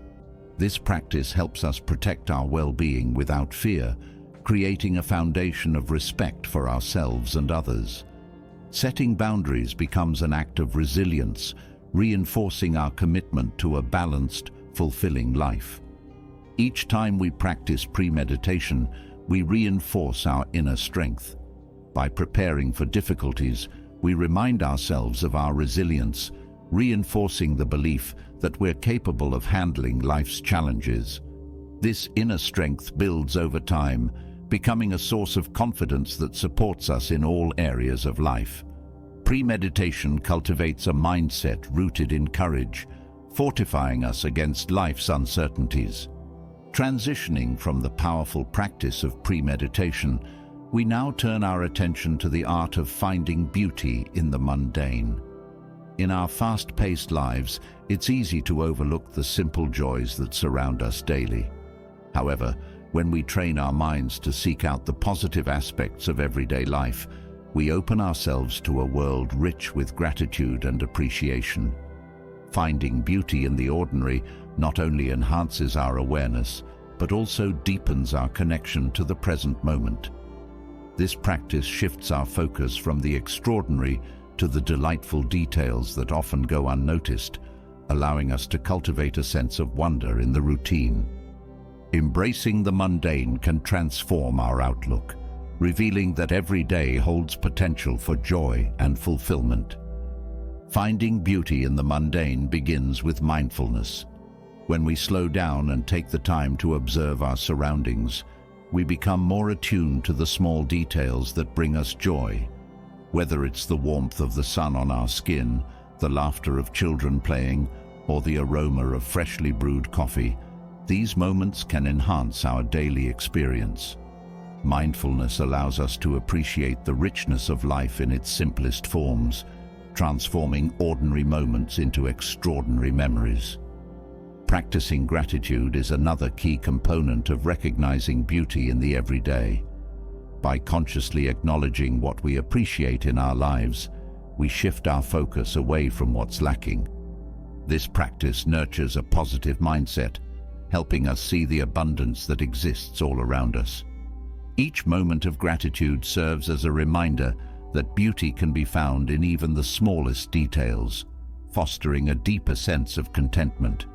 This practice helps us protect our well-being without fear, creating a foundation of respect for ourselves and others. Setting boundaries becomes an act of resilience, reinforcing our commitment to a balanced, fulfilling life. Each time we practice premeditation, we reinforce our inner strength. By preparing for difficulties, we remind ourselves of our resilience, reinforcing the belief that we're capable of handling life's challenges. This inner strength builds over time, becoming a source of confidence that supports us in all areas of life. Premeditation cultivates a mindset rooted in courage, fortifying us against life's uncertainties. Transitioning from the powerful practice of premeditation, we now turn our attention to the art of finding beauty in the mundane. In our fast-paced lives, it's easy to overlook the simple joys that surround us daily. However, when we train our minds to seek out the positive aspects of everyday life, we open ourselves to a world rich with gratitude and appreciation. Finding beauty in the ordinary not only enhances our awareness, but also deepens our connection to the present moment. This practice shifts our focus from the extraordinary to the delightful details that often go unnoticed, allowing us to cultivate a sense of wonder in the routine. Embracing the mundane can transform our outlook, revealing that every day holds potential for joy and fulfillment. Finding beauty in the mundane begins with mindfulness. When we slow down and take the time to observe our surroundings, we become more attuned to the small details that bring us joy. Whether it's the warmth of the sun on our skin, the laughter of children playing, or the aroma of freshly brewed coffee, these moments can enhance our daily experience. Mindfulness allows us to appreciate the richness of life in its simplest forms, transforming ordinary moments into extraordinary memories. Practicing gratitude is another key component of recognizing beauty in the everyday. By consciously acknowledging what we appreciate in our lives, we shift our focus away from what's lacking. This practice nurtures a positive mindset, helping us see the abundance that exists all around us. Each moment of gratitude serves as a reminder that beauty can be found in even the smallest details, fostering a deeper sense of contentment.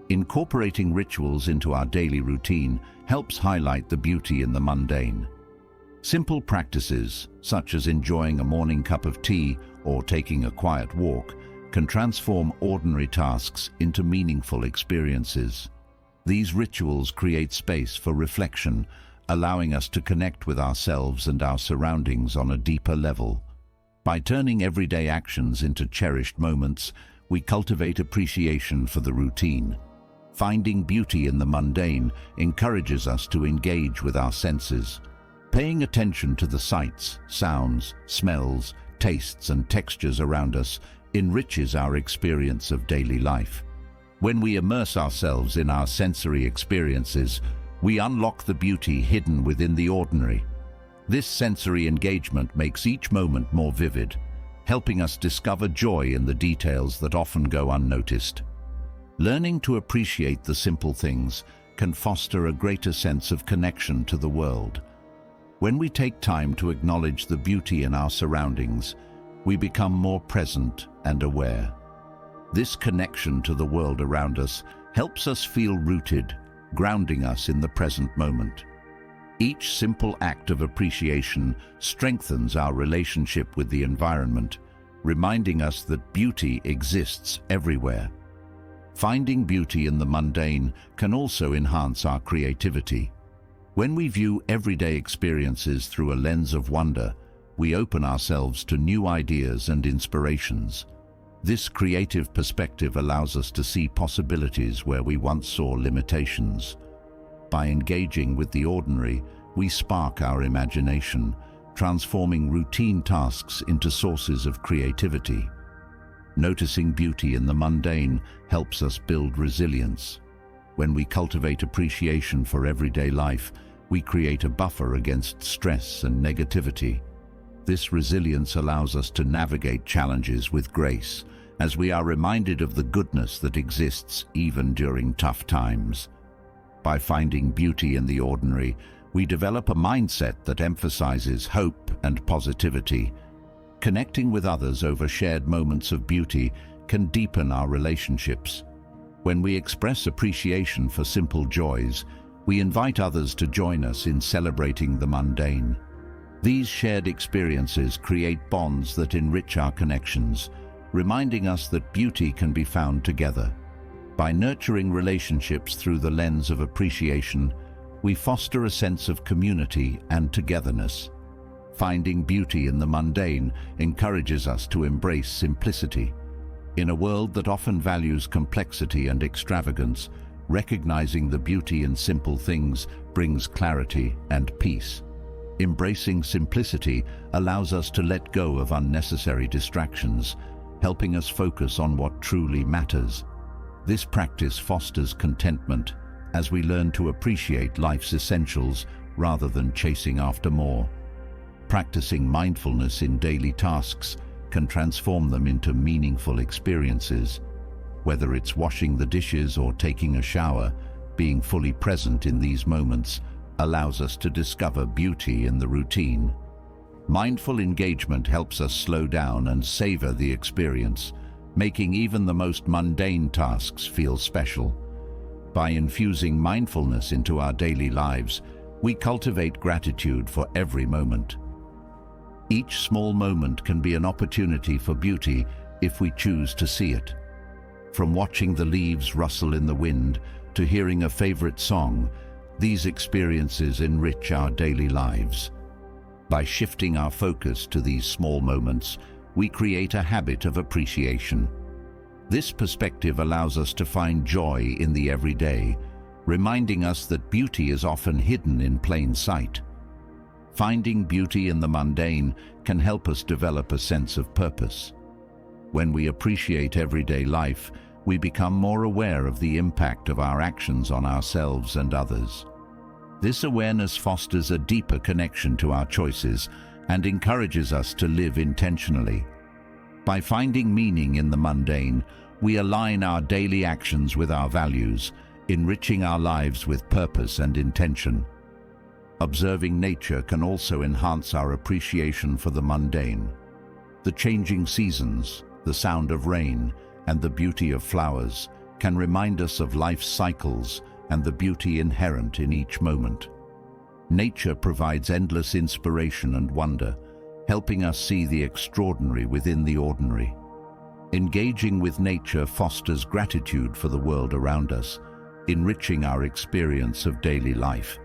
Incorporating rituals into our daily routine helps highlight the beauty in the mundane. Simple practices, such as enjoying a morning cup of tea or taking a quiet walk, can transform ordinary tasks into meaningful experiences. These rituals create space for reflection, allowing us to connect with ourselves and our surroundings on a deeper level. By turning everyday actions into cherished moments, we cultivate appreciation for the routine. Finding beauty in the mundane encourages us to engage with our senses. Paying attention to the sights, sounds, smells, tastes, and textures around us enriches our experience of daily life. When we immerse ourselves in our sensory experiences, we unlock the beauty hidden within the ordinary. This sensory engagement makes each moment more vivid, helping us discover joy in the details that often go unnoticed. Learning to appreciate the simple things can foster a greater sense of connection to the world. When we take time to acknowledge the beauty in our surroundings, we become more present and aware. This connection to the world around us helps us feel rooted, grounding us in the present moment. Each simple act of appreciation strengthens our relationship with the environment, reminding us that beauty exists everywhere. Finding beauty in the mundane can also enhance our creativity. When we view everyday experiences through a lens of wonder, we open ourselves to new ideas and inspirations. This creative perspective allows us to see possibilities where we once saw limitations. By engaging with the ordinary, we spark our imagination, transforming routine tasks into sources of creativity. Noticing beauty in the mundane helps us build resilience. When we cultivate appreciation for everyday life, we create a buffer against stress and negativity. This resilience allows us to navigate challenges with grace, as we are reminded of the goodness that exists even during tough times. By finding beauty in the ordinary, we develop a mindset that emphasizes hope and positivity. Connecting with others over shared moments of beauty can deepen our relationships. When we express appreciation for simple joys, we invite others to join us in celebrating the mundane. These shared experiences create bonds that enrich our connections, reminding us that beauty can be found together. By nurturing relationships through the lens of appreciation, we foster a sense of community and togetherness. Finding beauty in the mundane encourages us to embrace simplicity. In a world that often values complexity and extravagance, recognizing the beauty in simple things brings clarity and peace. Embracing simplicity allows us to let go of unnecessary distractions, helping us focus on what truly matters. This practice fosters contentment as we learn to appreciate life's essentials rather than chasing after more. Practicing mindfulness in daily tasks can transform them into meaningful experiences. Whether it's washing the dishes or taking a shower, being fully present in these moments allows us to discover beauty in the routine. Mindful engagement helps us slow down and savor the experience, making even the most mundane tasks feel special. By infusing mindfulness into our daily lives, we cultivate gratitude for every moment. Each small moment can be an opportunity for beauty if we choose to see it. From watching the leaves rustle in the wind to hearing a favorite song, these experiences enrich our daily lives. By shifting our focus to these small moments, we create a habit of appreciation. This perspective allows us to find joy in the everyday, reminding us that beauty is often hidden in plain sight. Finding beauty in the mundane can help us develop a sense of purpose. When we appreciate everyday life, we become more aware of the impact of our actions on ourselves and others. This awareness fosters a deeper connection to our choices and encourages us to live intentionally. By finding meaning in the mundane, we align our daily actions with our values, enriching our lives with purpose and intention. Observing nature can also enhance our appreciation for the mundane. The changing seasons, the sound of rain, and the beauty of flowers can remind us of life's cycles and the beauty inherent in each moment. Nature provides endless inspiration and wonder, helping us see the extraordinary within the ordinary. Engaging with nature fosters gratitude for the world around us, enriching our experience of daily life.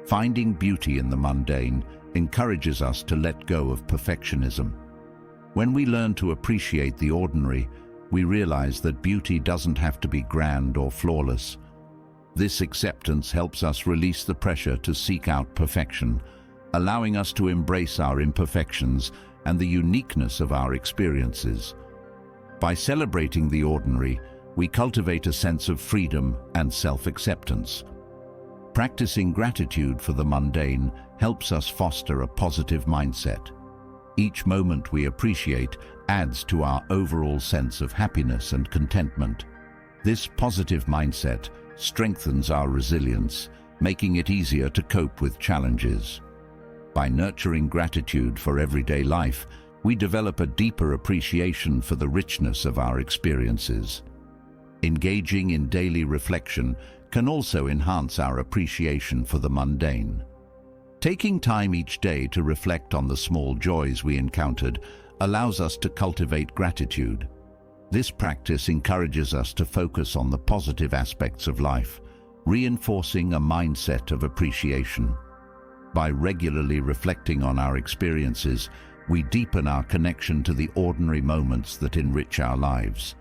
Finding beauty in the mundane encourages us to let go of perfectionism. When we learn to appreciate the ordinary, we realize that beauty doesn't have to be grand or flawless. This acceptance helps us release the pressure to seek out perfection, allowing us to embrace our imperfections and the uniqueness of our experiences. By celebrating the ordinary, we cultivate a sense of freedom and self-acceptance. Practicing gratitude for the mundane helps us foster a positive mindset. Each moment we appreciate adds to our overall sense of happiness and contentment. This positive mindset strengthens our resilience, making it easier to cope with challenges. By nurturing gratitude for everyday life, we develop a deeper appreciation for the richness of our experiences. Engaging in daily reflection can also enhance our appreciation for the mundane. Taking time each day to reflect on the small joys we encountered allows us to cultivate gratitude. This practice encourages us to focus on the positive aspects of life, reinforcing a mindset of appreciation. By regularly reflecting on our experiences, we deepen our connection to the ordinary moments that enrich our lives.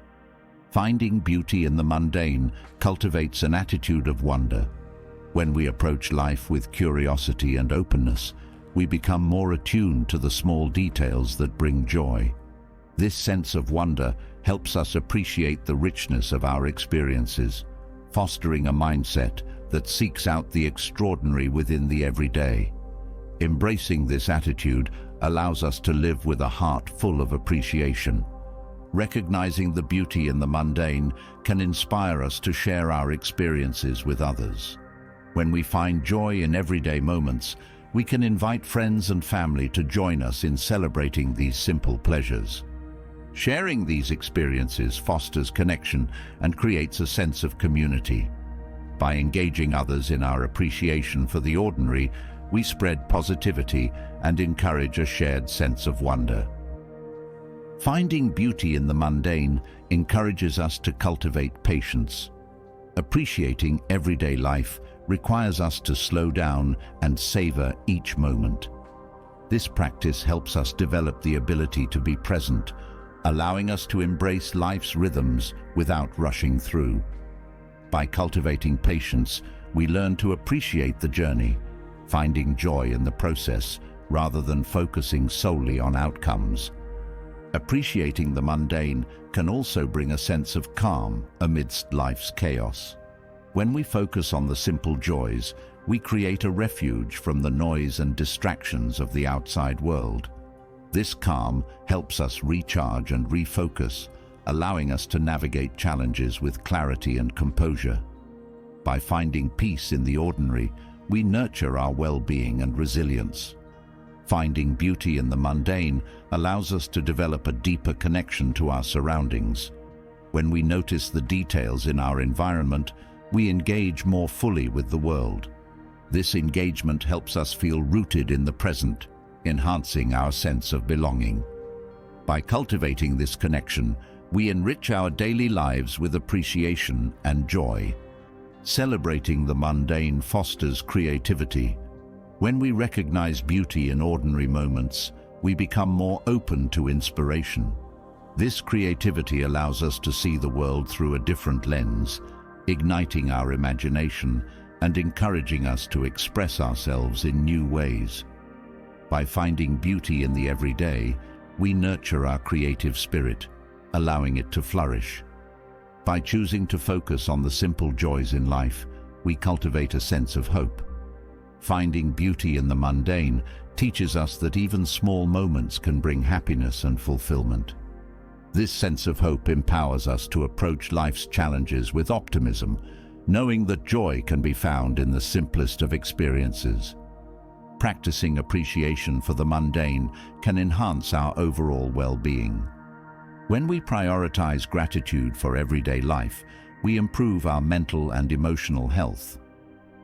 Finding beauty in the mundane cultivates an attitude of wonder. When we approach life with curiosity and openness, we become more attuned to the small details that bring joy. This sense of wonder helps us appreciate the richness of our experiences, fostering a mindset that seeks out the extraordinary within the everyday. Embracing this attitude allows us to live with a heart full of appreciation. Recognizing the beauty in the mundane can inspire us to share our experiences with others. When we find joy in everyday moments, we can invite friends and family to join us in celebrating these simple pleasures. Sharing these experiences fosters connection and creates a sense of community. By engaging others in our appreciation for the ordinary, we spread positivity and encourage a shared sense of wonder. Finding beauty in the mundane encourages us to cultivate patience. Appreciating everyday life requires us to slow down and savor each moment. This practice helps us develop the ability to be present, allowing us to embrace life's rhythms without rushing through. By cultivating patience, we learn to appreciate the journey, finding joy in the process rather than focusing solely on outcomes. Appreciating the mundane can also bring a sense of calm amidst life's chaos. When we focus on the simple joys, we create a refuge from the noise and distractions of the outside world. This calm helps us recharge and refocus, allowing us to navigate challenges with clarity and composure. By finding peace in the ordinary, we nurture our well-being and resilience. Finding beauty in the mundane allows us to develop a deeper connection to our surroundings. When we notice the details in our environment, we engage more fully with the world. This engagement helps us feel rooted in the present, enhancing our sense of belonging. By cultivating this connection, we enrich our daily lives with appreciation and joy. Celebrating the mundane fosters creativity. When we recognize beauty in ordinary moments, we become more open to inspiration. This creativity allows us to see the world through a different lens, igniting our imagination and encouraging us to express ourselves in new ways. By finding beauty in the everyday, we nurture our creative spirit, allowing it to flourish. By choosing to focus on the simple joys in life, we cultivate a sense of hope. Finding beauty in the mundane teaches us that even small moments can bring happiness and fulfillment. This sense of hope empowers us to approach life's challenges with optimism, knowing that joy can be found in the simplest of experiences. Practicing appreciation for the mundane can enhance our overall well-being. When we prioritize gratitude for everyday life, we improve our mental and emotional health.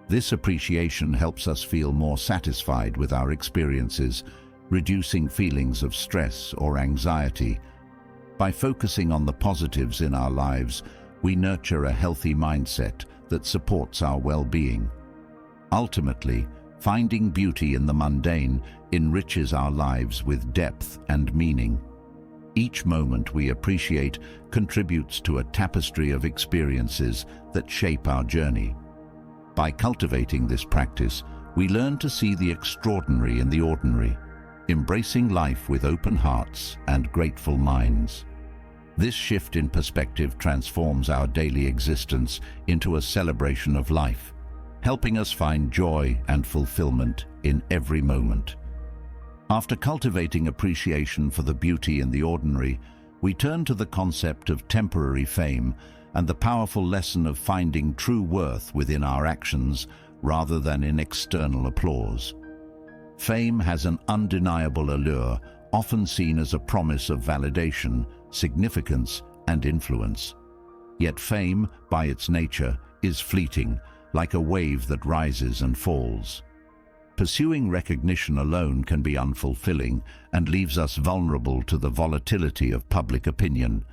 This appreciation helps us feel more satisfied with our experiences, reducing feelings of stress or anxiety. By focusing on the positives in our lives, we nurture a healthy mindset that supports our well-being. Ultimately, finding beauty in the mundane enriches our lives with depth and meaning. Each moment we appreciate contributes to a tapestry of experiences that shape our journey. By cultivating this practice, we learn to see the extraordinary in the ordinary, embracing life with open hearts and grateful minds. This shift in perspective transforms our daily existence into a celebration of life, helping us find joy and fulfillment in every moment. After cultivating appreciation for the beauty in the ordinary, we turn to the concept of temporary fame and the powerful lesson of finding true worth within our actions rather than in external applause. Fame has an undeniable allure, often seen as a promise of validation, significance, and influence. Yet fame, by its nature, is fleeting, like a wave that rises and falls. Pursuing recognition alone can be unfulfilling and leaves us vulnerable to the volatility of public opinion.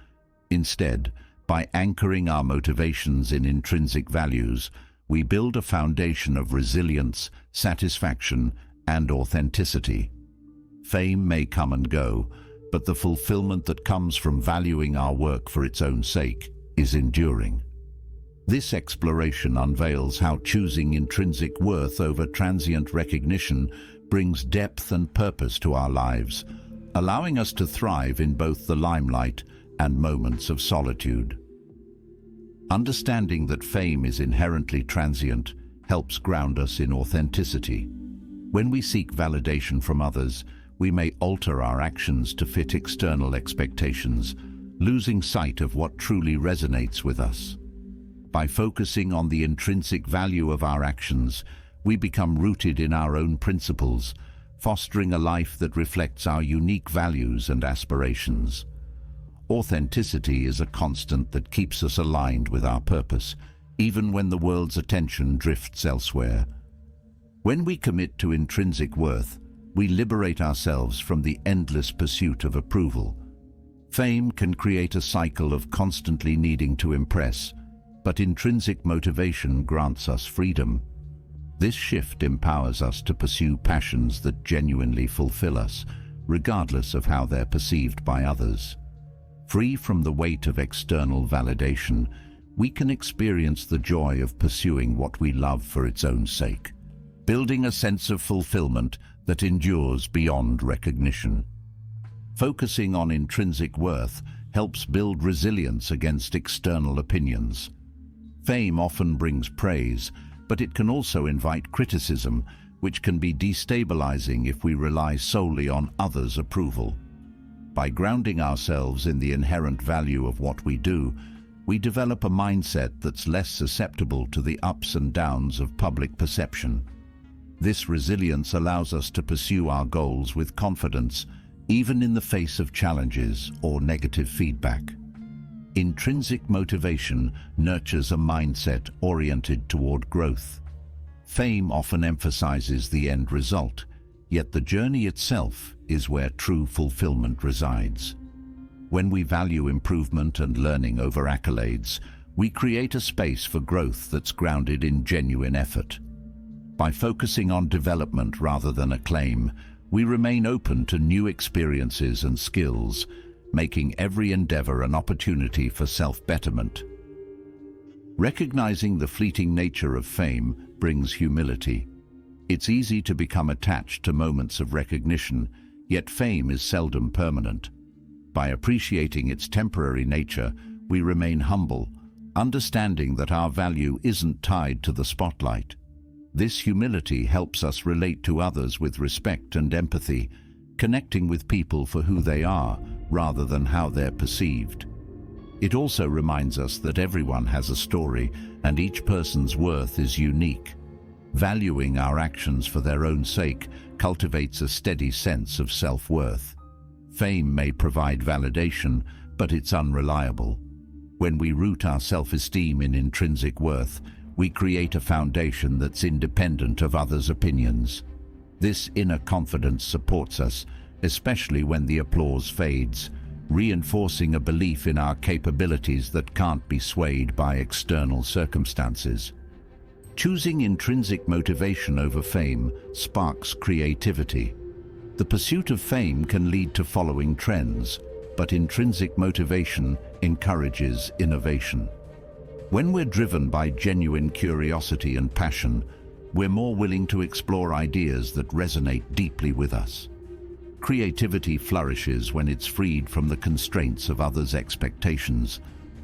Instead, by anchoring our motivations in intrinsic values, we build a foundation of resilience, satisfaction, and authenticity. Fame may come and go, but the fulfillment that comes from valuing our work for its own sake is enduring. This exploration unveils how choosing intrinsic worth over transient recognition brings depth and purpose to our lives, allowing us to thrive in both the limelight and moments of solitude. Understanding that fame is inherently transient helps ground us in authenticity. When we seek validation from others, we may alter our actions to fit external expectations, losing sight of what truly resonates with us. By focusing on the intrinsic value of our actions, we become rooted in our own principles, fostering a life that reflects our unique values and aspirations. Authenticity is a constant that keeps us aligned with our purpose, even when the world's attention drifts elsewhere. When we commit to intrinsic worth, we liberate ourselves from the endless pursuit of approval. Fame can create a cycle of constantly needing to impress, but intrinsic motivation grants us freedom. This shift empowers us to pursue passions that genuinely fulfill us, regardless of how they're perceived by others. Free from the weight of external validation, we can experience the joy of pursuing what we love for its own sake, building a sense of fulfillment that endures beyond recognition. Focusing on intrinsic worth helps build resilience against external opinions. Fame often brings praise, but it can also invite criticism, which can be destabilizing if we rely solely on others' approval. By grounding ourselves in the inherent value of what we do, we develop a mindset that's less susceptible to the ups and downs of public perception. This resilience allows us to pursue our goals with confidence, even in the face of challenges or negative feedback. Intrinsic motivation nurtures a mindset oriented toward growth. Fame often emphasizes the end result, yet the journey itself is where true fulfillment resides. When we value improvement and learning over accolades, we create a space for growth that's grounded in genuine effort. By focusing on development rather than acclaim, we remain open to new experiences and skills, making every endeavor an opportunity for self-betterment. Recognizing the fleeting nature of fame brings humility. It's easy to become attached to moments of recognition, yet fame is seldom permanent. By appreciating its temporary nature, we remain humble, understanding that our value isn't tied to the spotlight. This humility helps us relate to others with respect and empathy, connecting with people for who they are rather than how they're perceived. It also reminds us that everyone has a story and each person's worth is unique. Valuing our actions for their own sake cultivates a steady sense of self-worth. Fame may provide validation, but it's unreliable. When we root our self-esteem in intrinsic worth, we create a foundation that's independent of others' opinions. This inner confidence supports us, especially when the applause fades, reinforcing a belief in our capabilities that can't be swayed by external circumstances. Choosing intrinsic motivation over fame sparks creativity. The pursuit of fame can lead to following trends, but intrinsic motivation encourages innovation. When we're driven by genuine curiosity and passion, we're more willing to explore ideas that resonate deeply with us. Creativity flourishes when it's freed from the constraints of others' expectations,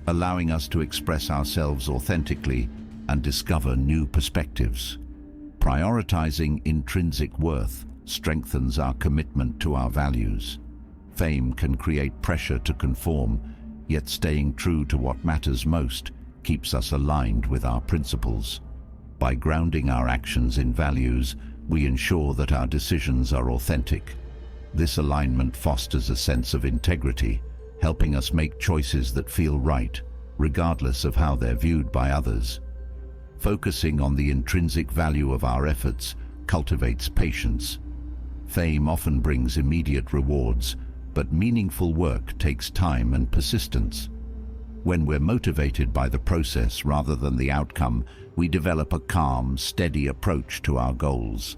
allowing us to express ourselves authentically and discover new perspectives. Prioritizing intrinsic worth strengthens our commitment to our values. Fame can create pressure to conform, yet staying true to what matters most keeps us aligned with our principles. By grounding our actions in values, we ensure that our decisions are authentic. This alignment fosters a sense of integrity, helping us make choices that feel right, regardless of how they're viewed by others. Focusing on the intrinsic value of our efforts cultivates patience. Fame often brings immediate rewards, but meaningful work takes time and persistence. When we're motivated by the process rather than the outcome, we develop a calm, steady approach to our goals.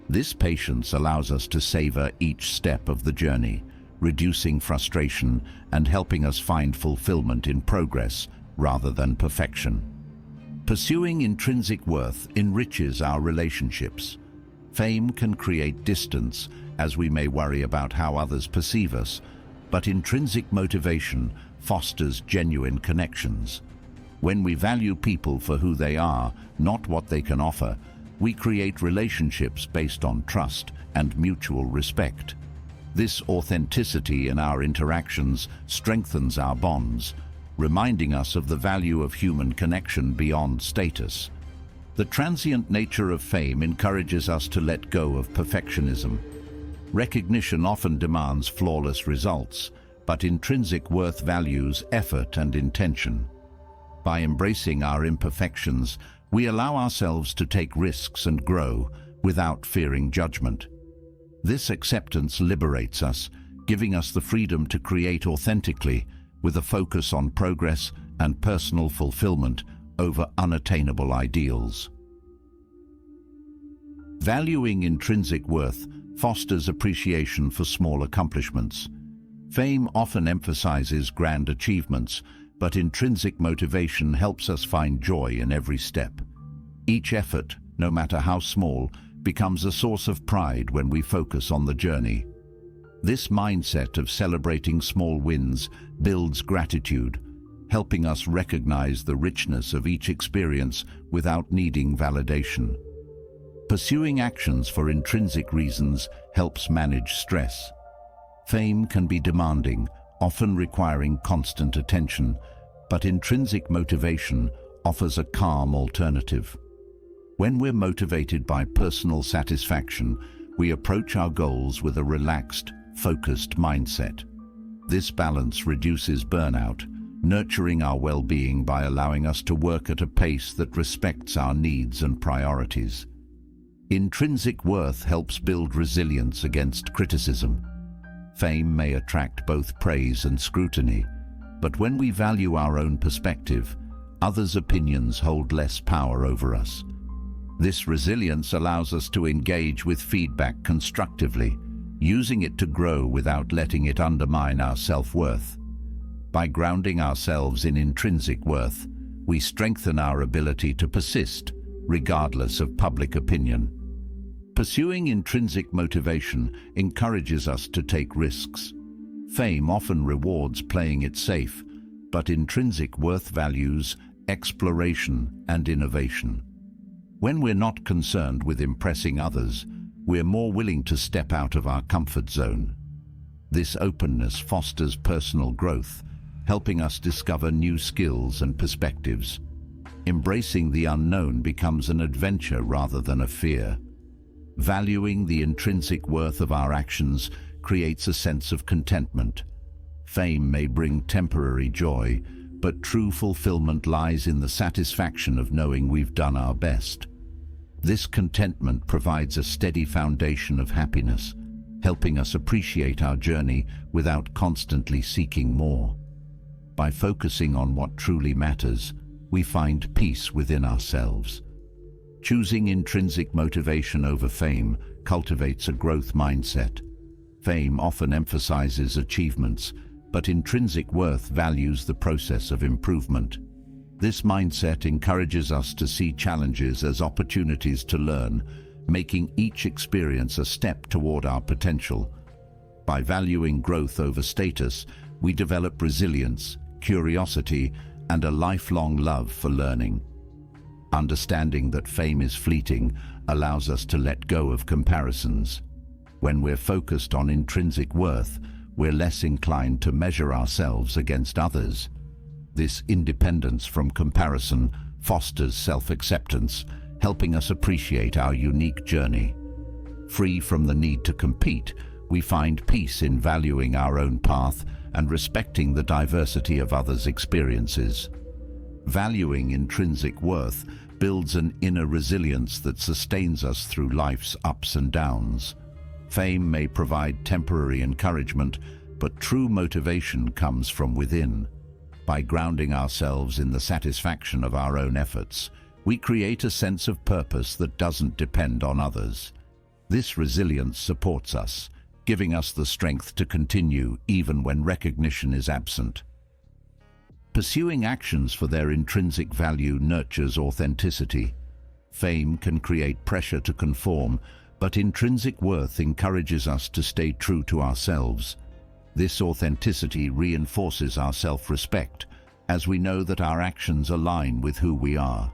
This patience allows us to savor each step of the journey, reducing frustration and helping us find fulfillment in progress rather than perfection. Pursuing intrinsic worth enriches our relationships. Fame can create distance, as we may worry about how others perceive us, but intrinsic motivation fosters genuine connections. When we value people for who they are, not what they can offer, we create relationships based on trust and mutual respect. This authenticity in our interactions strengthens our bonds, reminding us of the value of human connection beyond status. The transient nature of fame encourages us to let go of perfectionism. Recognition often demands flawless results, but intrinsic worth values effort and intention. By embracing our imperfections, we allow ourselves to take risks and grow without fearing judgment. This acceptance liberates us, giving us the freedom to create authentically with a focus on progress and personal fulfillment over unattainable ideals. Valuing intrinsic worth fosters appreciation for small accomplishments. Fame often emphasizes grand achievements, but intrinsic motivation helps us find joy in every step. Each effort, no matter how small, becomes a source of pride when we focus on the journey. This mindset of celebrating small wins builds gratitude, helping us recognize the richness of each experience without needing validation. Pursuing actions for intrinsic reasons helps manage stress. Fame can be demanding, often requiring constant attention, but intrinsic motivation offers a calm alternative. When we're motivated by personal satisfaction, we approach our goals with a relaxed, focused mindset. This balance reduces burnout, nurturing our well-being by allowing us to work at a pace that respects our needs and priorities. Intrinsic worth helps build resilience against criticism. Fame may attract both praise and scrutiny, but when we value our own perspective, others' opinions hold less power over us. This resilience allows us to engage with feedback constructively, using it to grow without letting it undermine our self-worth. By grounding ourselves in intrinsic worth, we strengthen our ability to persist, regardless of public opinion. Pursuing intrinsic motivation encourages us to take risks. Fame often rewards playing it safe, but intrinsic worth values exploration and innovation. When we're not concerned with impressing others, we're more willing to step out of our comfort zone. This openness fosters personal growth, helping us discover new skills and perspectives. Embracing the unknown becomes an adventure rather than a fear. Valuing the intrinsic worth of our actions creates a sense of contentment. Fame may bring temporary joy, but true fulfillment lies in the satisfaction of knowing we've done our best. This contentment provides a steady foundation of happiness, helping us appreciate our journey without constantly seeking more. By focusing on what truly matters, we find peace within ourselves. Choosing intrinsic motivation over fame cultivates a growth mindset. Fame often emphasizes achievements, but intrinsic worth values the process of improvement. This mindset encourages us to see challenges as opportunities to learn, making each experience a step toward our potential. By valuing growth over status, we develop resilience, curiosity, and a lifelong love for learning. Understanding that fame is fleeting allows us to let go of comparisons. When we're focused on intrinsic worth, we're less inclined to measure ourselves against others. This independence from comparison fosters self-acceptance, helping us appreciate our unique journey. Free from the need to compete, we find peace in valuing our own path and respecting the diversity of others' experiences. Valuing intrinsic worth builds an inner resilience that sustains us through life's ups and downs. Fame may provide temporary encouragement, but true motivation comes from within. By grounding ourselves in the satisfaction of our own efforts, we create a sense of purpose that doesn't depend on others. This resilience supports us, giving us the strength to continue even when recognition is absent. Pursuing actions for their intrinsic value nurtures authenticity. Fame can create pressure to conform, but intrinsic worth encourages us to stay true to ourselves. This authenticity reinforces our self-respect, as we know that our actions align with who we are.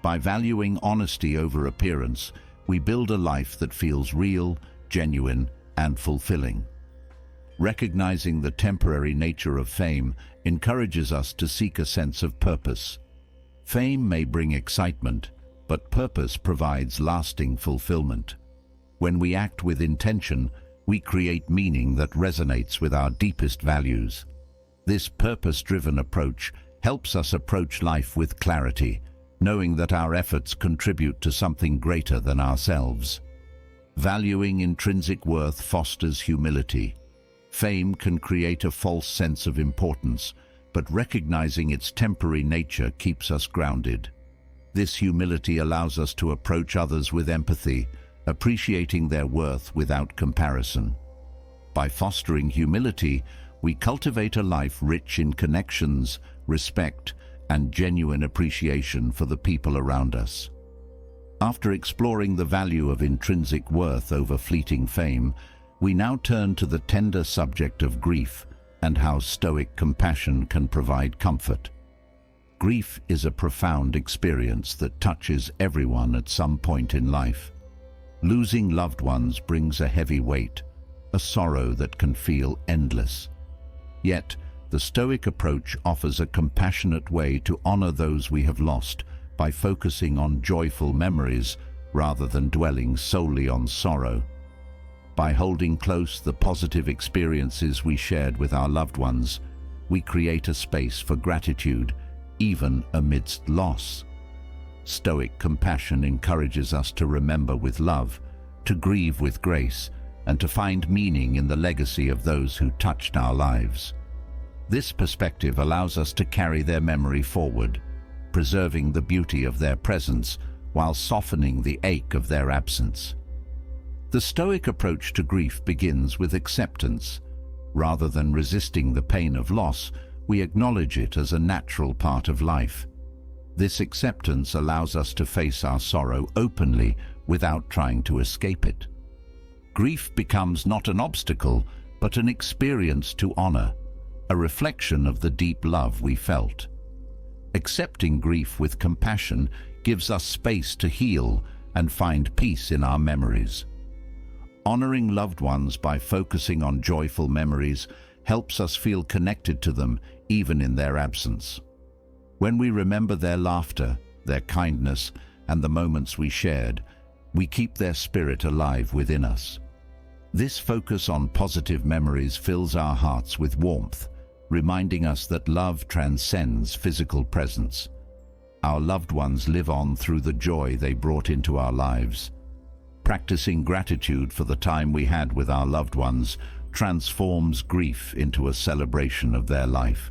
By valuing honesty over appearance, we build a life that feels real, genuine, and fulfilling. Recognizing the temporary nature of fame encourages us to seek a sense of purpose. Fame may bring excitement, but purpose provides lasting fulfillment. When we act with intention, we create meaning that resonates with our deepest values. This purpose-driven approach helps us approach life with clarity, knowing that our efforts contribute to something greater than ourselves. Valuing intrinsic worth fosters humility. Fame can create a false sense of importance, but recognizing its temporary nature keeps us grounded. This humility allows us to approach others with empathy, appreciating their worth without comparison. By fostering humility, we cultivate a life rich in connections, respect, and genuine appreciation for the people around us. After exploring the value of intrinsic worth over fleeting fame, we now turn to the tender subject of grief and how Stoic compassion can provide comfort. Grief is a profound experience that touches everyone at some point in life. Losing loved ones brings a heavy weight, a sorrow that can feel endless. Yet, the Stoic approach offers a compassionate way to honor those we have lost by focusing on joyful memories rather than dwelling solely on sorrow. By holding close the positive experiences we shared with our loved ones, we create a space for gratitude, even amidst loss. Stoic compassion encourages us to remember with love, to grieve with grace, and to find meaning in the legacy of those who touched our lives. This perspective allows us to carry their memory forward, preserving the beauty of their presence while softening the ache of their absence. The Stoic approach to grief begins with acceptance. Rather than resisting the pain of loss, we acknowledge it as a natural part of life. This acceptance allows us to face our sorrow openly without trying to escape it. Grief becomes not an obstacle, but an experience to honor, a reflection of the deep love we felt. Accepting grief with compassion gives us space to heal and find peace in our memories. Honoring loved ones by focusing on joyful memories helps us feel connected to them even in their absence. When we remember their laughter, their kindness, and the moments we shared, we keep their spirit alive within us. This focus on positive memories fills our hearts with warmth, reminding us that love transcends physical presence. Our loved ones live on through the joy they brought into our lives. Practicing gratitude for the time we had with our loved ones transforms grief into a celebration of their life.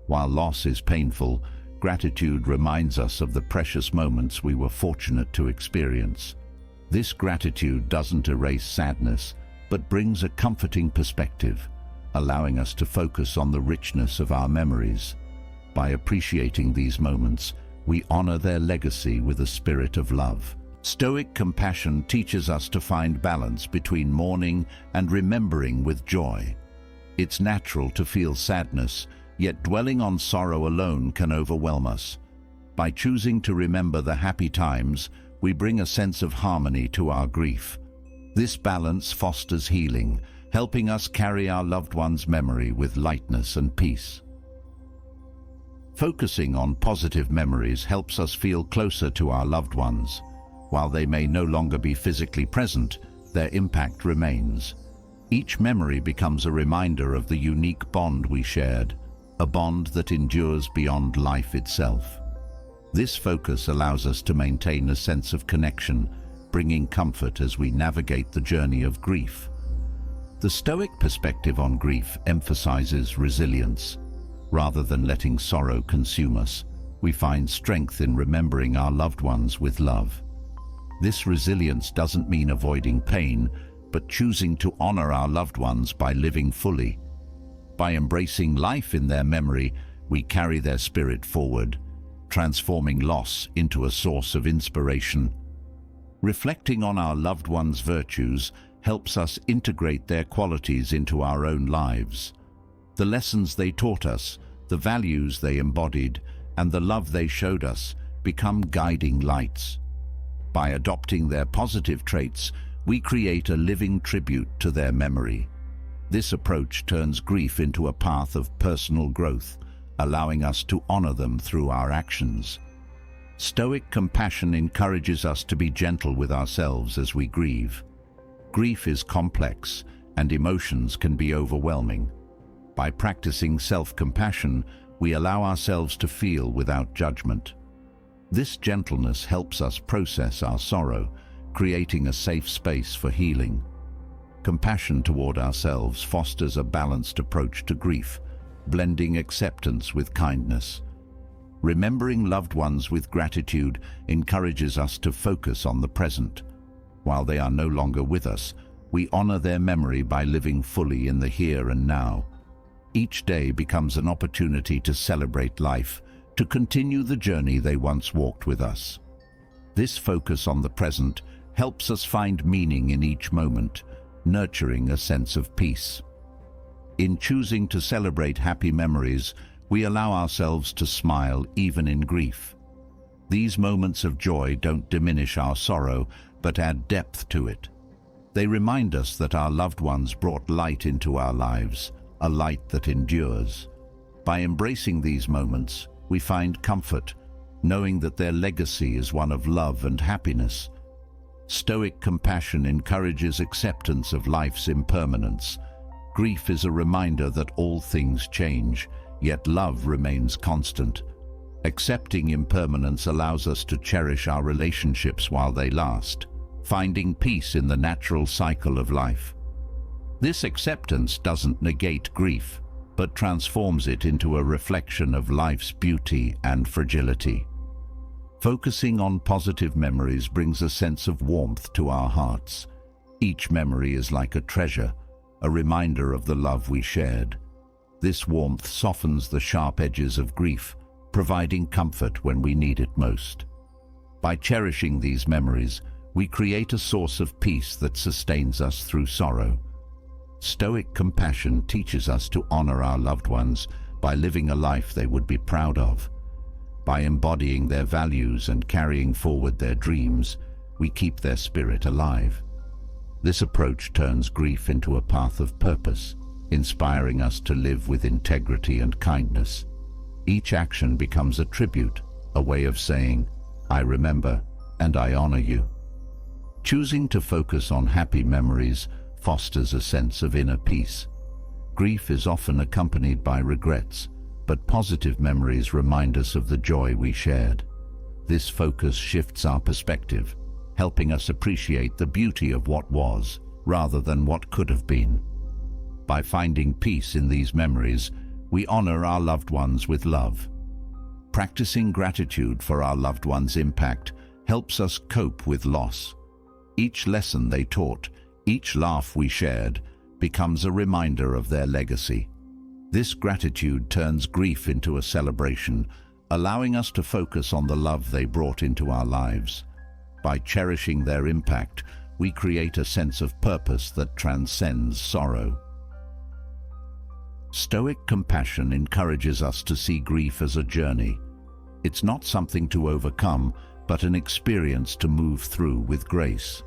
While loss is painful, gratitude reminds us of the precious moments we were fortunate to experience. This gratitude doesn't erase sadness, but brings a comforting perspective, allowing us to focus on the richness of our memories. By appreciating these moments, we honor their legacy with a spirit of love. Stoic compassion teaches us to find balance between mourning and remembering with joy. It's natural to feel sadness, yet dwelling on sorrow alone can overwhelm us. By choosing to remember the happy times, we bring a sense of harmony to our grief. This balance fosters healing, helping us carry our loved one's memory with lightness and peace. Focusing on positive memories helps us feel closer to our loved ones. While they may no longer be physically present, their impact remains. Each memory becomes a reminder of the unique bond we shared, a bond that endures beyond life itself. This focus allows us to maintain a sense of connection, bringing comfort as we navigate the journey of grief. The Stoic perspective on grief emphasizes resilience. Rather than letting sorrow consume us, we find strength in remembering our loved ones with love. This resilience doesn't mean avoiding pain, but choosing to honor our loved ones by living fully. By embracing life in their memory, we carry their spirit forward, transforming loss into a source of inspiration. Reflecting on our loved ones' virtues helps us integrate their qualities into our own lives. The lessons they taught us, the values they embodied, and the love they showed us become guiding lights. By adopting their positive traits, we create a living tribute to their memory. This approach turns grief into a path of personal growth, allowing us to honor them through our actions. Stoic compassion encourages us to be gentle with ourselves as we grieve. Grief is complex, and emotions can be overwhelming. By practicing self-compassion, we allow ourselves to feel without judgment. This gentleness helps us process our sorrow, creating a safe space for healing. Compassion toward ourselves fosters a balanced approach to grief, blending acceptance with kindness. Remembering loved ones with gratitude encourages us to focus on the present. While they are no longer with us, we honor their memory by living fully in the here and now. Each day becomes an opportunity to celebrate life, to continue the journey they once walked with us. This focus on the present helps us find meaning in each moment, nurturing a sense of peace. In choosing to celebrate happy memories, we allow ourselves to smile even in grief. These moments of joy don't diminish our sorrow, but add depth to it. They remind us that our loved ones brought light into our lives, a light that endures. By embracing these moments, we find comfort, knowing that their legacy is one of love and happiness. Stoic compassion encourages acceptance of life's impermanence. Grief is a reminder that all things change, yet love remains constant. Accepting impermanence allows us to cherish our relationships while they last, finding peace in the natural cycle of life. This acceptance doesn't negate grief, but transforms it into a reflection of life's beauty and fragility. Focusing on positive memories brings a sense of warmth to our hearts. Each memory is like a treasure, a reminder of the love we shared. This warmth softens the sharp edges of grief, providing comfort when we need it most. By cherishing these memories, we create a source of peace that sustains us through sorrow. Stoic compassion teaches us to honor our loved ones by living a life they would be proud of. By embodying their values and carrying forward their dreams, we keep their spirit alive. This approach turns grief into a path of purpose, inspiring us to live with integrity and kindness. Each action becomes a tribute, a way of saying, "I remember and I honor you." Choosing to focus on happy memories fosters a sense of inner peace. Grief is often accompanied by regrets, but positive memories remind us of the joy we shared. This focus shifts our perspective, helping us appreciate the beauty of what was, rather than what could have been. By finding peace in these memories, we honor our loved ones with love. Practicing gratitude for our loved ones' impact helps us cope with loss. Each lesson they taught, each laugh we shared, becomes a reminder of their legacy. This gratitude turns grief into a celebration, allowing us to focus on the love they brought into our lives. By cherishing their impact, we create a sense of purpose that transcends sorrow. Stoic compassion encourages us to see grief as a journey. It's not something to overcome, but an experience to move through with grace.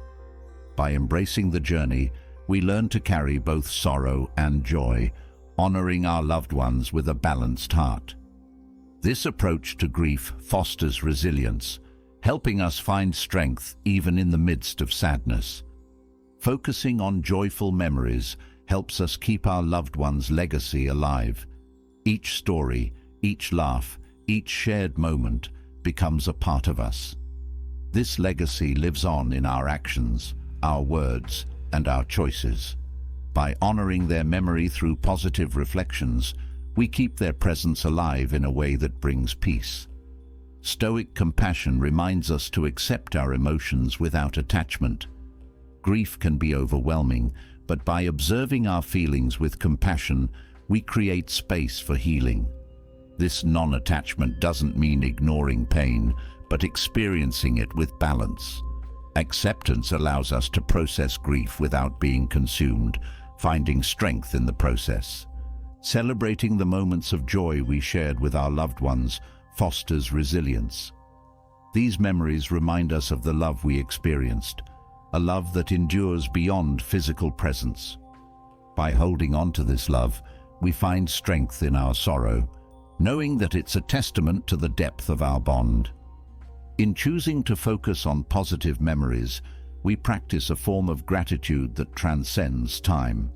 By embracing the journey, we learn to carry both sorrow and joy, honoring our loved ones with a balanced heart. This approach to grief fosters resilience, helping us find strength even in the midst of sadness. Focusing on joyful memories helps us keep our loved ones' legacy alive. Each story, each laugh, each shared moment becomes a part of us. This legacy lives on in our actions, our words, and our choices. By honoring their memory through positive reflections, we keep their presence alive in a way that brings peace. Stoic compassion reminds us to accept our emotions without attachment. Grief can be overwhelming, but by observing our feelings with compassion, we create space for healing. This non-attachment doesn't mean ignoring pain, but experiencing it with balance. Acceptance allows us to process grief without being consumed, finding strength in the process. Celebrating the moments of joy we shared with our loved ones fosters resilience. These memories remind us of the love we experienced, a love that endures beyond physical presence. By holding on to this love, we find strength in our sorrow, knowing that it's a testament to the depth of our bond. In choosing to focus on positive memories, we practice a form of gratitude that transcends time.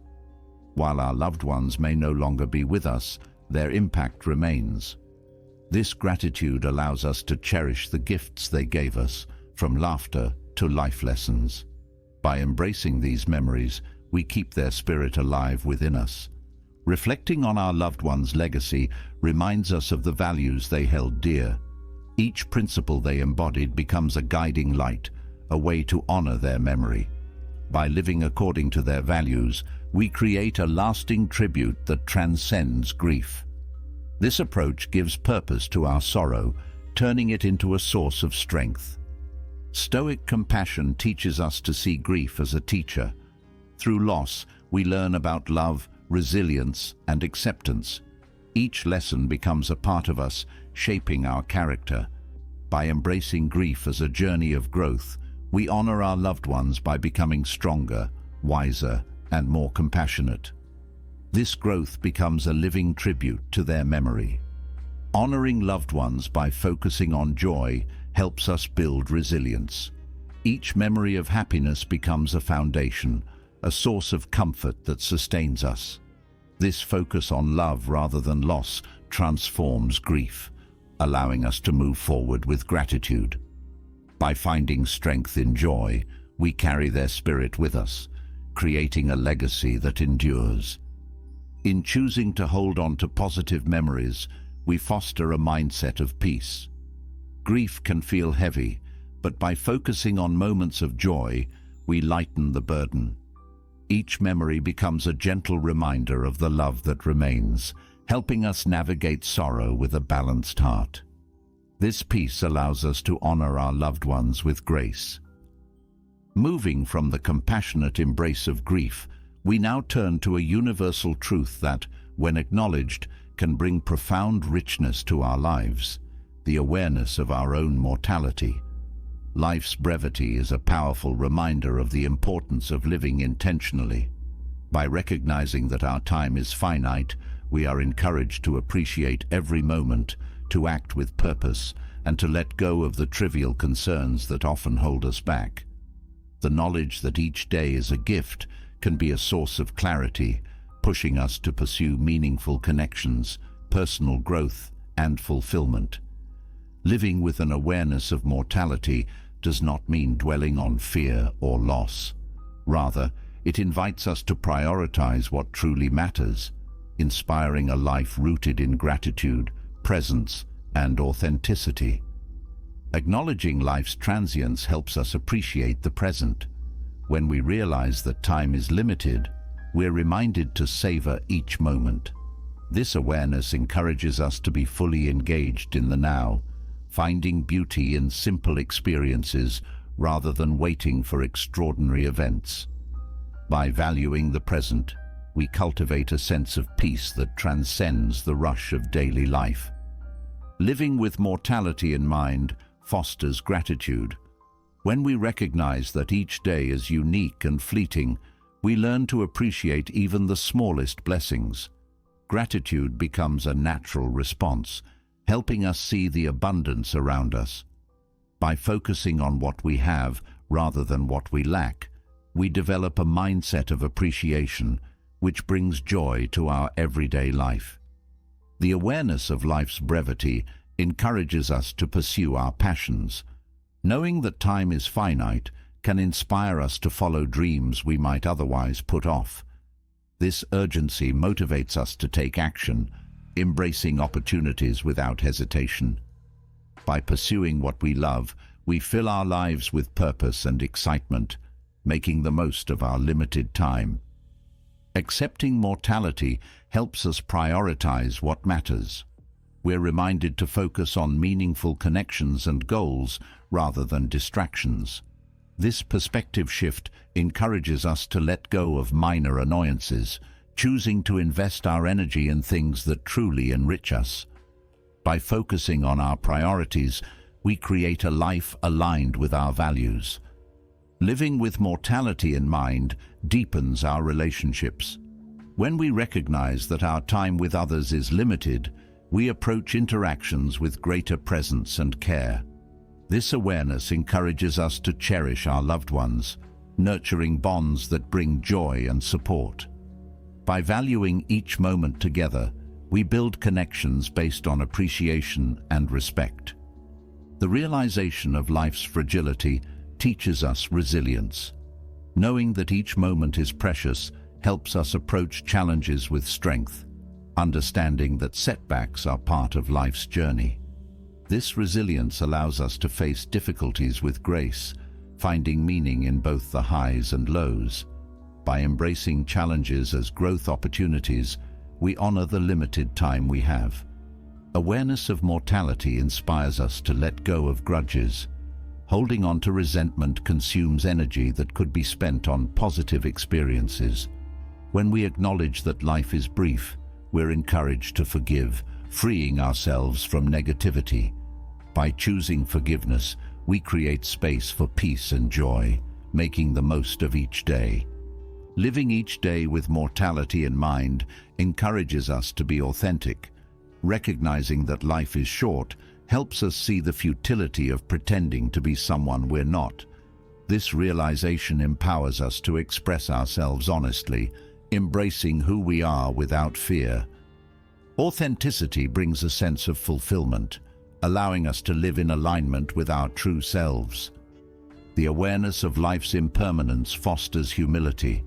While our loved ones may no longer be with us, their impact remains. This gratitude allows us to cherish the gifts they gave us, from laughter to life lessons. By embracing these memories, we keep their spirit alive within us. Reflecting on our loved ones' legacy reminds us of the values they held dear. Each principle they embodied becomes a guiding light, a way to honor their memory. By living according to their values, we create a lasting tribute that transcends grief. This approach gives purpose to our sorrow, turning it into a source of strength. Stoic compassion teaches us to see grief as a teacher. Through loss, we learn about love, resilience, and acceptance. Each lesson becomes a part of us, shaping our character. By embracing grief as a journey of growth, we honor our loved ones by becoming stronger, wiser, and more compassionate. This growth becomes a living tribute to their memory. Honoring loved ones by focusing on joy helps us build resilience. Each memory of happiness becomes a foundation, a source of comfort that sustains us. This focus on love rather than loss transforms grief, allowing us to move forward with gratitude. By finding strength in joy, we carry their spirit with us, creating a legacy that endures. In choosing to hold on to positive memories, we foster a mindset of peace. Grief can feel heavy, but by focusing on moments of joy, we lighten the burden. Each memory becomes a gentle reminder of the love that remains, helping us navigate sorrow with a balanced heart. This peace allows us to honor our loved ones with grace. Moving from the compassionate embrace of grief, we now turn to a universal truth that, when acknowledged, can bring profound richness to our lives: the awareness of our own mortality. Life's brevity is a powerful reminder of the importance of living intentionally. By recognizing that our time is finite, we are encouraged to appreciate every moment, to act with purpose, and to let go of the trivial concerns that often hold us back. The knowledge that each day is a gift can be a source of clarity, pushing us to pursue meaningful connections, personal growth, and fulfillment. Living with an awareness of mortality does not mean dwelling on fear or loss. Rather, it invites us to prioritize what truly matters, inspiring a life rooted in gratitude, presence, and authenticity. Acknowledging life's transience helps us appreciate the present. When we realize that time is limited, we're reminded to savor each moment. This awareness encourages us to be fully engaged in the now, finding beauty in simple experiences rather than waiting for extraordinary events. By valuing the present, we cultivate a sense of peace that transcends the rush of daily life. Living with mortality in mind fosters gratitude. When we recognize that each day is unique and fleeting, we learn to appreciate even the smallest blessings. Gratitude becomes a natural response, helping us see the abundance around us. By focusing on what we have rather than what we lack, we develop a mindset of appreciation, which brings joy to our everyday life. The awareness of life's brevity encourages us to pursue our passions. Knowing that time is finite can inspire us to follow dreams we might otherwise put off. This urgency motivates us to take action, embracing opportunities without hesitation. By pursuing what we love, we fill our lives with purpose and excitement, making the most of our limited time. Accepting mortality helps us prioritize what matters. we're reminded to focus on meaningful connections and goals rather than distractions. This perspective shift encourages us to let go of minor annoyances, choosing to invest our energy in things that truly enrich us. By focusing on our priorities, we create a life aligned with our values. Living with mortality in mind deepens our relationships. When we recognize that our time with others is limited, we approach interactions with greater presence and care. This awareness encourages us to cherish our loved ones, nurturing bonds that bring joy and support. By valuing each moment together, we build connections based on appreciation and respect. The realization of life's fragility teaches us resilience. Knowing that each moment is precious helps us approach challenges with strength, understanding that setbacks are part of life's journey. This resilience allows us to face difficulties with grace, finding meaning in both the highs and lows. By embracing challenges as growth opportunities, we honor the limited time we have. Awareness of mortality inspires us to let go of grudges. Holding on to resentment consumes energy that could be spent on positive experiences. When we acknowledge that life is brief, we're encouraged to forgive, freeing ourselves from negativity. By choosing forgiveness, we create space for peace and joy, making the most of each day. Living each day with mortality in mind encourages us to be authentic. Recognizing that life is short helps us see the futility of pretending to be someone we're not. This realization empowers us to express ourselves honestly, embracing who we are without fear. Authenticity brings a sense of fulfillment, allowing us to live in alignment with our true selves. The awareness of life's impermanence fosters humility.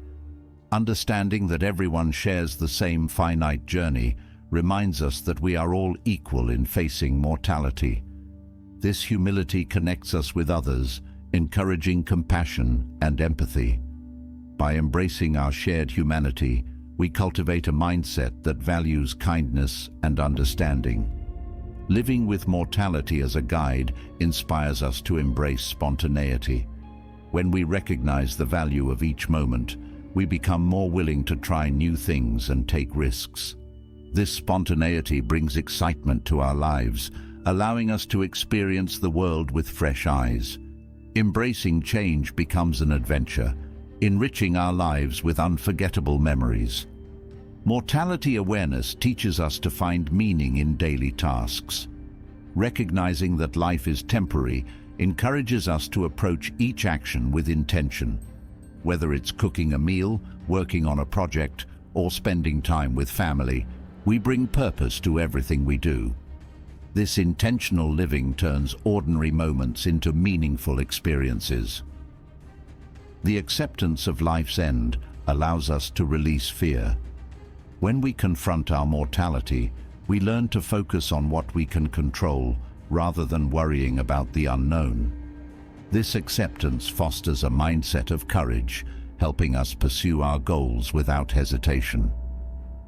Understanding that everyone shares the same finite journey reminds us that we are all equal in facing mortality. This humility connects us with others, encouraging compassion and empathy. By embracing our shared humanity, we cultivate a mindset that values kindness and understanding. Living with mortality as a guide inspires us to embrace spontaneity. When we recognize the value of each moment, we become more willing to try new things and take risks. This spontaneity brings excitement to our lives, allowing us to experience the world with fresh eyes. Embracing change becomes an adventure, enriching our lives with unforgettable memories. Mortality awareness teaches us to find meaning in daily tasks. Recognizing that life is temporary encourages us to approach each action with intention. Whether it's cooking a meal, working on a project, or spending time with family, we bring purpose to everything we do. This intentional living turns ordinary moments into meaningful experiences. The acceptance of life's end allows us to release fear. When we confront our mortality, we learn to focus on what we can control rather than worrying about the unknown. This acceptance fosters a mindset of courage, helping us pursue our goals without hesitation.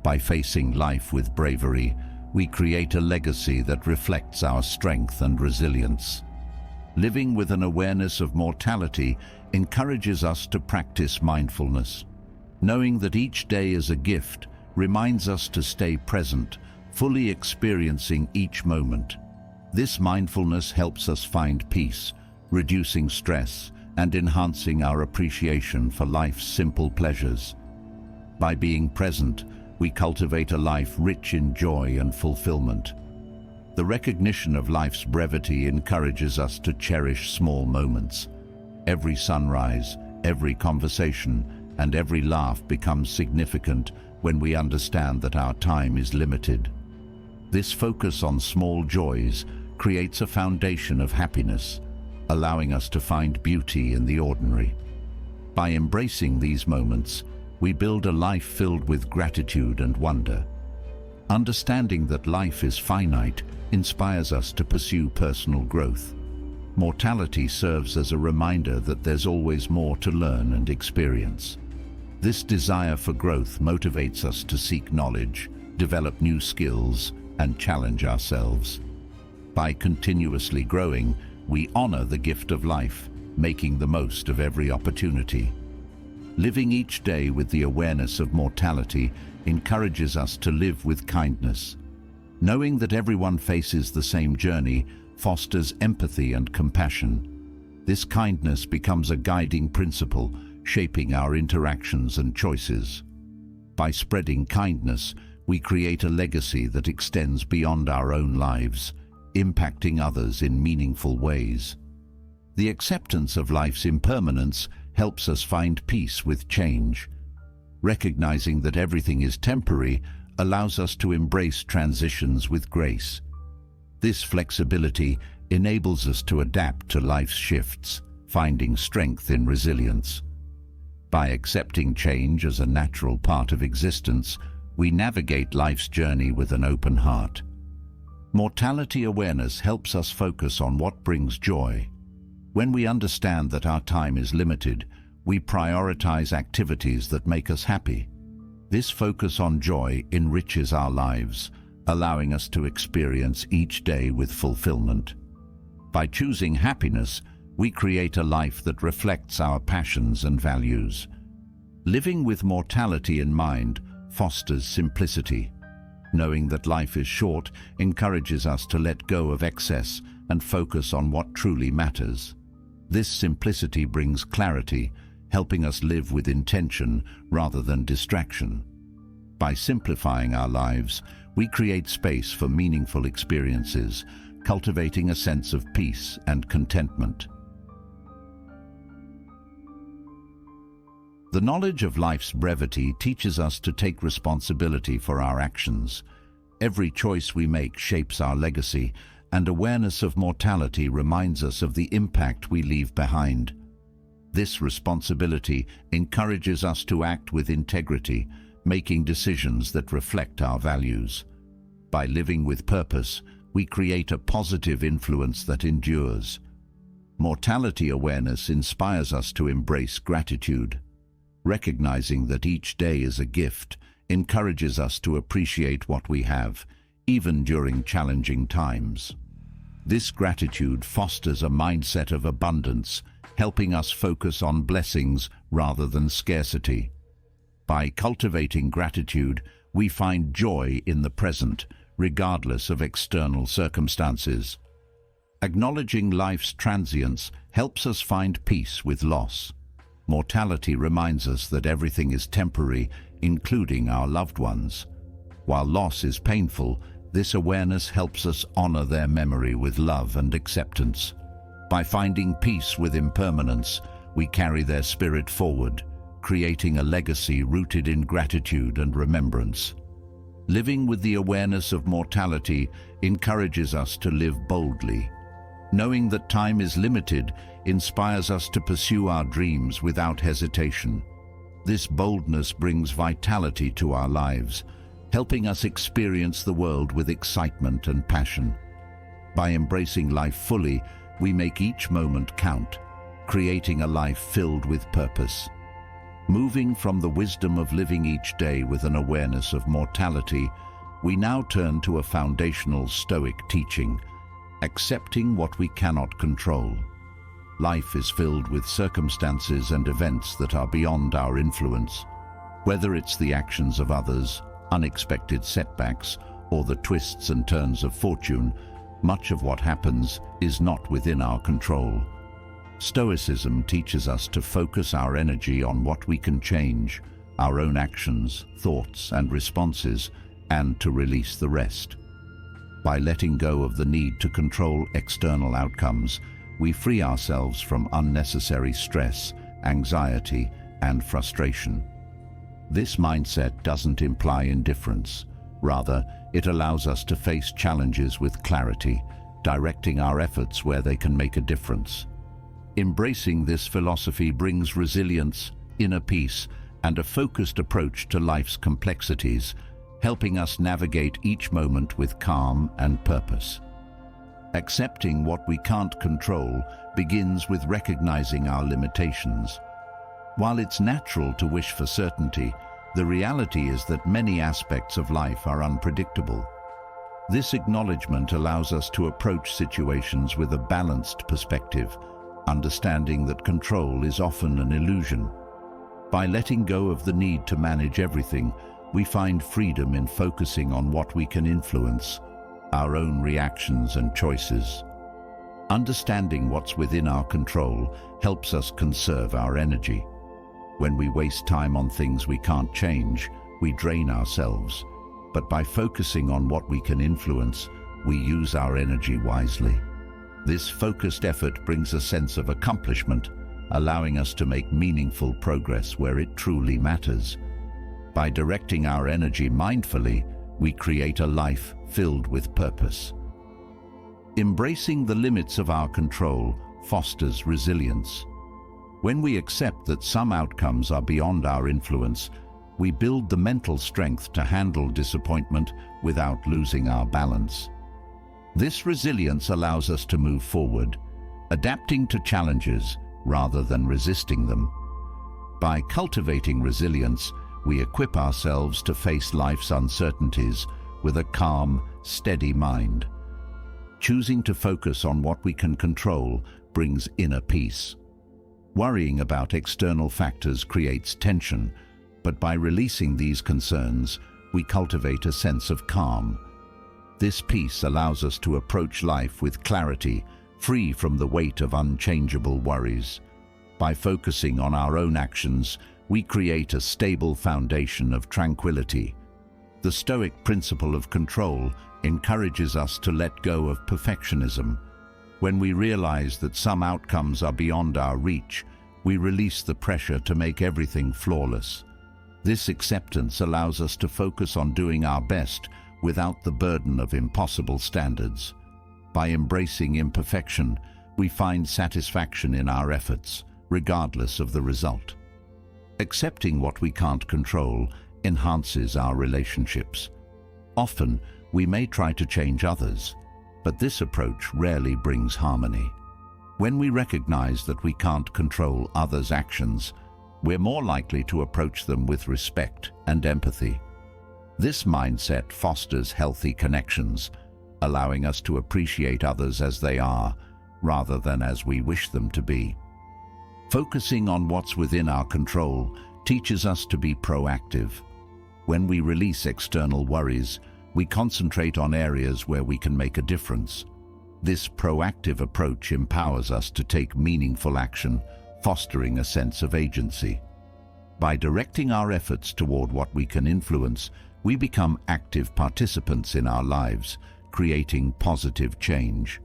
By facing life with bravery, we create a legacy that reflects our strength and resilience. Living with an awareness of mortality encourages us to practice mindfulness. Knowing that each day is a gift reminds us to stay present, fully experiencing each moment. This mindfulness helps us find peace, reducing stress and enhancing our appreciation for life's simple pleasures. By being present, we cultivate a life rich in joy and fulfillment. The recognition of life's brevity encourages us to cherish small moments. Every sunrise, every conversation, and every laugh becomes significant when we understand that our time is limited. This focus on small joys creates a foundation of happiness, allowing us to find beauty in the ordinary. By embracing these moments, we build a life filled with gratitude and wonder. Understanding that life is finite inspires us to pursue personal growth. Mortality serves as a reminder that there's always more to learn and experience. This desire for growth motivates us to seek knowledge, develop new skills, and challenge ourselves. By continuously growing, we honor the gift of life, making the most of every opportunity. Living each day with the awareness of mortality encourages us to live with kindness. Knowing that everyone faces the same journey fosters empathy and compassion. This kindness becomes a guiding principle, shaping our interactions and choices. By spreading kindness, we create a legacy that extends beyond our own lives, impacting others in meaningful ways. The acceptance of life's impermanence helps us find peace with change. Recognizing that everything is temporary allows us to embrace transitions with grace. This flexibility enables us to adapt to life's shifts, finding strength in resilience. By accepting change as a natural part of existence, we navigate life's journey with an open heart. Mortality awareness helps us focus on what brings joy. When we understand that our time is limited, we prioritize activities that make us happy. This focus on joy enriches our lives, allowing us to experience each day with fulfillment. By choosing happiness, we create a life that reflects our passions and values. Living with mortality in mind fosters simplicity. Knowing that life is short encourages us to let go of excess and focus on what truly matters. This simplicity brings clarity, helping us live with intention rather than distraction. By simplifying our lives, we create space for meaningful experiences, cultivating a sense of peace and contentment. The knowledge of life's brevity teaches us to take responsibility for our actions. Every choice we make shapes our legacy, and awareness of mortality reminds us of the impact we leave behind. This responsibility encourages us to act with integrity, making decisions that reflect our values. By living with purpose, we create a positive influence that endures. Mortality awareness inspires us to embrace gratitude. Recognizing that each day is a gift encourages us to appreciate what we have, even during challenging times. This gratitude fosters a mindset of abundance, helping us focus on blessings rather than scarcity. By cultivating gratitude, we find joy in the present, regardless of external circumstances. Acknowledging life's transience helps us find peace with loss. Mortality reminds us that everything is temporary, including our loved ones. While loss is painful, this awareness helps us honor their memory with love and acceptance. By finding peace with impermanence, we carry their spirit forward, creating a legacy rooted in gratitude and remembrance. Living with the awareness of mortality encourages us to live boldly. Knowing that time is limited inspires us to pursue our dreams without hesitation. This boldness brings vitality to our lives, helping us experience the world with excitement and passion. By embracing life fully, we make each moment count, creating a life filled with purpose. Moving from the wisdom of living each day with an awareness of mortality, we now turn to a foundational Stoic teaching: accepting what we cannot control. Life is filled with circumstances and events that are beyond our influence. Whether it's the actions of others, unexpected setbacks, or the twists and turns of fortune, much of what happens is not within our control. Stoicism teaches us to focus our energy on what we can change, our own actions, thoughts, and responses, and to release the rest. By letting go of the need to control external outcomes, we free ourselves from unnecessary stress, anxiety, and frustration. This mindset doesn't imply indifference. Rather, it allows us to face challenges with clarity, directing our efforts where they can make a difference. Embracing this philosophy brings resilience, inner peace, and a focused approach to life's complexities, helping us navigate each moment with calm and purpose. Accepting what we can't control begins with recognizing our limitations. While it's natural to wish for certainty, the reality is that many aspects of life are unpredictable. This acknowledgement allows us to approach situations with a balanced perspective, understanding that control is often an illusion. By letting go of the need to manage everything, we find freedom in focusing on what we can influence, our own reactions and choices. Understanding what's within our control helps us conserve our energy. When we waste time on things we can't change, we drain ourselves. But by focusing on what we can influence, we use our energy wisely. This focused effort brings a sense of accomplishment, allowing us to make meaningful progress where it truly matters. By directing our energy mindfully, we create a life filled with purpose. Embracing the limits of our control fosters resilience. When we accept that some outcomes are beyond our influence, we build the mental strength to handle disappointment without losing our balance. This resilience allows us to move forward, adapting to challenges rather than resisting them. By cultivating resilience, we equip ourselves to face life's uncertainties with a calm, steady mind. Choosing to focus on what we can control brings inner peace. Worrying about external factors creates tension, but by releasing these concerns, we cultivate a sense of calm. This peace allows us to approach life with clarity, free from the weight of unchangeable worries. By focusing on our own actions, we create a stable foundation of tranquility. The Stoic principle of control encourages us to let go of perfectionism. When we realize that some outcomes are beyond our reach, we release the pressure to make everything flawless. This acceptance allows us to focus on doing our best without the burden of impossible standards. By embracing imperfection, we find satisfaction in our efforts, regardless of the result. Accepting what we can't control enhances our relationships. Often, we may try to change others, but this approach rarely brings harmony. When we recognize that we can't control others' actions, we're more likely to approach them with respect and empathy. This mindset fosters healthy connections, allowing us to appreciate others as they are, rather than as we wish them to be. Focusing on what's within our control teaches us to be proactive. When we release external worries, we concentrate on areas where we can make a difference. This proactive approach empowers us to take meaningful action, fostering a sense of agency. By directing our efforts toward what we can influence, we become active participants in our lives, creating positive change.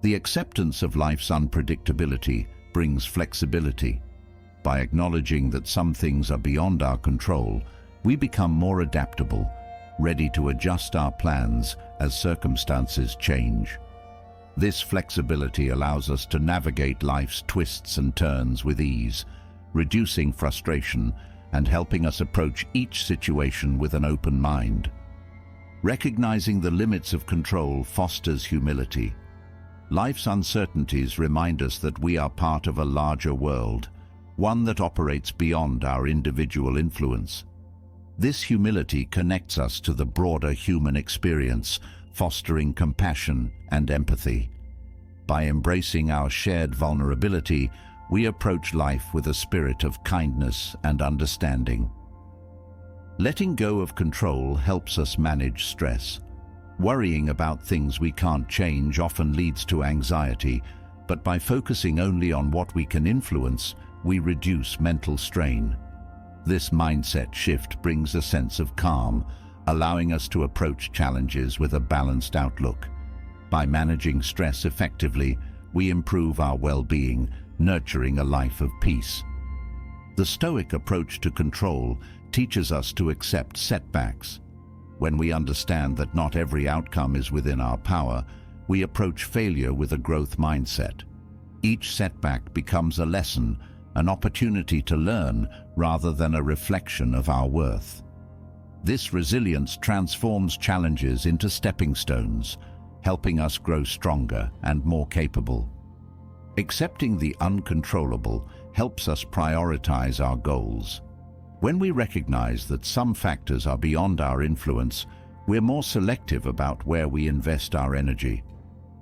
The acceptance of life's unpredictability brings flexibility. By acknowledging that some things are beyond our control, we become more adaptable, ready to adjust our plans as circumstances change. This flexibility allows us to navigate life's twists and turns with ease, reducing frustration and helping us approach each situation with an open mind. Recognizing the limits of control fosters humility. Life's uncertainties remind us that we are part of a larger world, one that operates beyond our individual influence. This humility connects us to the broader human experience, fostering compassion and empathy. By embracing our shared vulnerability, we approach life with a spirit of kindness and understanding. Letting go of control helps us manage stress. Worrying about things we can't change often leads to anxiety, but by focusing only on what we can influence, we reduce mental strain. This mindset shift brings a sense of calm, allowing us to approach challenges with a balanced outlook. By managing stress effectively, we improve our well-being, nurturing a life of peace. The Stoic approach to control teaches us to accept setbacks. When we understand that not every outcome is within our power, we approach failure with a growth mindset. Each setback becomes a lesson, an opportunity to learn rather than a reflection of our worth. This resilience transforms challenges into stepping stones, helping us grow stronger and more capable. Accepting the uncontrollable helps us prioritize our goals. When we recognize that some factors are beyond our influence, We're more selective about where we invest our energy.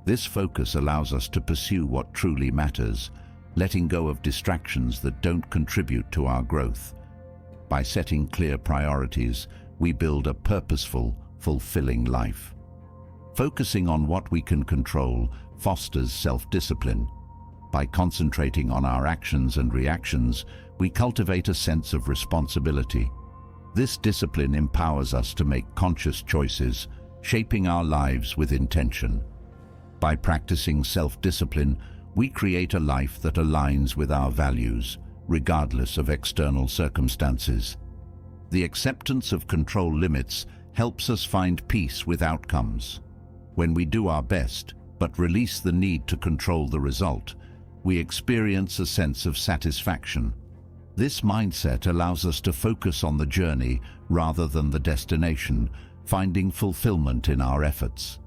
This focus allows us to pursue what truly matters, letting go of distractions that don't contribute to our growth. By setting clear priorities, we build a purposeful, fulfilling life. Focusing on what we can control fosters self-discipline. By concentrating on our actions and reactions, we cultivate a sense of responsibility. This discipline empowers us to make conscious choices, shaping our lives with intention. By practicing self-discipline, we create a life that aligns with our values, regardless of external circumstances. The acceptance of control limits helps us find peace with outcomes. When we do our best, but release the need to control the result, we experience a sense of satisfaction. This mindset allows us to focus on the journey rather than the destination, finding fulfillment in our efforts.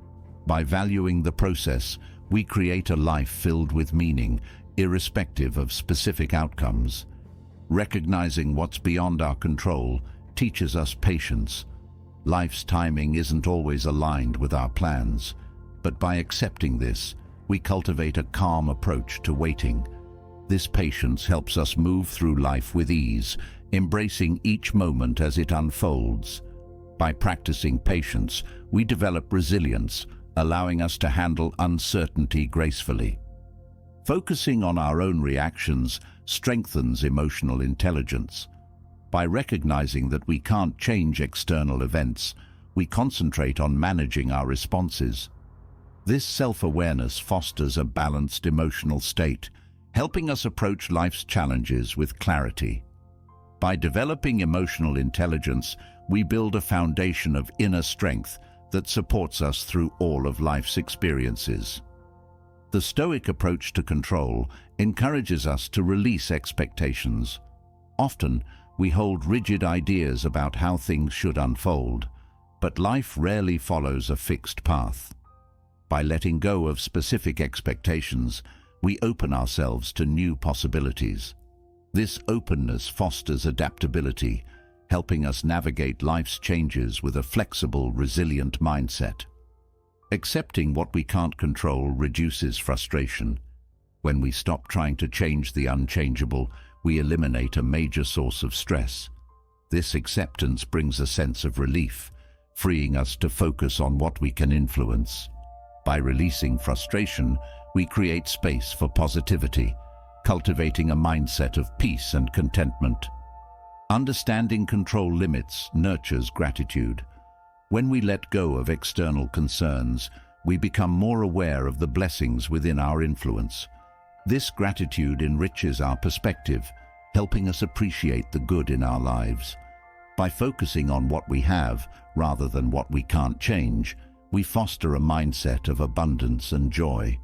By valuing the process, we create a life filled with meaning, irrespective of specific outcomes. Recognizing what's beyond our control teaches us patience. Life's timing isn't always aligned with our plans, but by accepting this, we cultivate a calm approach to waiting. This patience helps us move through life with ease, embracing each moment as it unfolds. By practicing patience, we develop resilience, allowing us to handle uncertainty gracefully. Focusing on our own reactions strengthens emotional intelligence. By recognizing that we can't change external events, we concentrate on managing our responses. This self-awareness fosters a balanced emotional state, helping us approach life's challenges with clarity. By developing emotional intelligence, we build a foundation of inner strength that supports us through all of life's experiences. The Stoic approach to control encourages us to release expectations. Often, we hold rigid ideas about how things should unfold, but life rarely follows a fixed path. By letting go of specific expectations, we open ourselves to new possibilities. This openness fosters adaptability, helping us navigate life's changes with a flexible, resilient mindset. Accepting what we can't control reduces frustration. When we stop trying to change the unchangeable, we eliminate a major source of stress. This acceptance brings a sense of relief, freeing us to focus on what we can influence. By releasing frustration, we create space for positivity, cultivating a mindset of peace and contentment. Understanding control limits nurtures gratitude. When we let go of external concerns, we become more aware of the blessings within our influence. This gratitude enriches our perspective, helping us appreciate the good in our lives. By focusing on what we have rather than what we can't change, we foster a mindset of abundance and joy.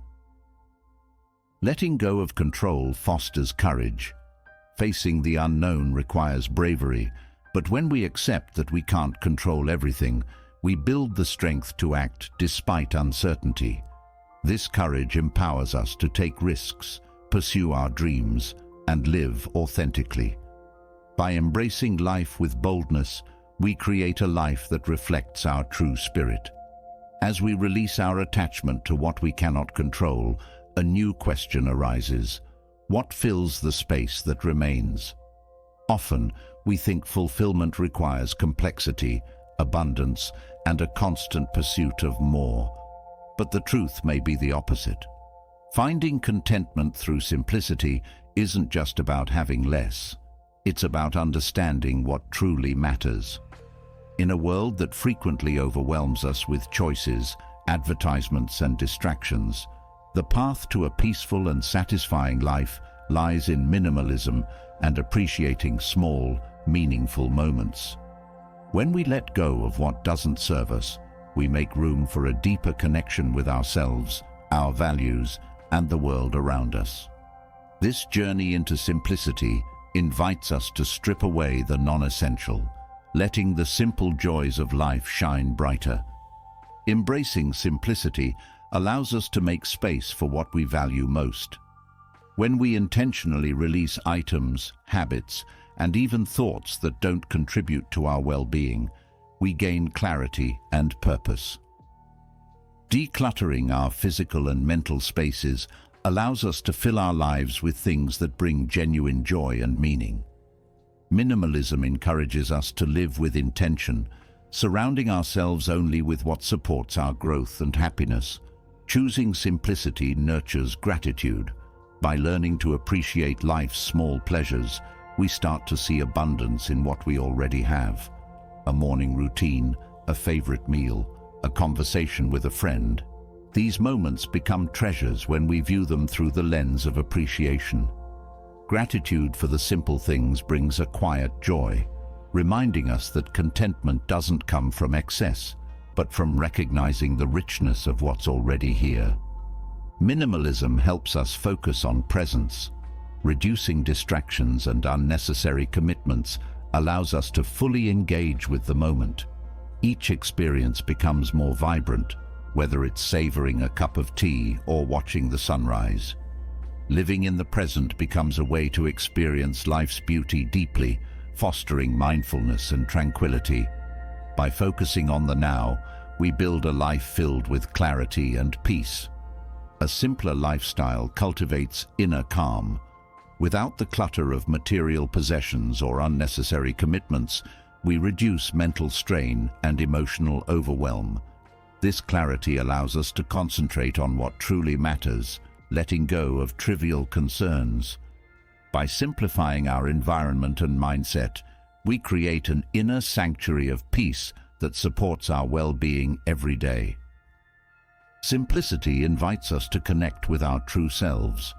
Letting go of control fosters courage. Facing the unknown requires bravery, but when we accept that we can't control everything, we build the strength to act despite uncertainty. This courage empowers us to take risks, pursue our dreams, and live authentically. By embracing life with boldness, we create a life that reflects our true spirit. As we release our attachment to what we cannot control, a new question arises. What fills the space that remains? Often, we think fulfillment requires complexity, abundance, and a constant pursuit of more. But the truth may be the opposite. Finding contentment through simplicity isn't just about having less. It's about understanding what truly matters. In a world that frequently overwhelms us with choices, advertisements, and distractions, the path to a peaceful and satisfying life lies in minimalism and appreciating small, meaningful moments. When we let go of what doesn't serve us, we make room for a deeper connection with ourselves, our values, and the world around us. This journey into simplicity invites us to strip away the non-essential, letting the simple joys of life shine brighter. Embracing simplicity allows us to make space for what we value most. When we intentionally release items, habits, and even thoughts that don't contribute to our well-being, we gain clarity and purpose. Decluttering our physical and mental spaces allows us to fill our lives with things that bring genuine joy and meaning. Minimalism encourages us to live with intention, surrounding ourselves only with what supports our growth and happiness. Choosing simplicity nurtures gratitude. By learning to appreciate life's small pleasures, we start to see abundance in what we already have. A morning routine, a favorite meal, a conversation with a friend. These moments become treasures when we view them through the lens of appreciation. Gratitude for the simple things brings a quiet joy, reminding us that contentment doesn't come from excess, but from recognizing the richness of what's already here. Minimalism helps us focus on presence. Reducing distractions and unnecessary commitments allows us to fully engage with the moment. Each experience becomes more vibrant, whether it's savoring a cup of tea or watching the sunrise. Living in the present becomes a way to experience life's beauty deeply, fostering mindfulness and tranquility. By focusing on the now, we build a life filled with clarity and peace. A simpler lifestyle cultivates inner calm. Without the clutter of material possessions or unnecessary commitments, we reduce mental strain and emotional overwhelm. This clarity allows us to concentrate on what truly matters, letting go of trivial concerns. By simplifying our environment and mindset, we create an inner sanctuary of peace that supports our well-being every day. Simplicity invites us to connect with our true selves.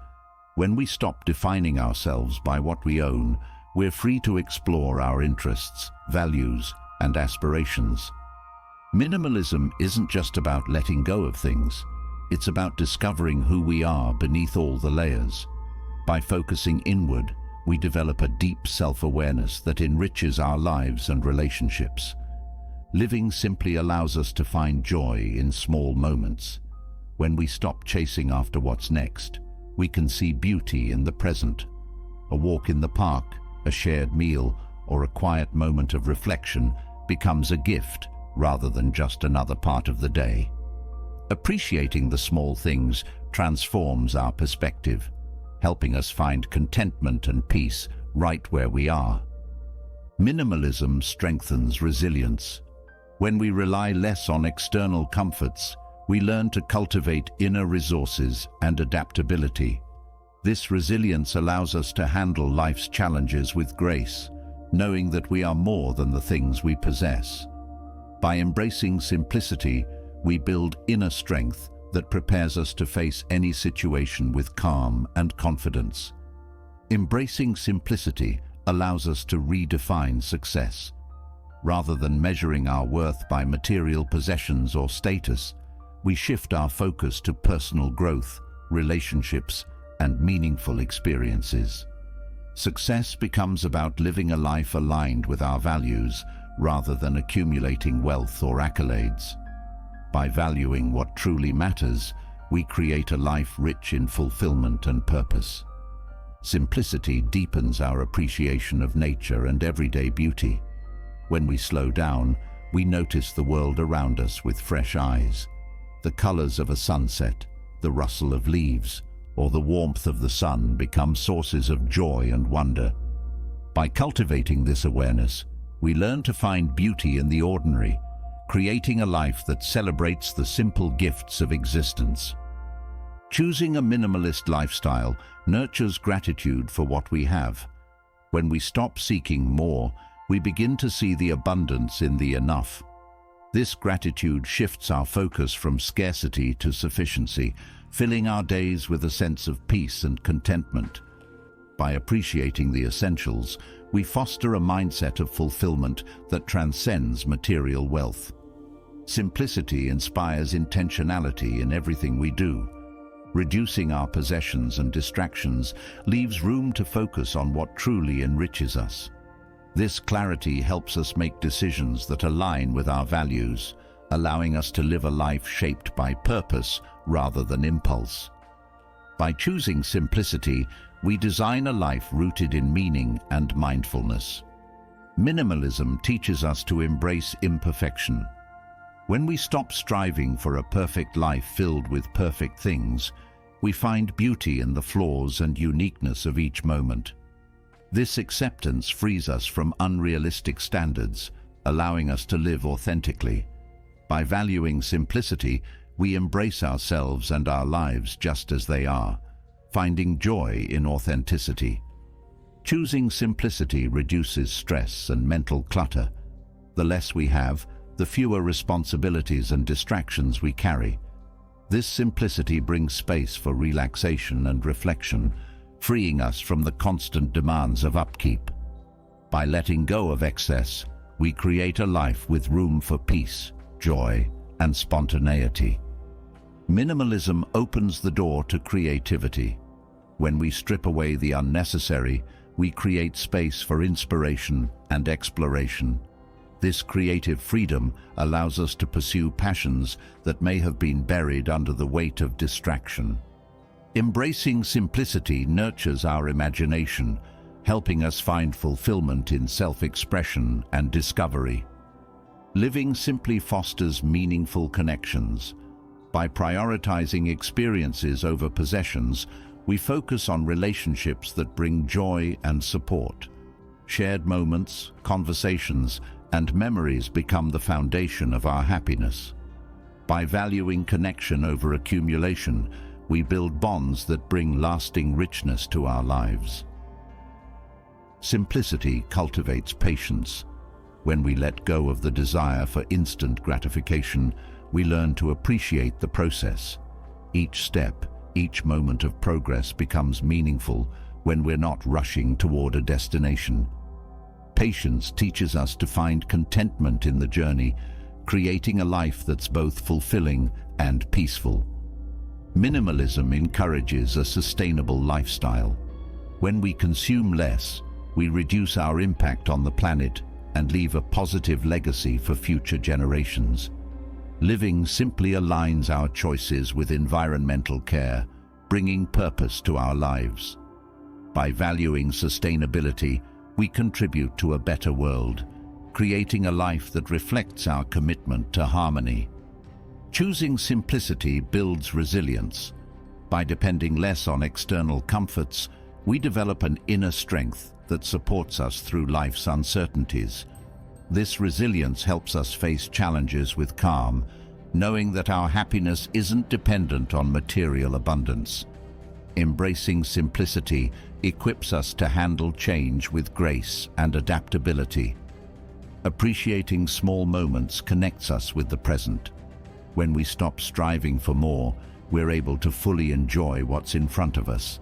When we stop defining ourselves by what we own, we're free to explore our interests, values, and aspirations. Minimalism isn't just about letting go of things. It's about discovering who we are beneath all the layers. By focusing inward, we develop a deep self-awareness that enriches our lives and relationships. Living simply allows us to find joy in small moments. When we stop chasing after what's next, we can see beauty in the present. A walk in the park, a shared meal, or a quiet moment of reflection becomes a gift rather than just another part of the day. Appreciating the small things transforms our perspective, helping us find contentment and peace right where we are. Minimalism strengthens resilience. When we rely less on external comforts, we learn to cultivate inner resources and adaptability. This resilience allows us to handle life's challenges with grace, knowing that we are more than the things we possess. By embracing simplicity, we build inner strength that prepares us to face any situation with calm and confidence. Embracing simplicity allows us to redefine success. Rather than measuring our worth by material possessions or status, we shift our focus to personal growth, relationships, and meaningful experiences. Success becomes about living a life aligned with our values rather than accumulating wealth or accolades. By valuing what truly matters, we create a life rich in fulfillment and purpose. Simplicity deepens our appreciation of nature and everyday beauty. When we slow down, we notice the world around us with fresh eyes. The colors of a sunset, the rustle of leaves, or the warmth of the sun become sources of joy and wonder. By cultivating this awareness, we learn to find beauty in the ordinary, creating a life that celebrates the simple gifts of existence. Choosing a minimalist lifestyle nurtures gratitude for what we have. When we stop seeking more, we begin to see the abundance in the enough. This gratitude shifts our focus from scarcity to sufficiency, filling our days with a sense of peace and contentment. By appreciating the essentials, we foster a mindset of fulfillment that transcends material wealth. Simplicity inspires intentionality in everything we do. Reducing our possessions and distractions leaves room to focus on what truly enriches us. This clarity helps us make decisions that align with our values, allowing us to live a life shaped by purpose rather than impulse. By choosing simplicity, we design a life rooted in meaning and mindfulness. Minimalism teaches us to embrace imperfection. When we stop striving for a perfect life filled with perfect things, we find beauty in the flaws and uniqueness of each moment. This acceptance frees us from unrealistic standards, allowing us to live authentically. By valuing simplicity, we embrace ourselves and our lives just as they are, finding joy in authenticity. Choosing simplicity reduces stress and mental clutter. The less we have, the fewer responsibilities and distractions we carry. This simplicity brings space for relaxation and reflection, freeing us from the constant demands of upkeep. By letting go of excess, we create a life with room for peace, joy, and spontaneity. Minimalism opens the door to creativity. When we strip away the unnecessary, we create space for inspiration and exploration. This creative freedom allows us to pursue passions that may have been buried under the weight of distraction. Embracing simplicity nurtures our imagination, helping us find fulfillment in self-expression and discovery. Living simply fosters meaningful connections. By prioritizing experiences over possessions, we focus on relationships that bring joy and support. Shared moments, conversations, and memories become the foundation of our happiness. By valuing connection over accumulation, we build bonds that bring lasting richness to our lives. Simplicity cultivates patience. When we let go of the desire for instant gratification, we learn to appreciate the process. Each step, each moment of progress becomes meaningful when we're not rushing toward a destination. Patience teaches us to find contentment in the journey, creating a life that's both fulfilling and peaceful. Minimalism encourages a sustainable lifestyle. When we consume less, we reduce our impact on the planet and leave a positive legacy for future generations. Living simply aligns our choices with environmental care, bringing purpose to our lives. By valuing sustainability, we contribute to a better world, creating a life that reflects our commitment to harmony. Choosing simplicity builds resilience. By depending less on external comforts, we develop an inner strength that supports us through life's uncertainties. This resilience helps us face challenges with calm, knowing that our happiness isn't dependent on material abundance. Embracing simplicity equips us to handle change with grace and adaptability. Appreciating small moments connects us with the present. When we stop striving for more, we're able to fully enjoy what's in front of us.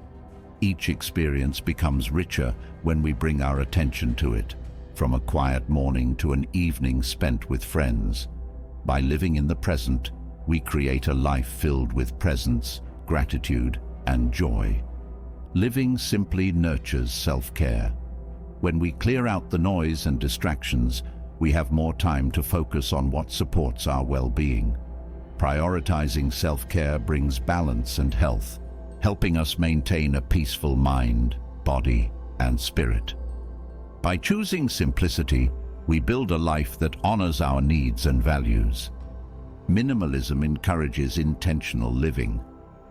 Each experience becomes richer when we bring our attention to it, from a quiet morning to an evening spent with friends. By living in the present, we create a life filled with presence, gratitude, and joy. Living simply nurtures self-care. When we clear out the noise and distractions, we have more time to focus on what supports our well-being. Prioritizing self-care brings balance and health, helping us maintain a peaceful mind, body, and spirit. By choosing simplicity, we build a life that honors our needs and values. Minimalism encourages intentional living.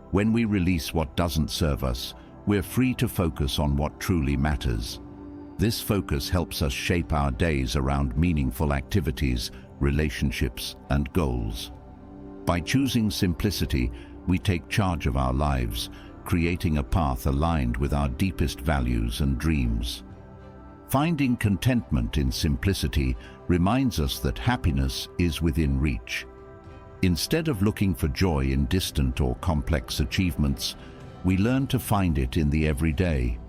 When we release what doesn't serve us, we're free to focus on what truly matters. This focus helps us shape our days around meaningful activities, relationships, and goals. By choosing simplicity, we take charge of our lives, creating a path aligned with our deepest values and dreams. Finding contentment in simplicity reminds us that happiness is within reach. Instead of looking for joy in distant or complex achievements, we learn to find it in the everyday.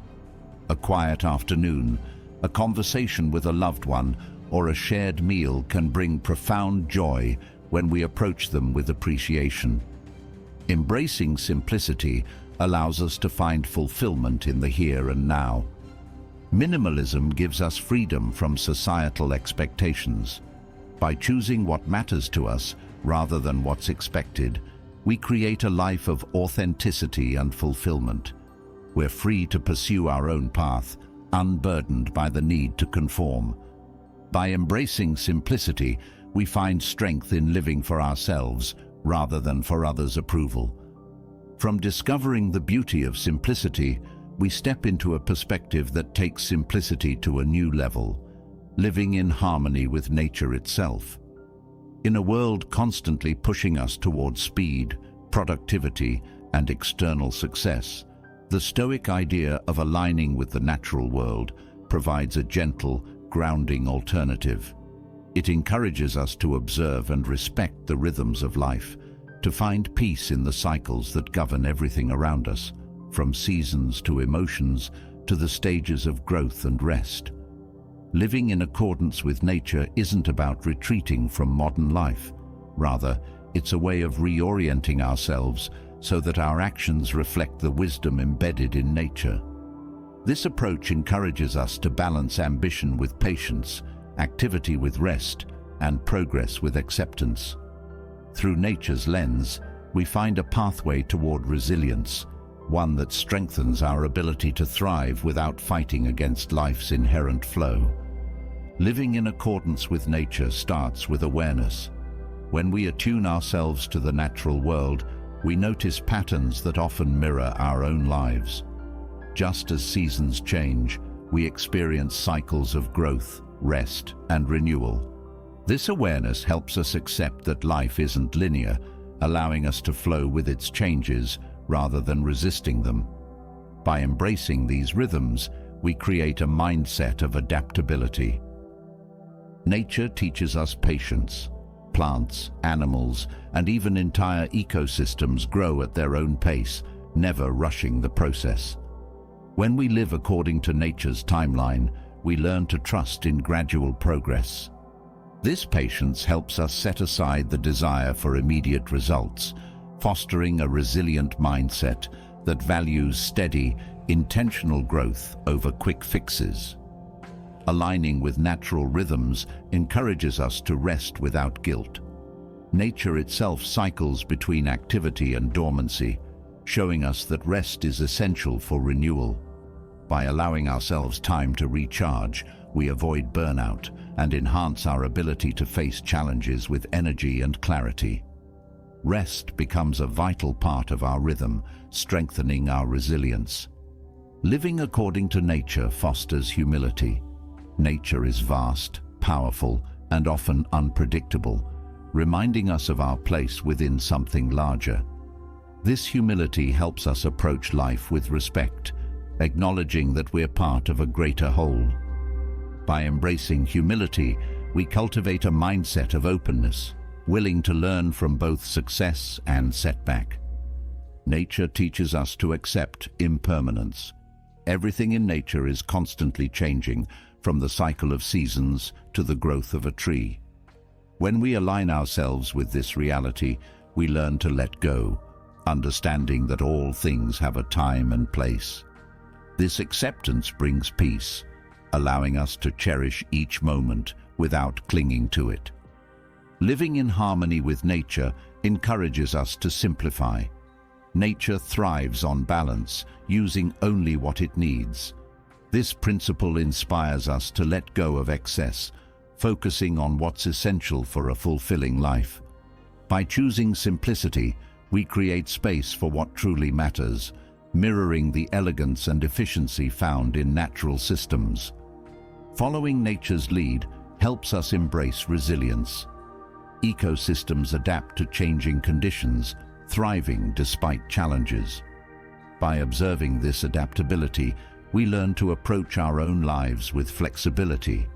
A quiet afternoon, a conversation with a loved one, or a shared meal can bring profound joy when we approach them with appreciation. Embracing simplicity allows us to find fulfillment in the here and now. Minimalism gives us freedom from societal expectations. By choosing what matters to us rather than what's expected, we create a life of authenticity and fulfillment. We're free to pursue our own path, unburdened by the need to conform. By embracing simplicity, we find strength in living for ourselves rather than for others' approval. From discovering the beauty of simplicity, we step into a perspective that takes simplicity to a new level, living in harmony with nature itself. In a world constantly pushing us towards speed, productivity, and external success, the Stoic idea of aligning with the natural world provides a gentle, grounding alternative. It encourages us to observe and respect the rhythms of life, to find peace in the cycles that govern everything around us, from seasons to emotions to the stages of growth and rest. Living in accordance with nature isn't about retreating from modern life. Rather, it's a way of reorienting ourselves so that our actions reflect the wisdom embedded in nature. This approach encourages us to balance ambition with patience, activity with rest, and progress with acceptance. Through nature's lens, we find a pathway toward resilience, one that strengthens our ability to thrive without fighting against life's inherent flow. Living in accordance with nature starts with awareness. When we attune ourselves to the natural world, we notice patterns that often mirror our own lives. Just as seasons change, we experience cycles of growth, rest, and renewal. This awareness helps us accept that life isn't linear, allowing us to flow with its changes rather than resisting them. By embracing these rhythms, we create a mindset of adaptability. Nature teaches us patience. Plants, animals, and even entire ecosystems grow at their own pace, never rushing the process. When we live according to nature's timeline, we learn to trust in gradual progress. This patience helps us set aside the desire for immediate results, fostering a resilient mindset that values steady, intentional growth over quick fixes. Aligning with natural rhythms encourages us to rest without guilt. Nature itself cycles between activity and dormancy, showing us that rest is essential for renewal. By allowing ourselves time to recharge, we avoid burnout and enhance our ability to face challenges with energy and clarity. Rest becomes a vital part of our rhythm, strengthening our resilience. Living according to nature fosters humility. Nature is vast, powerful, and often unpredictable, reminding us of our place within something larger. This humility helps us approach life with respect, acknowledging that we're part of a greater whole. By embracing humility, we cultivate a mindset of openness, willing to learn from both success and setback. Nature teaches us to accept impermanence. Everything in nature is constantly changing, from the cycle of seasons to the growth of a tree. When we align ourselves with this reality, we learn to let go, understanding that all things have a time and place. This acceptance brings peace, allowing us to cherish each moment without clinging to it. Living in harmony with nature encourages us to simplify. Nature thrives on balance, using only what it needs. This principle inspires us to let go of excess, focusing on what's essential for a fulfilling life. By choosing simplicity, we create space for what truly matters, mirroring the elegance and efficiency found in natural systems. Following nature's lead helps us embrace resilience. Ecosystems adapt to changing conditions, thriving despite challenges. By observing this adaptability, we learn to approach our own lives with flexibility.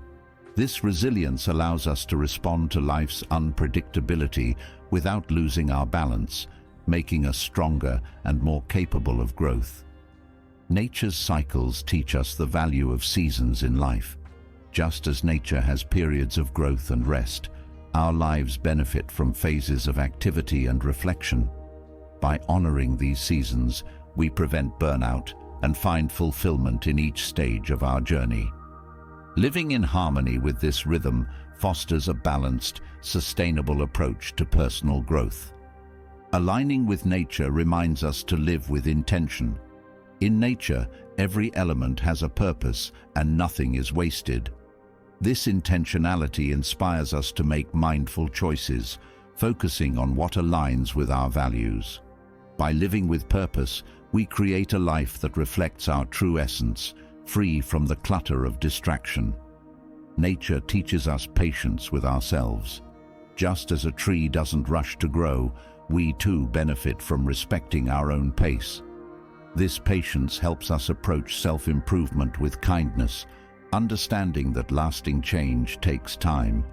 This resilience allows us to respond to life's unpredictability without losing our balance, making us stronger and more capable of growth. Nature's cycles teach us the value of seasons in life. Just as nature has periods of growth and rest, our lives benefit from phases of activity and reflection. By honoring these seasons, we prevent burnout and find fulfillment in each stage of our journey. Living in harmony with this rhythm fosters a balanced, sustainable approach to personal growth. Aligning with nature reminds us to live with intention. In nature, every element has a purpose and nothing is wasted. This intentionality inspires us to make mindful choices, focusing on what aligns with our values. By living with purpose, we create a life that reflects our true essence, free from the clutter of distraction. Nature teaches us patience with ourselves. Just as a tree doesn't rush to grow, we too benefit from respecting our own pace. This patience helps us approach self-improvement with kindness, understanding that lasting change takes time.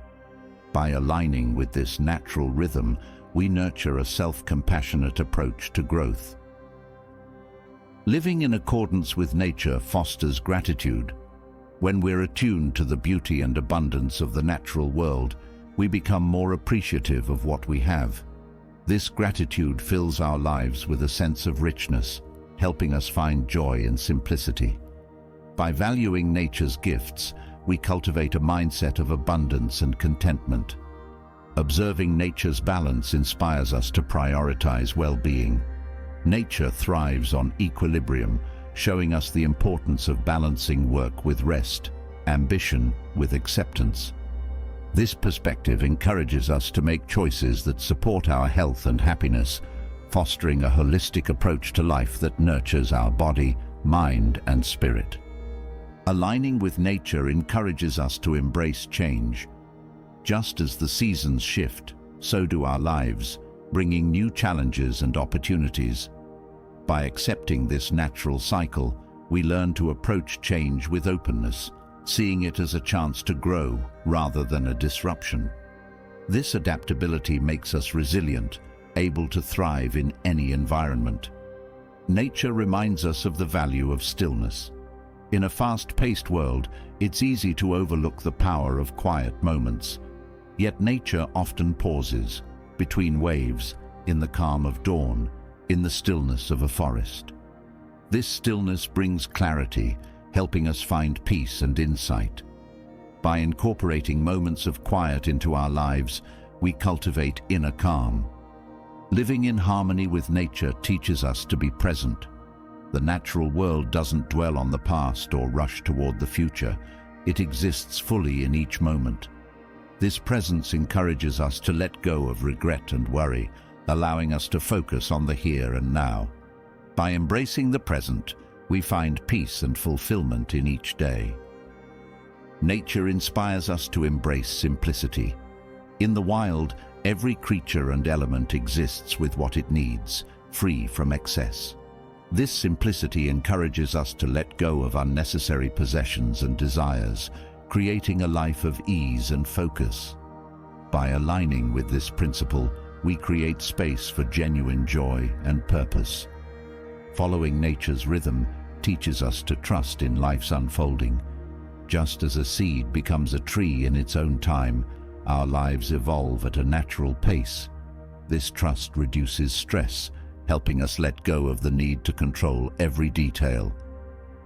By aligning with this natural rhythm, we nurture a self-compassionate approach to growth. Living in accordance with nature fosters gratitude. When we're attuned to the beauty and abundance of the natural world, we become more appreciative of what we have. This gratitude fills our lives with a sense of richness, helping us find joy in simplicity. By valuing nature's gifts, we cultivate a mindset of abundance and contentment. Observing nature's balance inspires us to prioritize well-being. Nature thrives on equilibrium, showing us the importance of balancing work with rest, ambition with acceptance. This perspective encourages us to make choices that support our health and happiness, fostering a holistic approach to life that nurtures our body, mind, and spirit. Aligning with nature encourages us to embrace change. Just as the seasons shift, so do our lives, bringing new challenges and opportunities. By accepting this natural cycle, we learn to approach change with openness, seeing it as a chance to grow rather than a disruption. This adaptability makes us resilient, able to thrive in any environment. Nature reminds us of the value of stillness. In a fast-paced world, it's easy to overlook the power of quiet moments. Yet nature often pauses, between waves, in the calm of dawn, in the stillness of a forest. This stillness brings clarity, helping us find peace and insight. By incorporating moments of quiet into our lives, we cultivate inner calm. Living in harmony with nature teaches us to be present. The natural world doesn't dwell on the past or rush toward the future. It exists fully in each moment. This presence encourages us to let go of regret and worry, allowing us to focus on the here and now. By embracing the present, we find peace and fulfillment in each day. Nature inspires us to embrace simplicity. In the wild, every creature and element exists with what it needs, free from excess. This simplicity encourages us to let go of unnecessary possessions and desires, creating a life of ease and focus. By aligning with this principle, we create space for genuine joy and purpose. Following nature's rhythm teaches us to trust in life's unfolding. Just as a seed becomes a tree in its own time, our lives evolve at a natural pace. This trust reduces stress, helping us let go of the need to control every detail.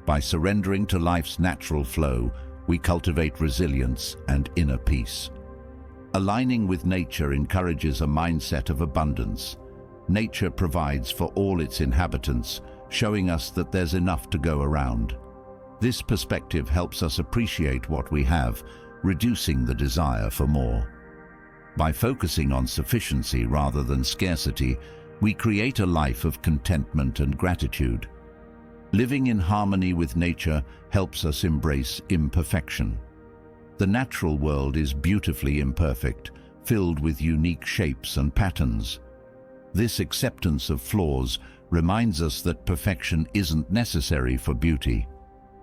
By surrendering to life's natural flow, we cultivate resilience and inner peace. Aligning with nature encourages a mindset of abundance. Nature provides for all its inhabitants, showing us that there's enough to go around. This perspective helps us appreciate what we have, reducing the desire for more. By focusing on sufficiency rather than scarcity, we create a life of contentment and gratitude. Living in harmony with nature helps us embrace imperfection. The natural world is beautifully imperfect, filled with unique shapes and patterns. This acceptance of flaws reminds us that perfection isn't necessary for beauty.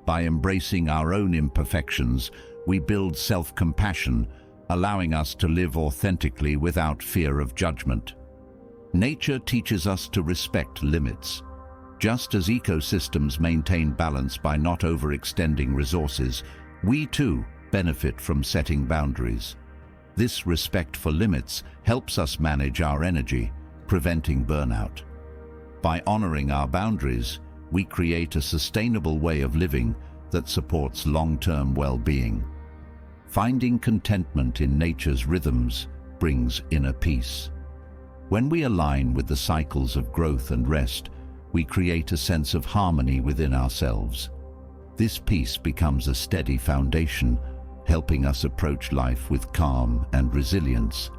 By embracing our own imperfections, we build self-compassion, allowing us to live authentically without fear of judgment. Nature teaches us to respect limits. Just as ecosystems maintain balance by not overextending resources, we too benefit from setting boundaries. This respect for limits helps us manage our energy, preventing burnout. By honoring our boundaries, we create a sustainable way of living that supports long-term well-being. Finding contentment in nature's rhythms brings inner peace. When we align with the cycles of growth and rest, we create a sense of harmony within ourselves. This peace becomes a steady foundation, helping us approach life with calm and resilience.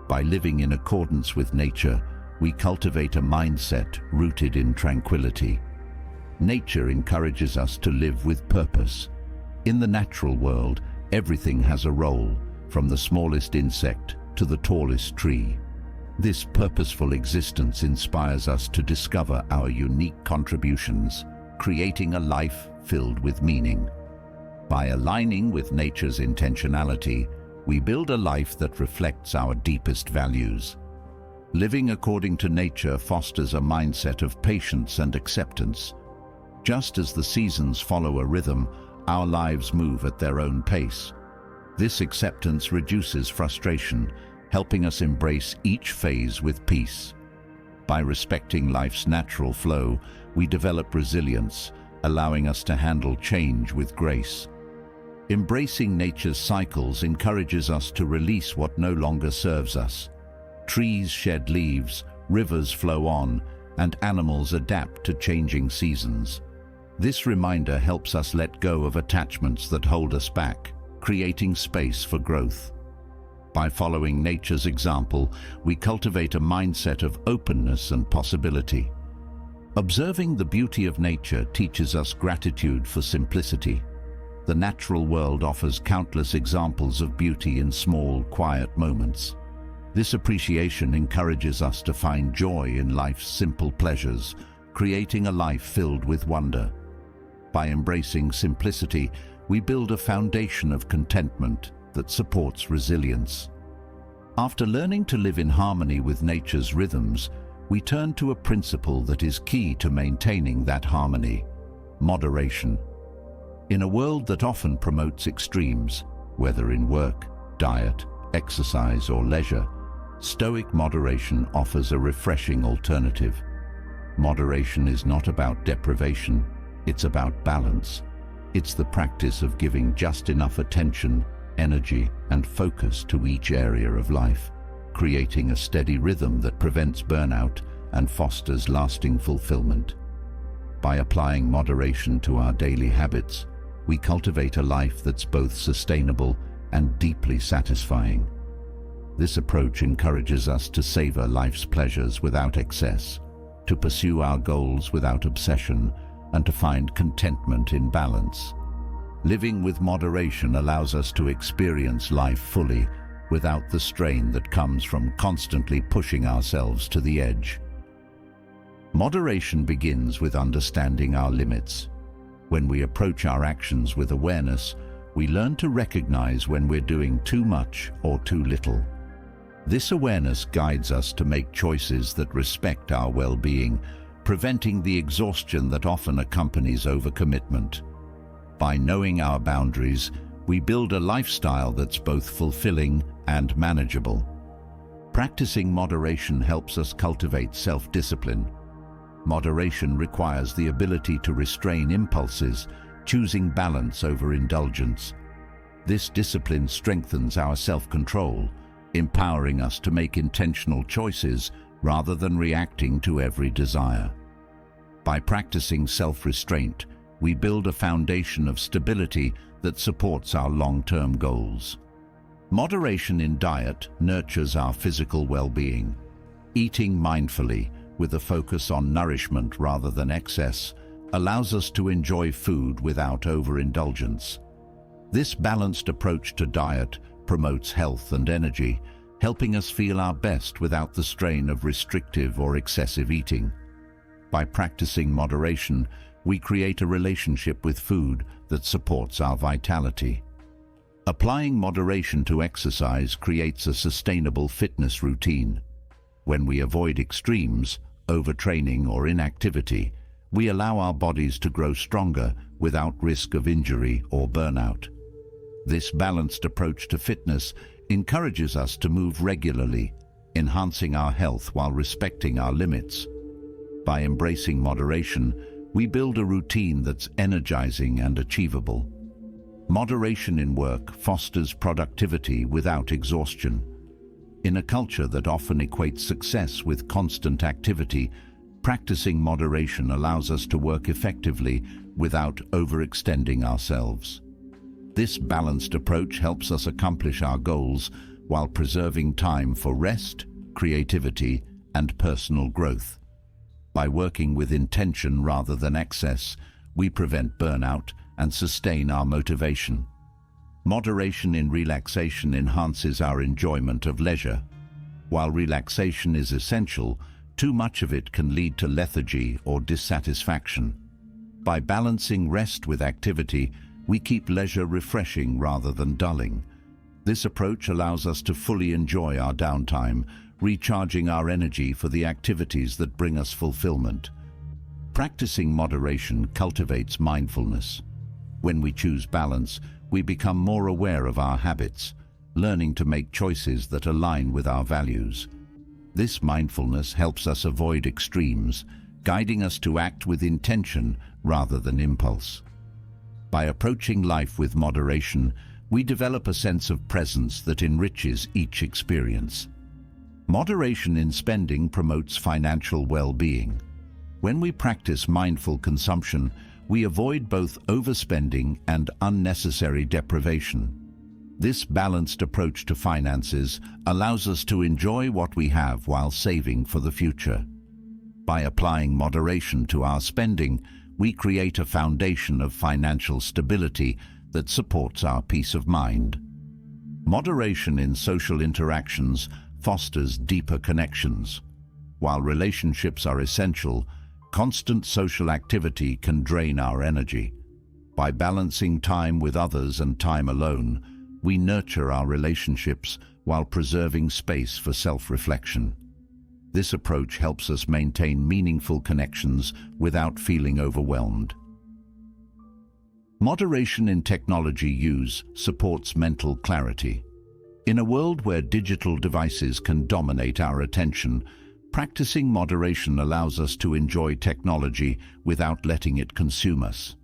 By living in accordance with nature, we cultivate a mindset rooted in tranquility. Nature encourages us to live with purpose. In the natural world, everything has a role, from the smallest insect to the tallest tree. This purposeful existence inspires us to discover our unique contributions, creating a life filled with meaning. By aligning with nature's intentionality, we build a life that reflects our deepest values. Living according to nature fosters a mindset of patience and acceptance. Just as the seasons follow a rhythm, our lives move at their own pace. This acceptance reduces frustration, helping us embrace each phase with peace. By respecting life's natural flow, we develop resilience, allowing us to handle change with grace. Embracing nature's cycles encourages us to release what no longer serves us. Trees shed leaves, rivers flow on, and animals adapt to changing seasons. This reminder helps us let go of attachments that hold us back, creating space for growth. By following nature's example, we cultivate a mindset of openness and possibility. Observing the beauty of nature teaches us gratitude for simplicity. The natural world offers countless examples of beauty in small, quiet moments. This appreciation encourages us to find joy in life's simple pleasures, creating a life filled with wonder. By embracing simplicity, we build a foundation of contentment that supports resilience. After learning to live in harmony with nature's rhythms, we turn to a principle that is key to maintaining that harmony: moderation. In a world that often promotes extremes, whether in work, diet, exercise, or leisure, Stoic moderation offers a refreshing alternative. Moderation is not about deprivation, it's about balance. It's the practice of giving just enough attention, energy, and focus to each area of life, creating a steady rhythm that prevents burnout and fosters lasting fulfillment. By applying moderation to our daily habits, we cultivate a life that's both sustainable and deeply satisfying. This approach encourages us to savor life's pleasures without excess, to pursue our goals without obsession, and to find contentment in balance. Living with moderation allows us to experience life fully, without the strain that comes from constantly pushing ourselves to the edge. Moderation begins with understanding our limits. When we approach our actions with awareness, we learn to recognize when we're doing too much or too little. This awareness guides us to make choices that respect our well-being, preventing the exhaustion that often accompanies overcommitment. By knowing our boundaries, we build a lifestyle that's both fulfilling and manageable. Practicing moderation helps us cultivate self-discipline. Moderation requires the ability to restrain impulses, choosing balance over indulgence. This discipline strengthens our self-control, empowering us to make intentional choices rather than reacting to every desire. By practicing self-restraint, we build a foundation of stability that supports our long-term goals. Moderation in diet nurtures our physical well-being. Eating mindfully, with a focus on nourishment rather than excess, allows us to enjoy food without overindulgence. This balanced approach to diet promotes health and energy, helping us feel our best without the strain of restrictive or excessive eating. By practicing moderation, we create a relationship with food that supports our vitality. Applying moderation to exercise creates a sustainable fitness routine. When we avoid extremes, overtraining or inactivity, we allow our bodies to grow stronger without risk of injury or burnout. This balanced approach to fitness encourages us to move regularly, enhancing our health while respecting our limits. By embracing moderation, we build a routine that's energizing and achievable. Moderation in work fosters productivity without exhaustion. In a culture that often equates success with constant activity, practicing moderation allows us to work effectively without overextending ourselves. This balanced approach helps us accomplish our goals while preserving time for rest, creativity, and personal growth. By working with intention rather than excess, we prevent burnout and sustain our motivation. Moderation in relaxation enhances our enjoyment of leisure. While relaxation is essential, too much of it can lead to lethargy or dissatisfaction. By balancing rest with activity, we keep leisure refreshing rather than dulling. This approach allows us to fully enjoy our downtime, recharging our energy for the activities that bring us fulfillment. Practicing moderation cultivates mindfulness. When we choose balance, we become more aware of our habits, learning to make choices that align with our values. This mindfulness helps us avoid extremes, guiding us to act with intention rather than impulse. By approaching life with moderation, we develop a sense of presence that enriches each experience. Moderation in spending promotes financial well-being. When we practice mindful consumption, we avoid both overspending and unnecessary deprivation. This balanced approach to finances allows us to enjoy what we have while saving for the future. By applying moderation to our spending, we create a foundation of financial stability that supports our peace of mind. Moderation in social interactions fosters deeper connections. While relationships are essential, constant social activity can drain our energy. By balancing time with others and time alone, we nurture our relationships while preserving space for self-reflection. This approach helps us maintain meaningful connections without feeling overwhelmed. Moderation in technology use supports mental clarity. In a world where digital devices can dominate our attention, practicing moderation allows us to enjoy technology without letting it consume us.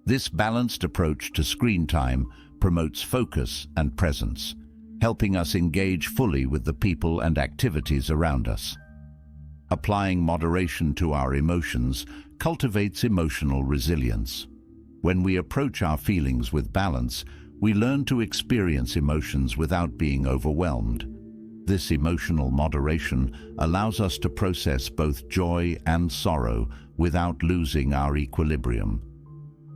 This balanced approach to screen time promotes focus and presence, helping us engage fully with the people and activities around us. Applying moderation to our emotions cultivates emotional resilience. When we approach our feelings with balance, we learn to experience emotions without being overwhelmed. This emotional moderation allows us to process both joy and sorrow without losing our equilibrium.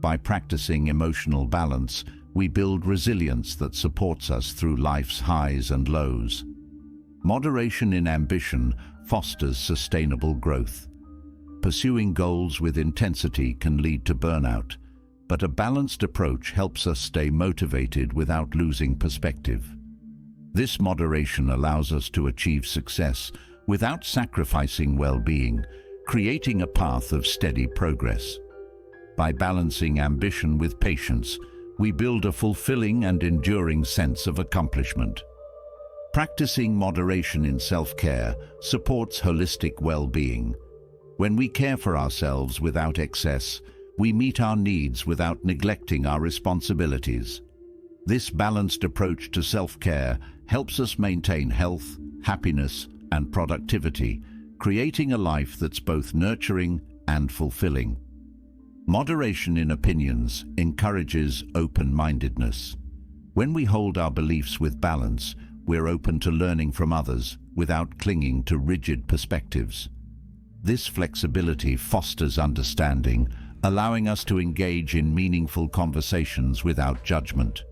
By practicing emotional balance, we build resilience that supports us through life's highs and lows. Moderation in ambition fosters sustainable growth. Pursuing goals with intensity can lead to burnout, but a balanced approach helps us stay motivated without losing perspective. This moderation allows us to achieve success without sacrificing well-being, creating a path of steady progress. By balancing ambition with patience, we build a fulfilling and enduring sense of accomplishment. Practicing moderation in self-care supports holistic well-being. When we care for ourselves without excess, we meet our needs without neglecting our responsibilities. This balanced approach to self-care helps us maintain health, happiness, and productivity, creating a life that's both nurturing and fulfilling. Moderation in opinions encourages open-mindedness. When we hold our beliefs with balance, we're open to learning from others without clinging to rigid perspectives. This flexibility fosters understanding, allowing us to engage in meaningful conversations without judgment.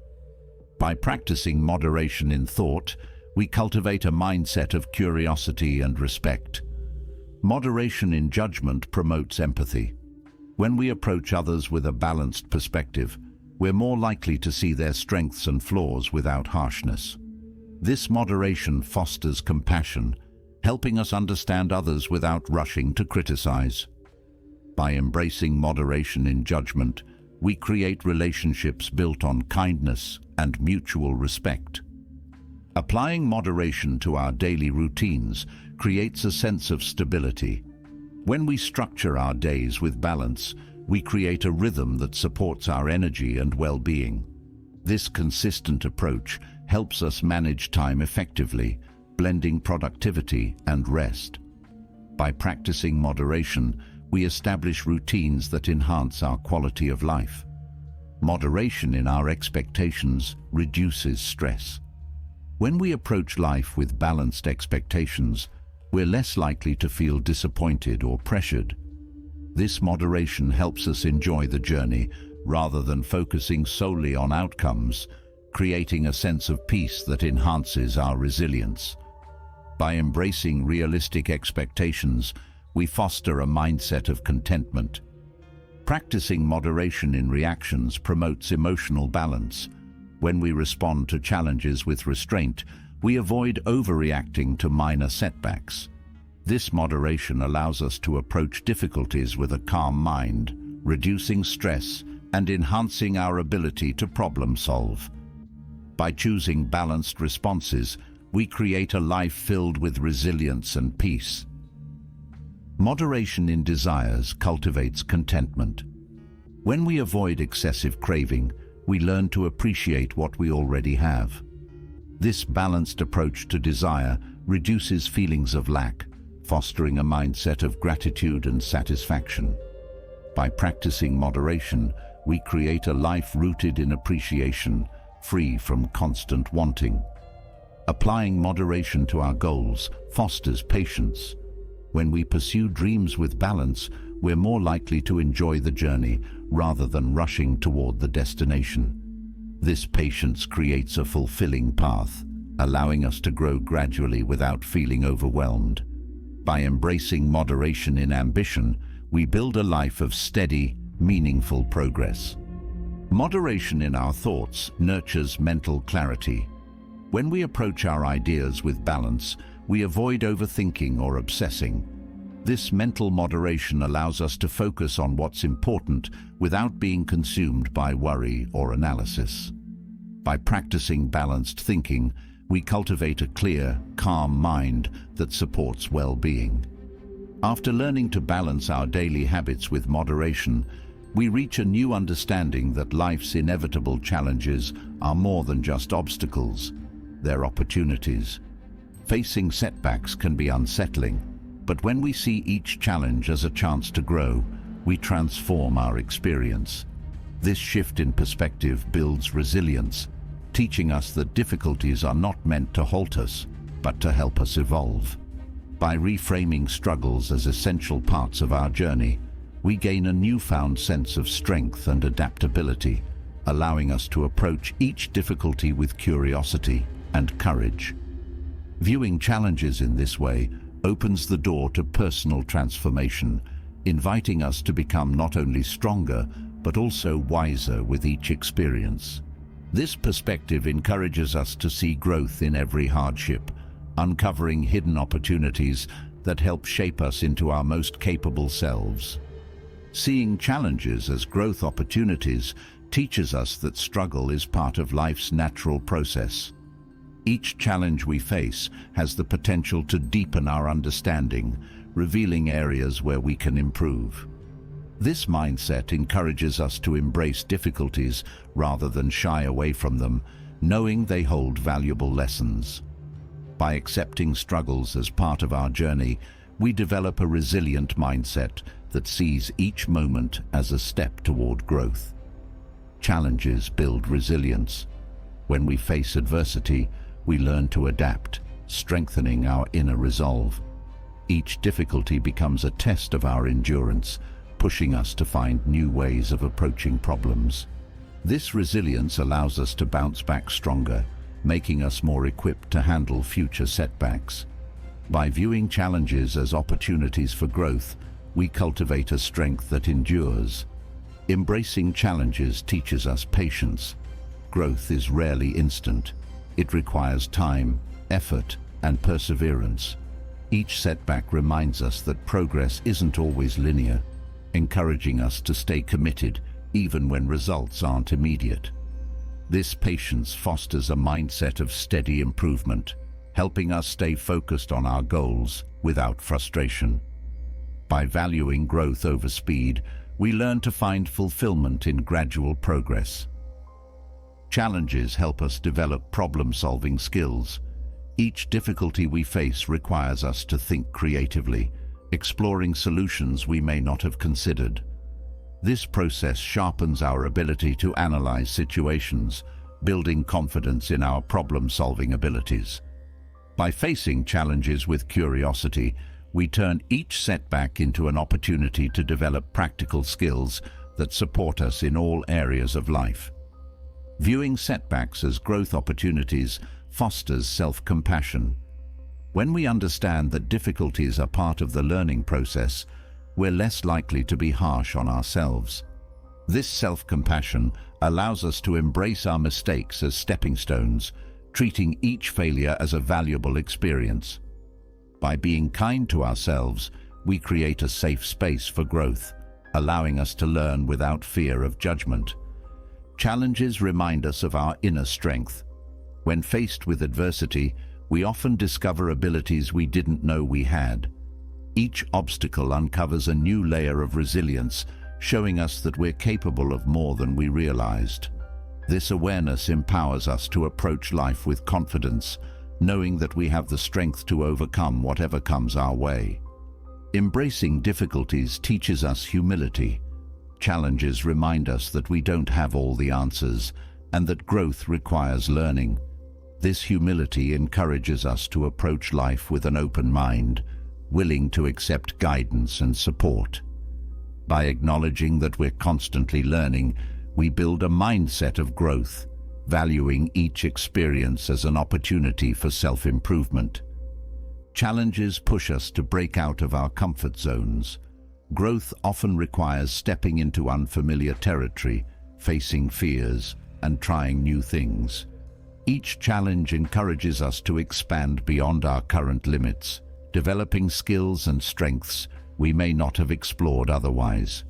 By practicing moderation in thought, we cultivate a mindset of curiosity and respect. Moderation in judgment promotes empathy. When we approach others with a balanced perspective, we're more likely to see their strengths and flaws without harshness. This moderation fosters compassion, helping us understand others without rushing to criticize. By embracing moderation in judgment, we create relationships built on kindness and mutual respect. Applying moderation to our daily routines creates a sense of stability. When we structure our days with balance, we create a rhythm that supports our energy and well-being. This consistent approach helps us manage time effectively, blending productivity and rest. By practicing moderation, we establish routines that enhance our quality of life. Moderation in our expectations reduces stress. When we approach life with balanced expectations, we're less likely to feel disappointed or pressured. This moderation helps us enjoy the journey rather than focusing solely on outcomes, creating a sense of peace that enhances our resilience. By embracing realistic expectations, we foster a mindset of contentment. Practicing moderation in reactions promotes emotional balance. When we respond to challenges with restraint, we avoid overreacting to minor setbacks. This moderation allows us to approach difficulties with a calm mind, reducing stress and enhancing our ability to problem solve. By choosing balanced responses, we create a life filled with resilience and peace. Moderation in desires cultivates contentment. When we avoid excessive craving, we learn to appreciate what we already have. This balanced approach to desire reduces feelings of lack, fostering a mindset of gratitude and satisfaction. By practicing moderation, we create a life rooted in appreciation, free from constant wanting. Applying moderation to our goals fosters patience. When we pursue dreams with balance, we're more likely to enjoy the journey rather than rushing toward the destination. This patience creates a fulfilling path, allowing us to grow gradually without feeling overwhelmed. By embracing moderation in ambition, we build a life of steady, meaningful progress. Moderation in our thoughts nurtures mental clarity. When we approach our ideas with balance, we avoid overthinking or obsessing. This mental moderation allows us to focus on what's important without being consumed by worry or analysis. By practicing balanced thinking, we cultivate a clear, calm mind that supports well-being. After learning to balance our daily habits with moderation, we reach a new understanding that life's inevitable challenges are more than just obstacles. They're opportunities. Facing setbacks can be unsettling, but when we see each challenge as a chance to grow, we transform our experience. This shift in perspective builds resilience, teaching us that difficulties are not meant to halt us, but to help us evolve. By reframing struggles as essential parts of our journey, we gain a newfound sense of strength and adaptability, allowing us to approach each difficulty with curiosity and courage. Viewing challenges in this way opens the door to personal transformation, inviting us to become not only stronger, but also wiser with each experience. This perspective encourages us to see growth in every hardship, uncovering hidden opportunities that help shape us into our most capable selves. Seeing challenges as growth opportunities teaches us that struggle is part of life's natural process. Each challenge we face has the potential to deepen our understanding, revealing areas where we can improve. This mindset encourages us to embrace difficulties rather than shy away from them, knowing they hold valuable lessons. By accepting struggles as part of our journey, we develop a resilient mindset that sees each moment as a step toward growth. Challenges build resilience. When we face adversity, we learn to adapt, strengthening our inner resolve. Each difficulty becomes a test of our endurance, pushing us to find new ways of approaching problems. This resilience allows us to bounce back stronger, making us more equipped to handle future setbacks. By viewing challenges as opportunities for growth, we cultivate a strength that endures. Embracing challenges teaches us patience. Growth is rarely instant. It requires time, effort, and perseverance. Each setback reminds us that progress isn't always linear, encouraging us to stay committed even when results aren't immediate. This patience fosters a mindset of steady improvement, helping us stay focused on our goals without frustration. By valuing growth over speed, we learn to find fulfillment in gradual progress. Challenges help us develop problem-solving skills. Each difficulty we face requires us to think creatively, exploring solutions we may not have considered. This process sharpens our ability to analyze situations, building confidence in our problem-solving abilities. By facing challenges with curiosity, we turn each setback into an opportunity to develop practical skills that support us in all areas of life. Viewing setbacks as growth opportunities fosters self-compassion. When we understand that difficulties are part of the learning process, we're less likely to be harsh on ourselves. This self-compassion allows us to embrace our mistakes as stepping stones, treating each failure as a valuable experience. By being kind to ourselves, we create a safe space for growth, allowing us to learn without fear of judgment. Challenges remind us of our inner strength. When faced with adversity, we often discover abilities we didn't know we had. Each obstacle uncovers a new layer of resilience, showing us that we're capable of more than we realized. This awareness empowers us to approach life with confidence, knowing that we have the strength to overcome whatever comes our way. Embracing difficulties teaches us humility. Challenges remind us that we don't have all the answers, and that growth requires learning. This humility encourages us to approach life with an open mind, willing to accept guidance and support. By acknowledging that we're constantly learning, we build a mindset of growth, valuing each experience as an opportunity for self-improvement. Challenges push us to break out of our comfort zones. Growth often requires stepping into unfamiliar territory, facing fears, and trying new things. Each challenge encourages us to expand beyond our current limits, developing skills and strengths we may not have explored otherwise.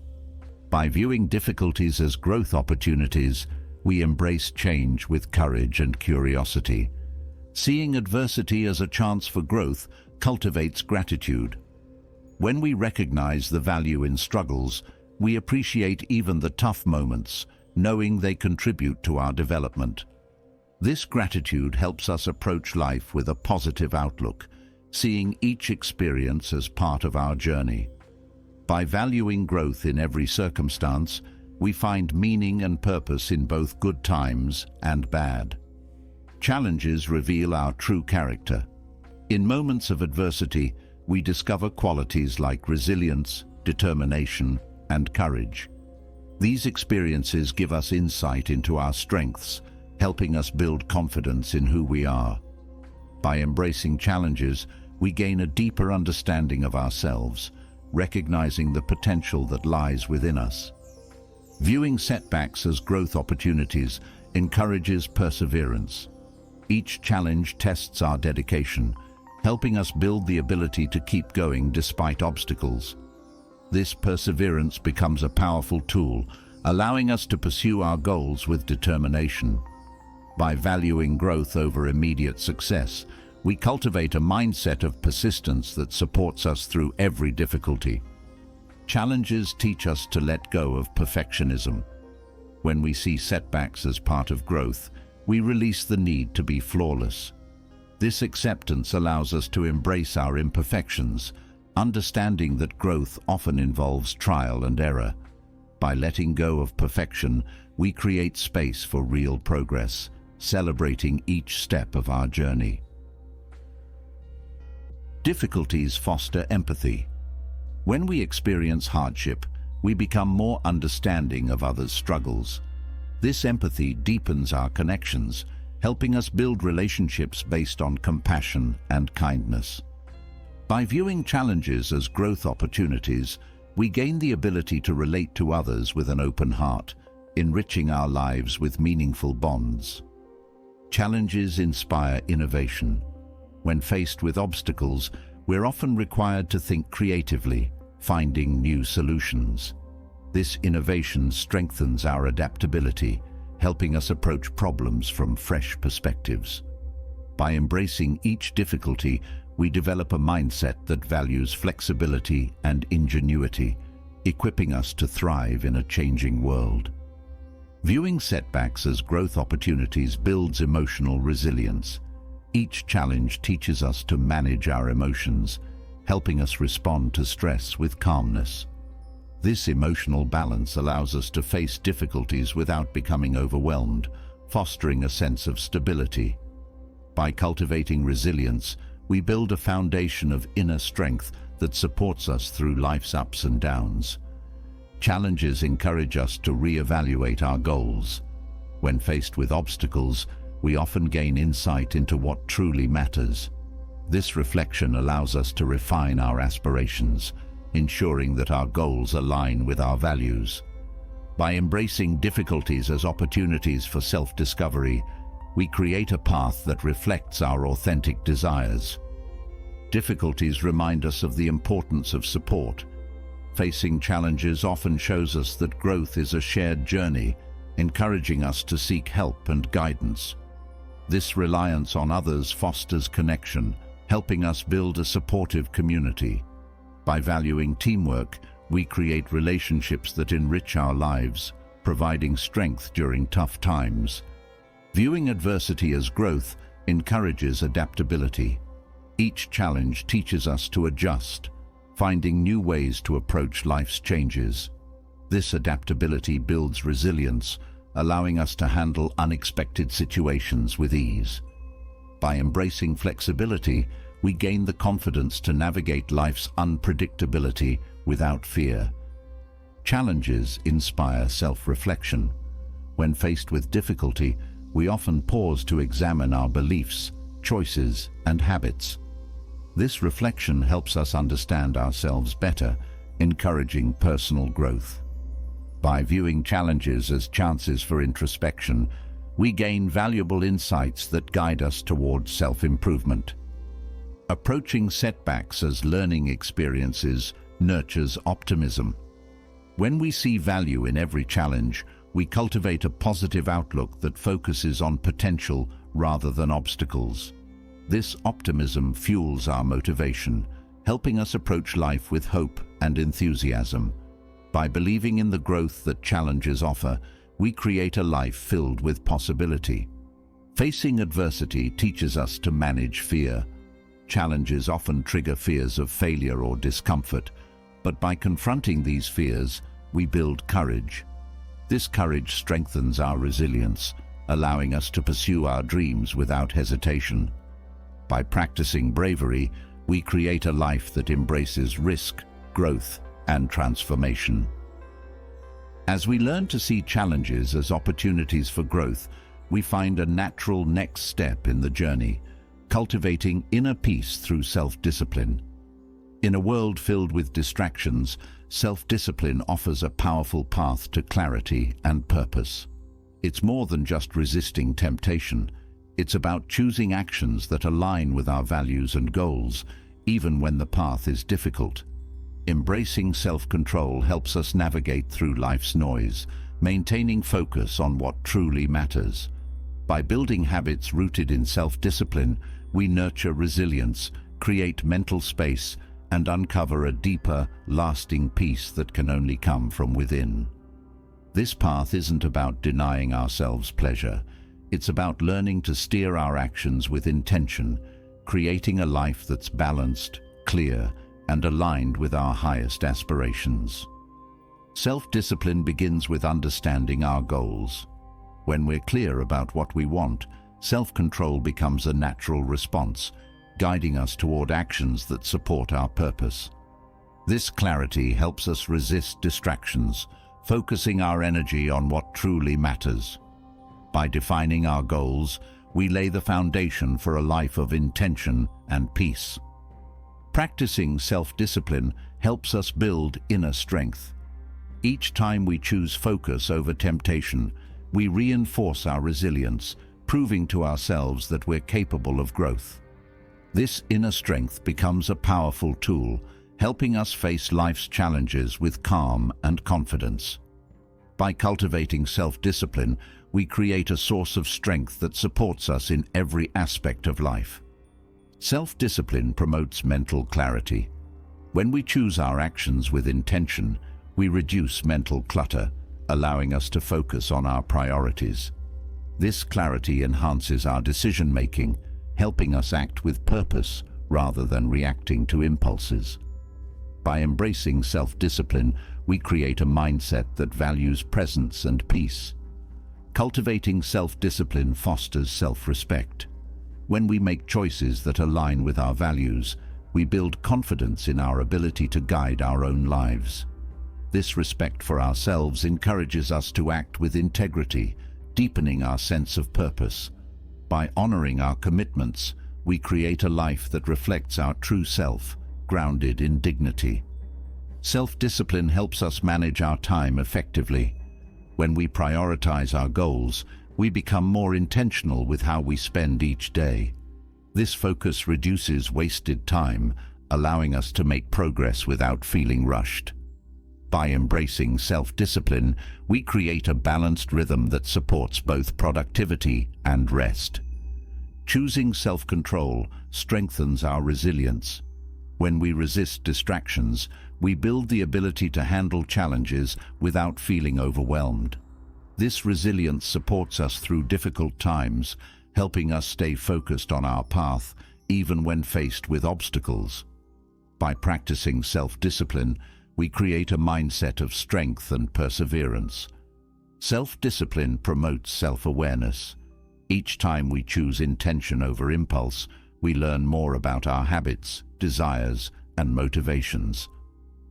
By viewing difficulties as growth opportunities, we embrace change with courage and curiosity. Seeing adversity as a chance for growth cultivates gratitude. When we recognize the value in struggles, we appreciate even the tough moments, knowing they contribute to our development. This gratitude helps us approach life with a positive outlook, seeing each experience as part of our journey. By valuing growth in every circumstance, we find meaning and purpose in both good times and bad. Challenges reveal our true character. In moments of adversity, we discover qualities like resilience, determination, and courage. These experiences give us insight into our strengths, helping us build confidence in who we are. By embracing challenges, we gain a deeper understanding of ourselves, recognizing the potential that lies within us. Viewing setbacks as growth opportunities encourages perseverance. Each challenge tests our dedication, helping us build the ability to keep going despite obstacles. This perseverance becomes a powerful tool, allowing us to pursue our goals with determination. By valuing growth over immediate success, we cultivate a mindset of persistence that supports us through every difficulty. Challenges teach us to let go of perfectionism. When we see setbacks as part of growth, we release the need to be flawless. This acceptance allows us to embrace our imperfections, understanding that growth often involves trial and error. By letting go of perfection, we create space for real progress, celebrating each step of our journey. Difficulties foster empathy. When we experience hardship, we become more understanding of others' struggles. This empathy deepens our connections, helping us build relationships based on compassion and kindness. By viewing challenges as growth opportunities, we gain the ability to relate to others with an open heart, enriching our lives with meaningful bonds. Challenges inspire innovation. When faced with obstacles, we're often required to think creatively, finding new solutions. This innovation strengthens our adaptability, helping us approach problems from fresh perspectives. By embracing each difficulty, we develop a mindset that values flexibility and ingenuity, equipping us to thrive in a changing world. Viewing setbacks as growth opportunities builds emotional resilience. Each challenge teaches us to manage our emotions, helping us respond to stress with calmness. This emotional balance allows us to face difficulties without becoming overwhelmed, fostering a sense of stability. By cultivating resilience, we build a foundation of inner strength that supports us through life's ups and downs. Challenges encourage us to reevaluate our goals. When faced with obstacles, we often gain insight into what truly matters. This reflection allows us to refine our aspirations, ensuring that our goals align with our values. By embracing difficulties as opportunities for self-discovery, we create a path that reflects our authentic desires. Difficulties remind us of the importance of support. Facing challenges often shows us that growth is a shared journey, encouraging us to seek help and guidance. This reliance on others fosters connection, helping us build a supportive community. By valuing teamwork, we create relationships that enrich our lives, providing strength during tough times. Viewing adversity as growth encourages adaptability. Each challenge teaches us to adjust, finding new ways to approach life's changes. This adaptability builds resilience, allowing us to handle unexpected situations with ease. By embracing flexibility, we gain the confidence to navigate life's unpredictability without fear. Challenges inspire self-reflection. When faced with difficulty, we often pause to examine our beliefs, choices, and habits. This reflection helps us understand ourselves better, encouraging personal growth. By viewing challenges as chances for introspection, we gain valuable insights that guide us towards self-improvement. Approaching setbacks as learning experiences nurtures optimism. When we see value in every challenge, we cultivate a positive outlook that focuses on potential rather than obstacles. This optimism fuels our motivation, helping us approach life with hope and enthusiasm. By believing in the growth that challenges offer, we create a life filled with possibility. Facing adversity teaches us to manage fear. Challenges often trigger fears of failure or discomfort, but by confronting these fears, we build courage. This courage strengthens our resilience, allowing us to pursue our dreams without hesitation. By practicing bravery, we create a life that embraces risk, growth, and transformation. As we learn to see challenges as opportunities for growth, we find a natural next step in the journey, cultivating inner peace through self-discipline. In a world filled with distractions, self-discipline offers a powerful path to clarity and purpose. It's more than just resisting temptation. It's about choosing actions that align with our values and goals, even when the path is difficult. Embracing self-control helps us navigate through life's noise, maintaining focus on what truly matters. By building habits rooted in self-discipline, we nurture resilience, create mental space, and uncover a deeper, lasting peace that can only come from within. This path isn't about denying ourselves pleasure. It's about learning to steer our actions with intention, creating a life that's balanced, clear, and aligned with our highest aspirations. Self-discipline begins with understanding our goals. When we're clear about what we want, self-control becomes a natural response, guiding us toward actions that support our purpose. This clarity helps us resist distractions, focusing our energy on what truly matters. By defining our goals, we lay the foundation for a life of intention and peace. Practicing self-discipline helps us build inner strength. Each time we choose focus over temptation, we reinforce our resilience, proving to ourselves that we're capable of growth. This inner strength becomes a powerful tool, helping us face life's challenges with calm and confidence. By cultivating self-discipline, we create a source of strength that supports us in every aspect of life. Self-discipline promotes mental clarity. When we choose our actions with intention, we reduce mental clutter, allowing us to focus on our priorities. This clarity enhances our decision-making, helping us act with purpose rather than reacting to impulses. By embracing self-discipline, we create a mindset that values presence and peace. Cultivating self-discipline fosters self-respect. When we make choices that align with our values, we build confidence in our ability to guide our own lives. This respect for ourselves encourages us to act with integrity, deepening our sense of purpose. By honoring our commitments, we create a life that reflects our true self, grounded in dignity. Self-discipline helps us manage our time effectively. When we prioritize our goals, we become more intentional with how we spend each day. This focus reduces wasted time, allowing us to make progress without feeling rushed. By embracing self-discipline, we create a balanced rhythm that supports both productivity and rest. Choosing self-control strengthens our resilience. When we resist distractions, we build the ability to handle challenges without feeling overwhelmed. This resilience supports us through difficult times, helping us stay focused on our path, even when faced with obstacles. By practicing self-discipline, we create a mindset of strength and perseverance. Self-discipline promotes self-awareness. Each time we choose intention over impulse, we learn more about our habits, desires, and motivations.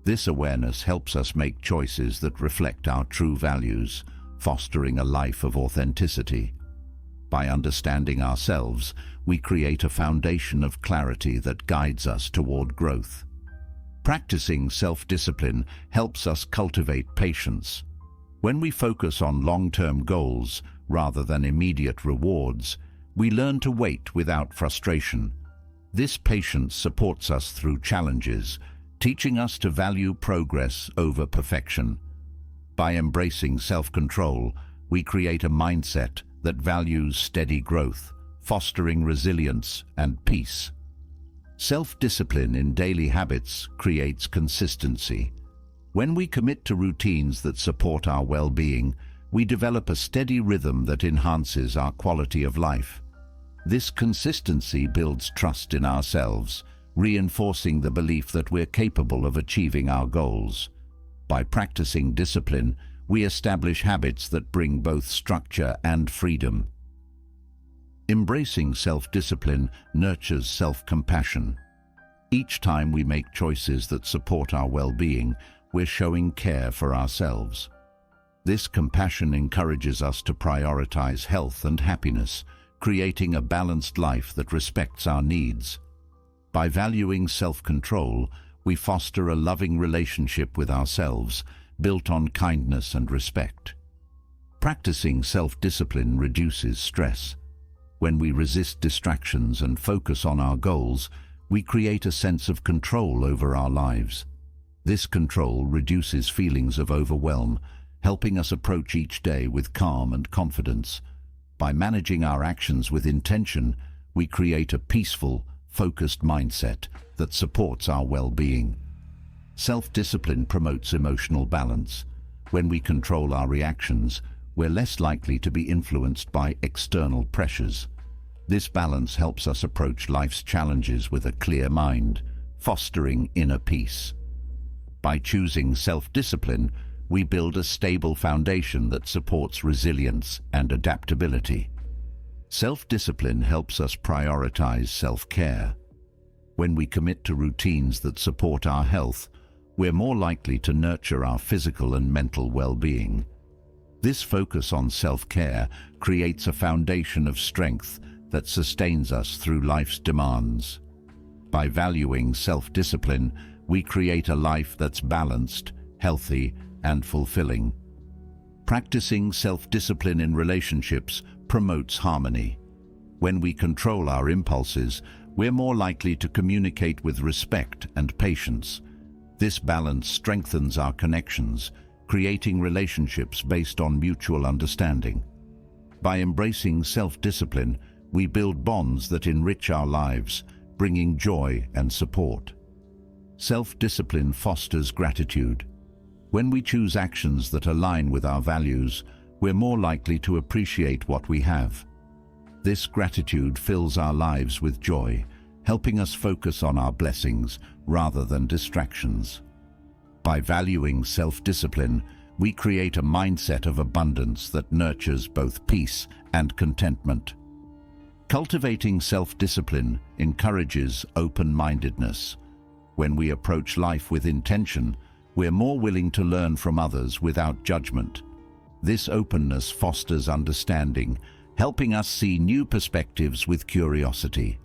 This awareness helps us make choices that reflect our true values, fostering a life of authenticity. By understanding ourselves, we create a foundation of clarity that guides us toward growth. Practicing self-discipline helps us cultivate patience. When we focus on long-term goals rather than immediate rewards, we learn to wait without frustration. This patience supports us through challenges, teaching us to value progress over perfection. By embracing self-control, we create a mindset that values steady growth, fostering resilience and peace. Self-discipline in daily habits creates consistency. When we commit to routines that support our well-being, we develop a steady rhythm that enhances our quality of life. This consistency builds trust in ourselves, reinforcing the belief that we're capable of achieving our goals. By practicing discipline, we establish habits that bring both structure and freedom. Embracing self-discipline nurtures self-compassion. Each time we make choices that support our well-being, we're showing care for ourselves. This compassion encourages us to prioritize health and happiness, creating a balanced life that respects our needs. By valuing self-control, we foster a loving relationship with ourselves, built on kindness and respect. Practicing self-discipline reduces stress. When we resist distractions and focus on our goals, we create a sense of control over our lives. This control reduces feelings of overwhelm, helping us approach each day with calm and confidence. By managing our actions with intention, we create a peaceful, focused mindset that supports our well-being. Self-discipline promotes emotional balance. When we control our reactions, we're less likely to be influenced by external pressures. This balance helps us approach life's challenges with a clear mind, fostering inner peace. By choosing self-discipline, we build a stable foundation that supports resilience and adaptability. Self-discipline helps us prioritize self-care. When we commit to routines that support our health, we're more likely to nurture our physical and mental well-being. This focus on self-care creates a foundation of strength that sustains us through life's demands. By valuing self-discipline, we create a life that's balanced, healthy, and fulfilling. Practicing self-discipline in relationships promotes harmony. When we control our impulses, we're more likely to communicate with respect and patience. This balance strengthens our connections, creating relationships based on mutual understanding. By embracing self-discipline, we build bonds that enrich our lives, bringing joy and support. Self-discipline fosters gratitude. When we choose actions that align with our values, we're more likely to appreciate what we have. This gratitude fills our lives with joy, helping us focus on our blessings rather than distractions. By valuing self-discipline, we create a mindset of abundance that nurtures both peace and contentment. Cultivating self-discipline encourages open-mindedness. When we approach life with intention, we're more willing to learn from others without judgment. This openness fosters understanding, helping us see new perspectives with curiosity.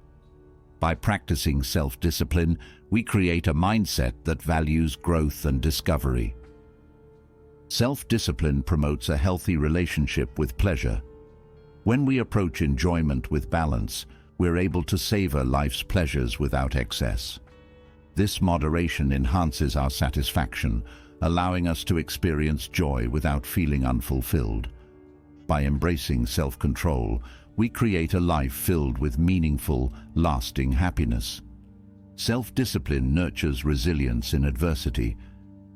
By practicing self-discipline, we create a mindset that values growth and discovery. Self-discipline promotes a healthy relationship with pleasure. When we approach enjoyment with balance, we're able to savor life's pleasures without excess. This moderation enhances our satisfaction, allowing us to experience joy without feeling unfulfilled. By embracing self-control, we create a life filled with meaningful, lasting happiness. Self-discipline nurtures resilience in adversity.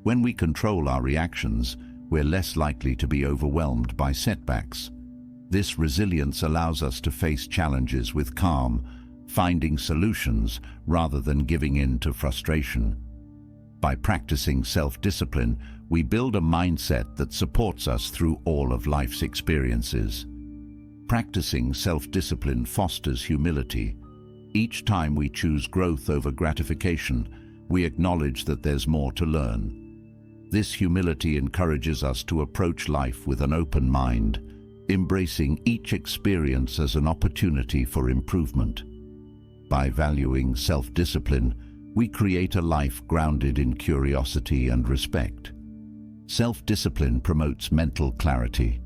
When we control our reactions, we're less likely to be overwhelmed by setbacks. This resilience allows us to face challenges with calm, finding solutions rather than giving in to frustration. By practicing self-discipline, we build a mindset that supports us through all of life's experiences. Practicing self-discipline fosters humility. Each time we choose growth over gratification, we acknowledge that there's more to learn. This humility encourages us to approach life with an open mind, embracing each experience as an opportunity for improvement. By valuing self-discipline, we create a life grounded in curiosity and respect. Self-discipline promotes mental clarity.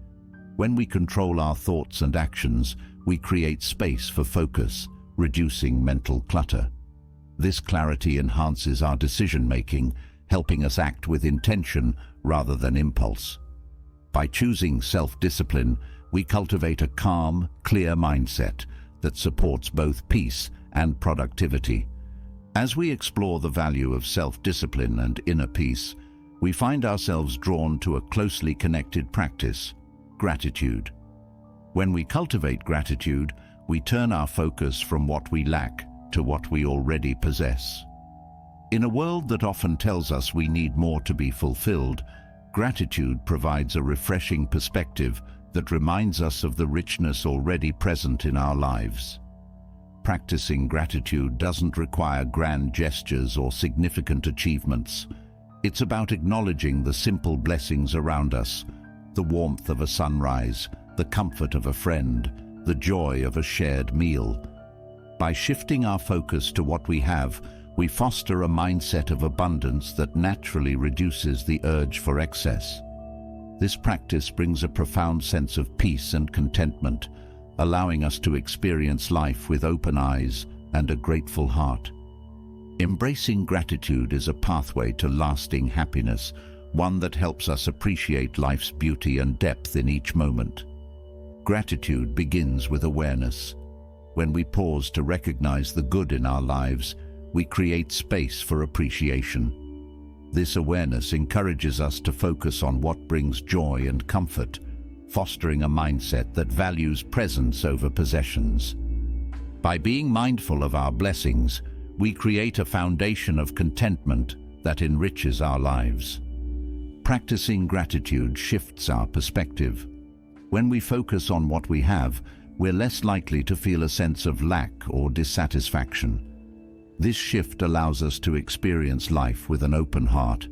When we control our thoughts and actions, we create space for focus, reducing mental clutter. This clarity enhances our decision-making, helping us act with intention rather than impulse. By choosing self-discipline, we cultivate a calm, clear mindset that supports both peace and productivity. As we explore the value of self-discipline and inner peace, we find ourselves drawn to a closely connected practice: gratitude. When we cultivate gratitude, we turn our focus from what we lack to what we already possess. In a world that often tells us we need more to be fulfilled, gratitude provides a refreshing perspective that reminds us of the richness already present in our lives. Practicing gratitude doesn't require grand gestures or significant achievements. It's about acknowledging the simple blessings around us: the warmth of a sunrise, the comfort of a friend, the joy of a shared meal. By shifting our focus to what we have, we foster a mindset of abundance that naturally reduces the urge for excess. This practice brings a profound sense of peace and contentment, allowing us to experience life with open eyes and a grateful heart. Embracing gratitude is a pathway to lasting happiness, one that helps us appreciate life's beauty and depth in each moment. Gratitude begins with awareness. When we pause to recognize the good in our lives, we create space for appreciation. This awareness encourages us to focus on what brings joy and comfort, fostering a mindset that values presence over possessions. By being mindful of our blessings, we create a foundation of contentment that enriches our lives. Practicing gratitude shifts our perspective. When we focus on what we have, we're less likely to feel a sense of lack or dissatisfaction. This shift allows us to experience life with an open heart,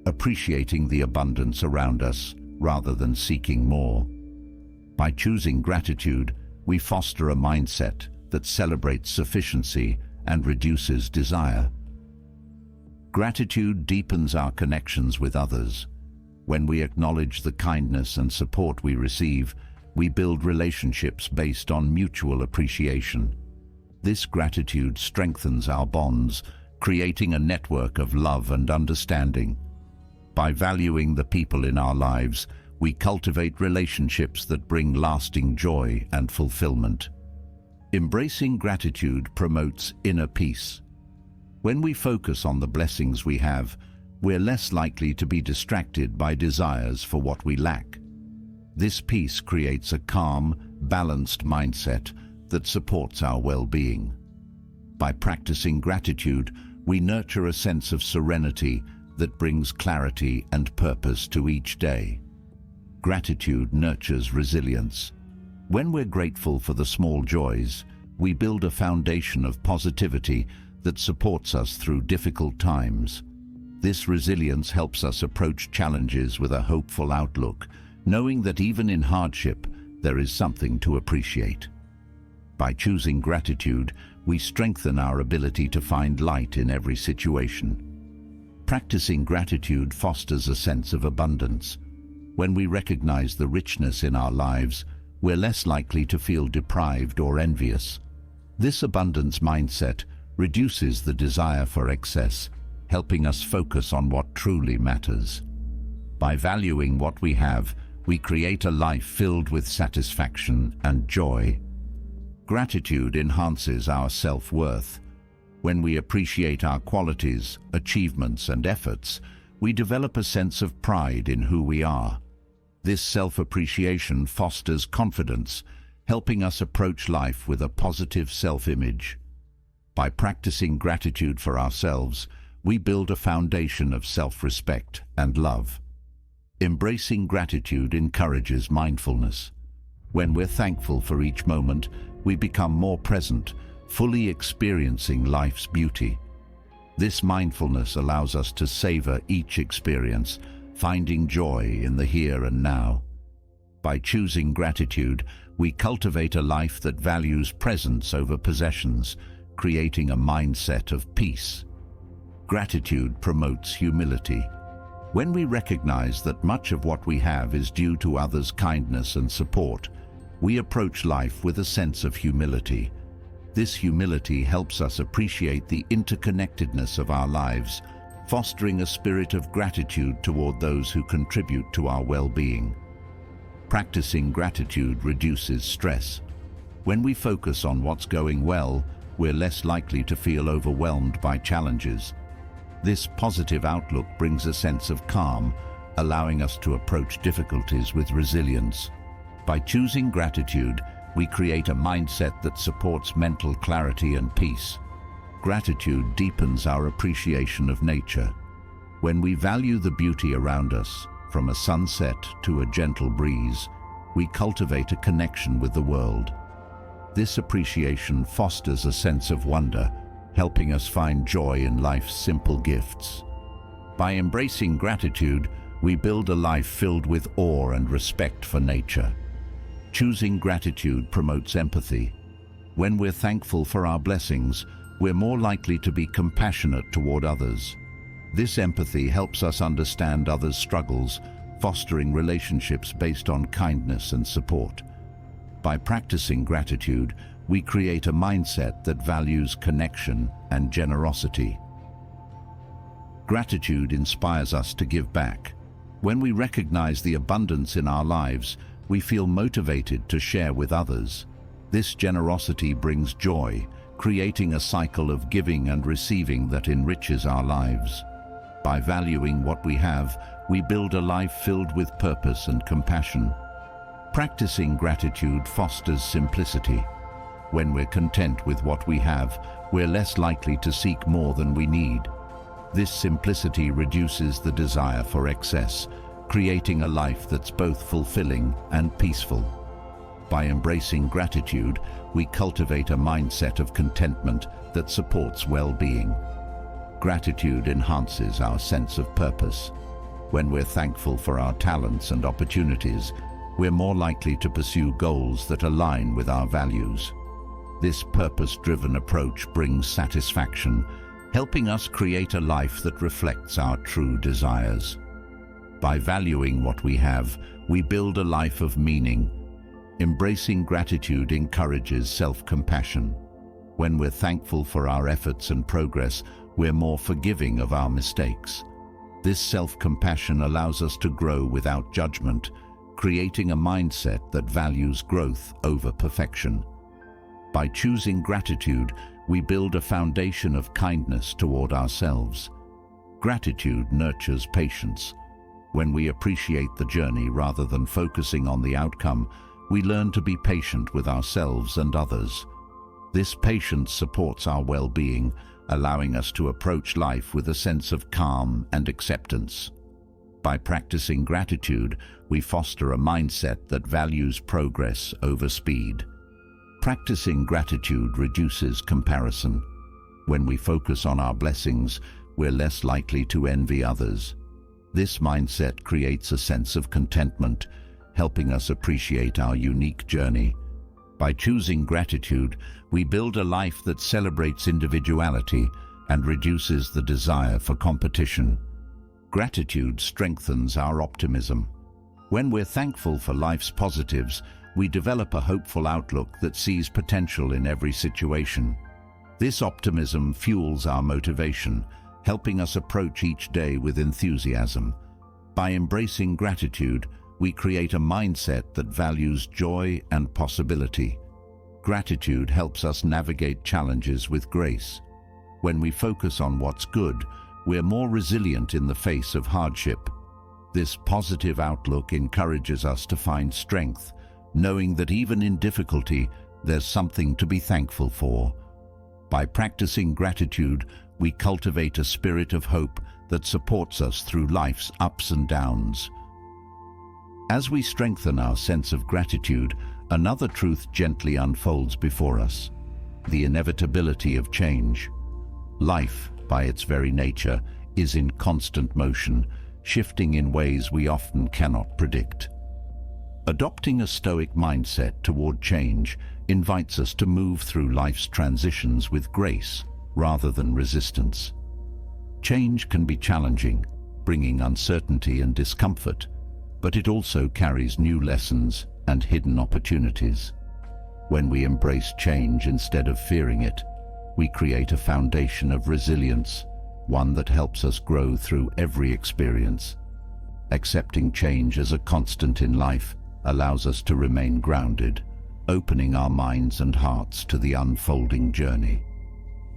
appreciating the abundance around us rather than seeking more. By choosing gratitude, we foster a mindset that celebrates sufficiency and reduces desire. Gratitude deepens our connections with others. When we acknowledge the kindness and support we receive, we build relationships based on mutual appreciation. This gratitude strengthens our bonds, creating a network of love and understanding. By valuing the people in our lives, we cultivate relationships that bring lasting joy and fulfillment. Embracing gratitude promotes inner peace. When we focus on the blessings we have, we're less likely to be distracted by desires for what we lack. This peace creates a calm, balanced mindset that supports our well-being. By practicing gratitude, we nurture a sense of serenity that brings clarity and purpose to each day. Gratitude nurtures resilience. When we're grateful for the small joys, we build a foundation of positivity that supports us through difficult times. This resilience helps us approach challenges with a hopeful outlook, knowing that even in hardship, there is something to appreciate. By choosing gratitude, we strengthen our ability to find light in every situation. Practicing gratitude fosters a sense of abundance. When we recognize the richness in our lives, we're less likely to feel deprived or envious. This abundance mindset reduces the desire for excess, helping us focus on what truly matters. By valuing what we have, we create a life filled with satisfaction and joy. Gratitude enhances our self-worth. When we appreciate our qualities, achievements, and efforts, we develop a sense of pride in who we are. This self-appreciation fosters confidence, helping us approach life with a positive self-image. By practicing gratitude for ourselves, we build a foundation of self-respect and love. Embracing gratitude encourages mindfulness. When we're thankful for each moment, we become more present, fully experiencing life's beauty. This mindfulness allows us to savor each experience, finding joy in the here and now. By choosing gratitude, we cultivate a life that values presence over possessions, creating a mindset of peace. Gratitude promotes humility. When we recognize that much of what we have is due to others' kindness and support, we approach life with a sense of humility. This humility helps us appreciate the interconnectedness of our lives, fostering a spirit of gratitude toward those who contribute to our well-being. Practicing gratitude reduces stress. When we focus on what's going well, we're less likely to feel overwhelmed by challenges. This positive outlook brings a sense of calm, allowing us to approach difficulties with resilience. By choosing gratitude, we create a mindset that supports mental clarity and peace. Gratitude deepens our appreciation of nature. When we value the beauty around us, from a sunset to a gentle breeze, we cultivate a connection with the world. This appreciation fosters a sense of wonder, helping us find joy in life's simple gifts. By embracing gratitude, we build a life filled with awe and respect for nature. Choosing gratitude promotes empathy. When we're thankful for our blessings, we're more likely to be compassionate toward others. This empathy helps us understand others' struggles, fostering relationships based on kindness and support. By practicing gratitude, we create a mindset that values connection and generosity. Gratitude inspires us to give back. When we recognize the abundance in our lives, we feel motivated to share with others. This generosity brings joy, creating a cycle of giving and receiving that enriches our lives. By valuing what we have, we build a life filled with purpose and compassion. Practicing gratitude fosters simplicity. When we're content with what we have, we're less likely to seek more than we need. This simplicity reduces the desire for excess, creating a life that's both fulfilling and peaceful. By embracing gratitude, we cultivate a mindset of contentment that supports well-being. Gratitude enhances our sense of purpose. When we're thankful for our talents and opportunities, we're more likely to pursue goals that align with our values. This purpose-driven approach brings satisfaction, helping us create a life that reflects our true desires. By valuing what we have, we build a life of meaning. Embracing gratitude encourages self-compassion. When we're thankful for our efforts and progress, we're more forgiving of our mistakes. This self-compassion allows us to grow without judgment, creating a mindset that values growth over perfection. By choosing gratitude, we build a foundation of kindness toward ourselves. Gratitude nurtures patience. When we appreciate the journey rather than focusing on the outcome, we learn to be patient with ourselves and others. This patience supports our well-being, allowing us to approach life with a sense of calm and acceptance. By practicing gratitude, we foster a mindset that values progress over speed. Practicing gratitude reduces comparison. When we focus on our blessings, we're less likely to envy others. This mindset creates a sense of contentment, helping us appreciate our unique journey. By choosing gratitude, we build a life that celebrates individuality and reduces the desire for competition. Gratitude strengthens our optimism. When we're thankful for life's positives, we develop a hopeful outlook that sees potential in every situation. This optimism fuels our motivation, helping us approach each day with enthusiasm. By embracing gratitude, we create a mindset that values joy and possibility. Gratitude helps us navigate challenges with grace. When we focus on what's good, we're more resilient in the face of hardship. This positive outlook encourages us to find strength, knowing that even in difficulty, there's something to be thankful for. By practicing gratitude, we cultivate a spirit of hope that supports us through life's ups and downs. As we strengthen our sense of gratitude, another truth gently unfolds before us: the inevitability of change. Life, by its very nature, is in constant motion, shifting in ways we often cannot predict. Adopting a Stoic mindset toward change invites us to move through life's transitions with grace rather than resistance. Change can be challenging, bringing uncertainty and discomfort, but it also carries new lessons and hidden opportunities. When we embrace change instead of fearing it, we create a foundation of resilience, one that helps us grow through every experience. Accepting change as a constant in life allows us to remain grounded, opening our minds and hearts to the unfolding journey.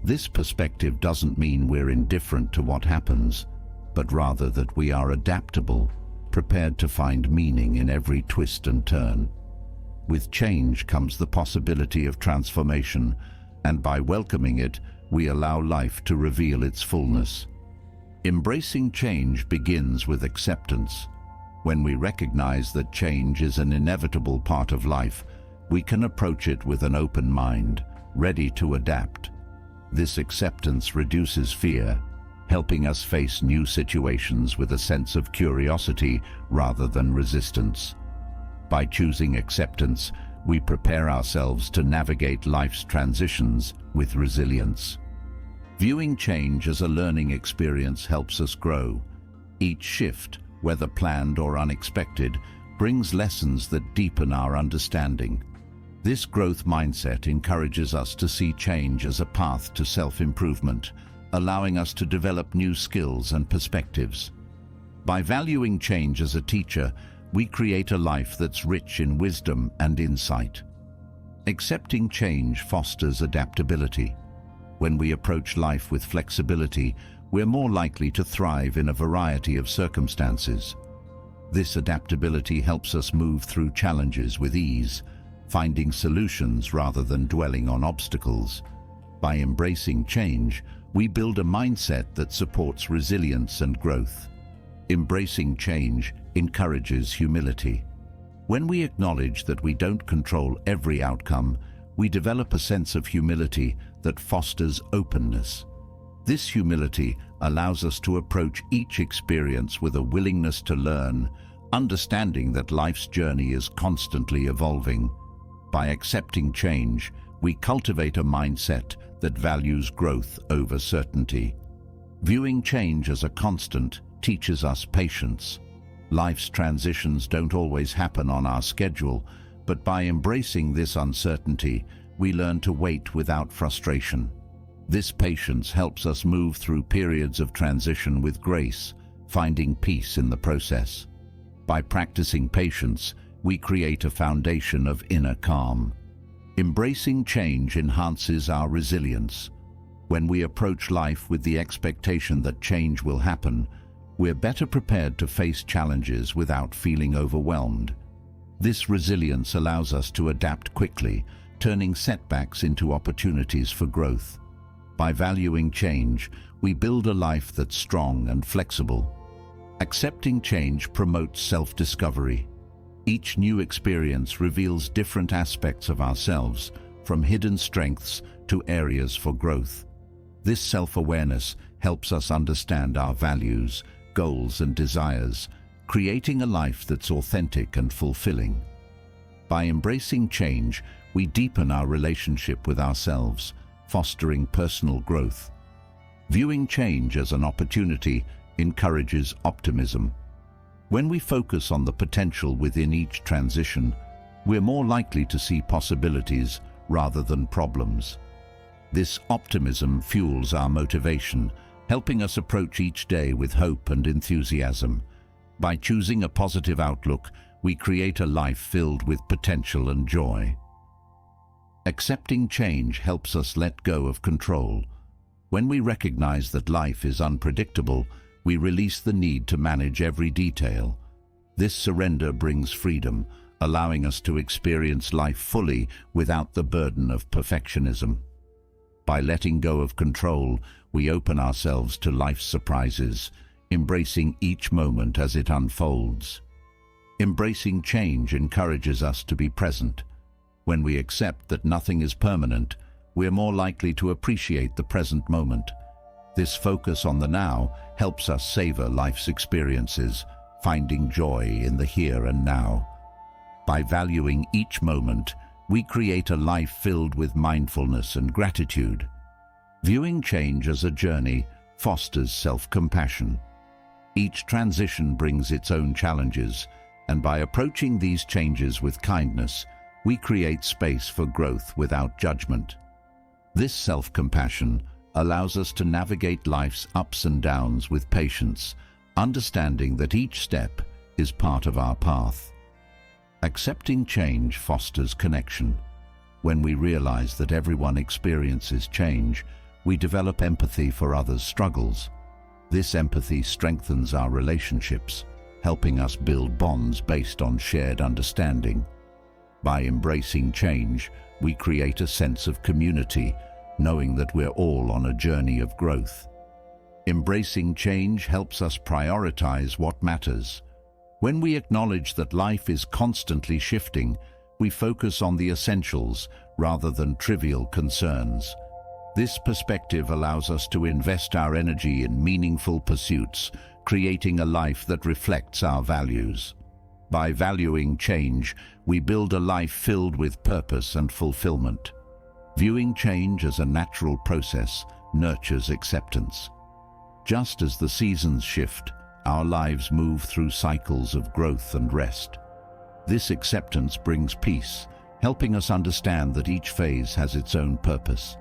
This perspective doesn't mean we're indifferent to what happens, but rather that we are adaptable, prepared to find meaning in every twist and turn. With change comes the possibility of transformation, and by welcoming it, we allow life to reveal its fullness. Embracing change begins with acceptance. When we recognize that change is an inevitable part of life, we can approach it with an open mind, ready to adapt. This acceptance reduces fear, helping us face new situations with a sense of curiosity rather than resistance. By choosing acceptance, we prepare ourselves to navigate life's transitions with resilience. Viewing change as a learning experience helps us grow. Each shift, whether planned or unexpected, brings lessons that deepen our understanding. This growth mindset encourages us to see change as a path to self-improvement, allowing us to develop new skills and perspectives. By valuing change as a teacher, we create a life that's rich in wisdom and insight. Accepting change fosters adaptability. When we approach life with flexibility, we're more likely to thrive in a variety of circumstances. This adaptability helps us move through challenges with ease, finding solutions rather than dwelling on obstacles. By embracing change, we build a mindset that supports resilience and growth. Embracing change encourages humility. When we acknowledge that we don't control every outcome, we develop a sense of humility that fosters openness. This humility allows us to approach each experience with a willingness to learn, understanding that life's journey is constantly evolving. By accepting change, we cultivate a mindset that values growth over certainty. Viewing change as a constant teaches us patience. Life's transitions don't always happen on our schedule, but by embracing this uncertainty, we learn to wait without frustration. This patience helps us move through periods of transition with grace, finding peace in the process. By practicing patience, we create a foundation of inner calm. Embracing change enhances our resilience. When we approach life with the expectation that change will happen, we're better prepared to face challenges without feeling overwhelmed. This resilience allows us to adapt quickly, turning setbacks into opportunities for growth. By valuing change, we build a life that's strong and flexible. Accepting change promotes self-discovery. Each new experience reveals different aspects of ourselves, from hidden strengths to areas for growth. This self-awareness helps us understand our values, goals, and desires, creating a life that's authentic and fulfilling. By embracing change, we deepen our relationship with ourselves, fostering personal growth. Viewing change as an opportunity encourages optimism. When we focus on the potential within each transition, we're more likely to see possibilities rather than problems. This optimism fuels our motivation, helping us approach each day with hope and enthusiasm. By choosing a positive outlook, we create a life filled with potential and joy. Accepting change helps us let go of control. When we recognize that life is unpredictable, we release the need to manage every detail. This surrender brings freedom, allowing us to experience life fully without the burden of perfectionism. By letting go of control, we open ourselves to life's surprises, embracing each moment as it unfolds. Embracing change encourages us to be present. When we accept that nothing is permanent, we're more likely to appreciate the present moment. This focus on the now helps us savor life's experiences, finding joy in the here and now. By valuing each moment, we create a life filled with mindfulness and gratitude. Viewing change as a journey fosters self-compassion. Each transition brings its own challenges, and by approaching these changes with kindness, we create space for growth without judgment. This self-compassion allows us to navigate life's ups and downs with patience, understanding that each step is part of our path. Accepting change fosters connection. When we realize that everyone experiences change, we develop empathy for others' struggles. This empathy strengthens our relationships, helping us build bonds based on shared understanding. By embracing change, we create a sense of community, knowing that we're all on a journey of growth. Embracing change helps us prioritize what matters. When we acknowledge that life is constantly shifting, we focus on the essentials rather than trivial concerns. This perspective allows us to invest our energy in meaningful pursuits, creating a life that reflects our values. By valuing change, we build a life filled with purpose and fulfillment. Viewing change as a natural process nurtures acceptance. Just as the seasons shift, our lives move through cycles of growth and rest. This acceptance brings peace, helping us understand that each phase has its own purpose.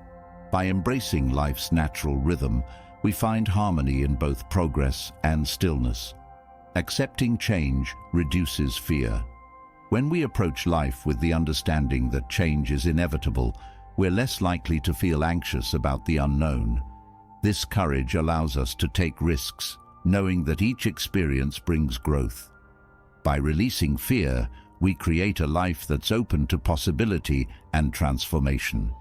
By embracing life's natural rhythm, we find harmony in both progress and stillness. Accepting change reduces fear. When we approach life with the understanding that change is inevitable, we're less likely to feel anxious about the unknown. This courage allows us to take risks, knowing that each experience brings growth. By releasing fear, we create a life that's open to possibility and transformation.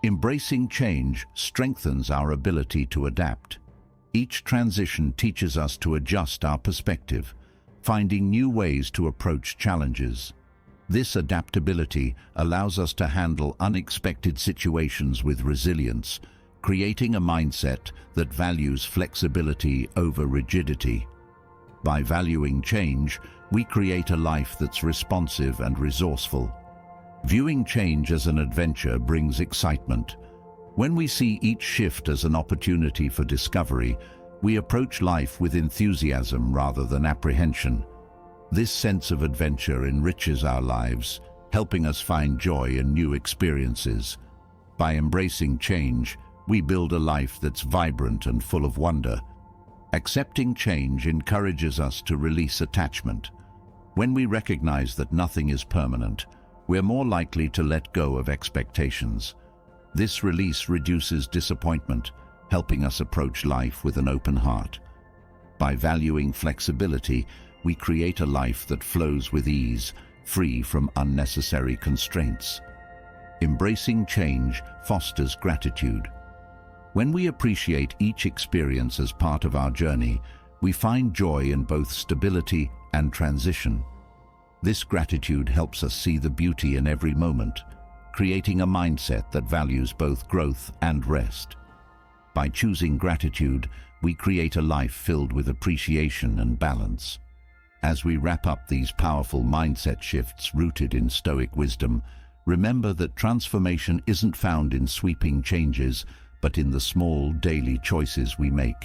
Embracing change strengthens our ability to adapt. Each transition teaches us to adjust our perspective, finding new ways to approach challenges. This adaptability allows us to handle unexpected situations with resilience, creating a mindset that values flexibility over rigidity. By valuing change, we create a life that's responsive and resourceful. Viewing change as an adventure brings excitement. When we see each shift as an opportunity for discovery, we approach life with enthusiasm rather than apprehension. This sense of adventure enriches our lives, helping us find joy in new experiences. By embracing change, we build a life that's vibrant and full of wonder. Accepting change encourages us to release attachment. When we recognize that nothing is permanent, we're more likely to let go of expectations. This release reduces disappointment, helping us approach life with an open heart. By valuing flexibility, we create a life that flows with ease, free from unnecessary constraints. Embracing change fosters gratitude. When we appreciate each experience as part of our journey, we find joy in both stability and transition. This gratitude helps us see the beauty in every moment, creating a mindset that values both growth and rest. By choosing gratitude, we create a life filled with appreciation and balance. As we wrap up these powerful mindset shifts rooted in Stoic wisdom, remember that transformation isn't found in sweeping changes, but in the small daily choices we make.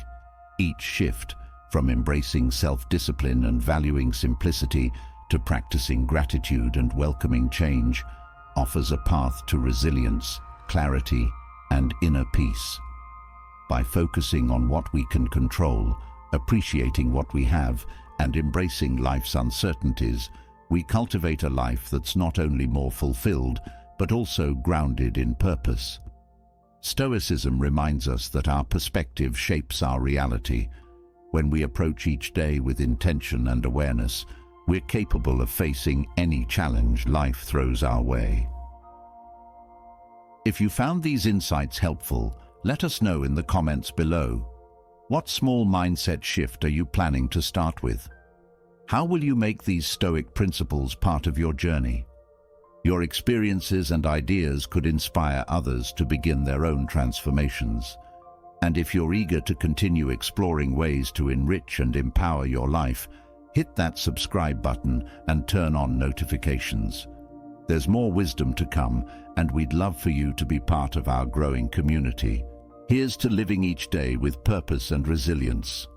Each shift, from embracing self-discipline and valuing simplicity to practicing gratitude and welcoming change, offers a path to resilience, clarity, and inner peace. By focusing on what we can control, appreciating what we have, and embracing life's uncertainties, we cultivate a life that's not only more fulfilled, but also grounded in purpose. Stoicism reminds us that our perspective shapes our reality. When we approach each day with intention and awareness, we're capable of facing any challenge life throws our way. If you found these insights helpful, let us know in the comments below. What small mindset shift are you planning to start with? How will you make these Stoic principles part of your journey? Your experiences and ideas could inspire others to begin their own transformations. And if you're eager to continue exploring ways to enrich and empower your life, hit that subscribe button and turn on notifications. There's more wisdom to come, and we'd love for you to be part of our growing community. Here's to living each day with purpose and resilience.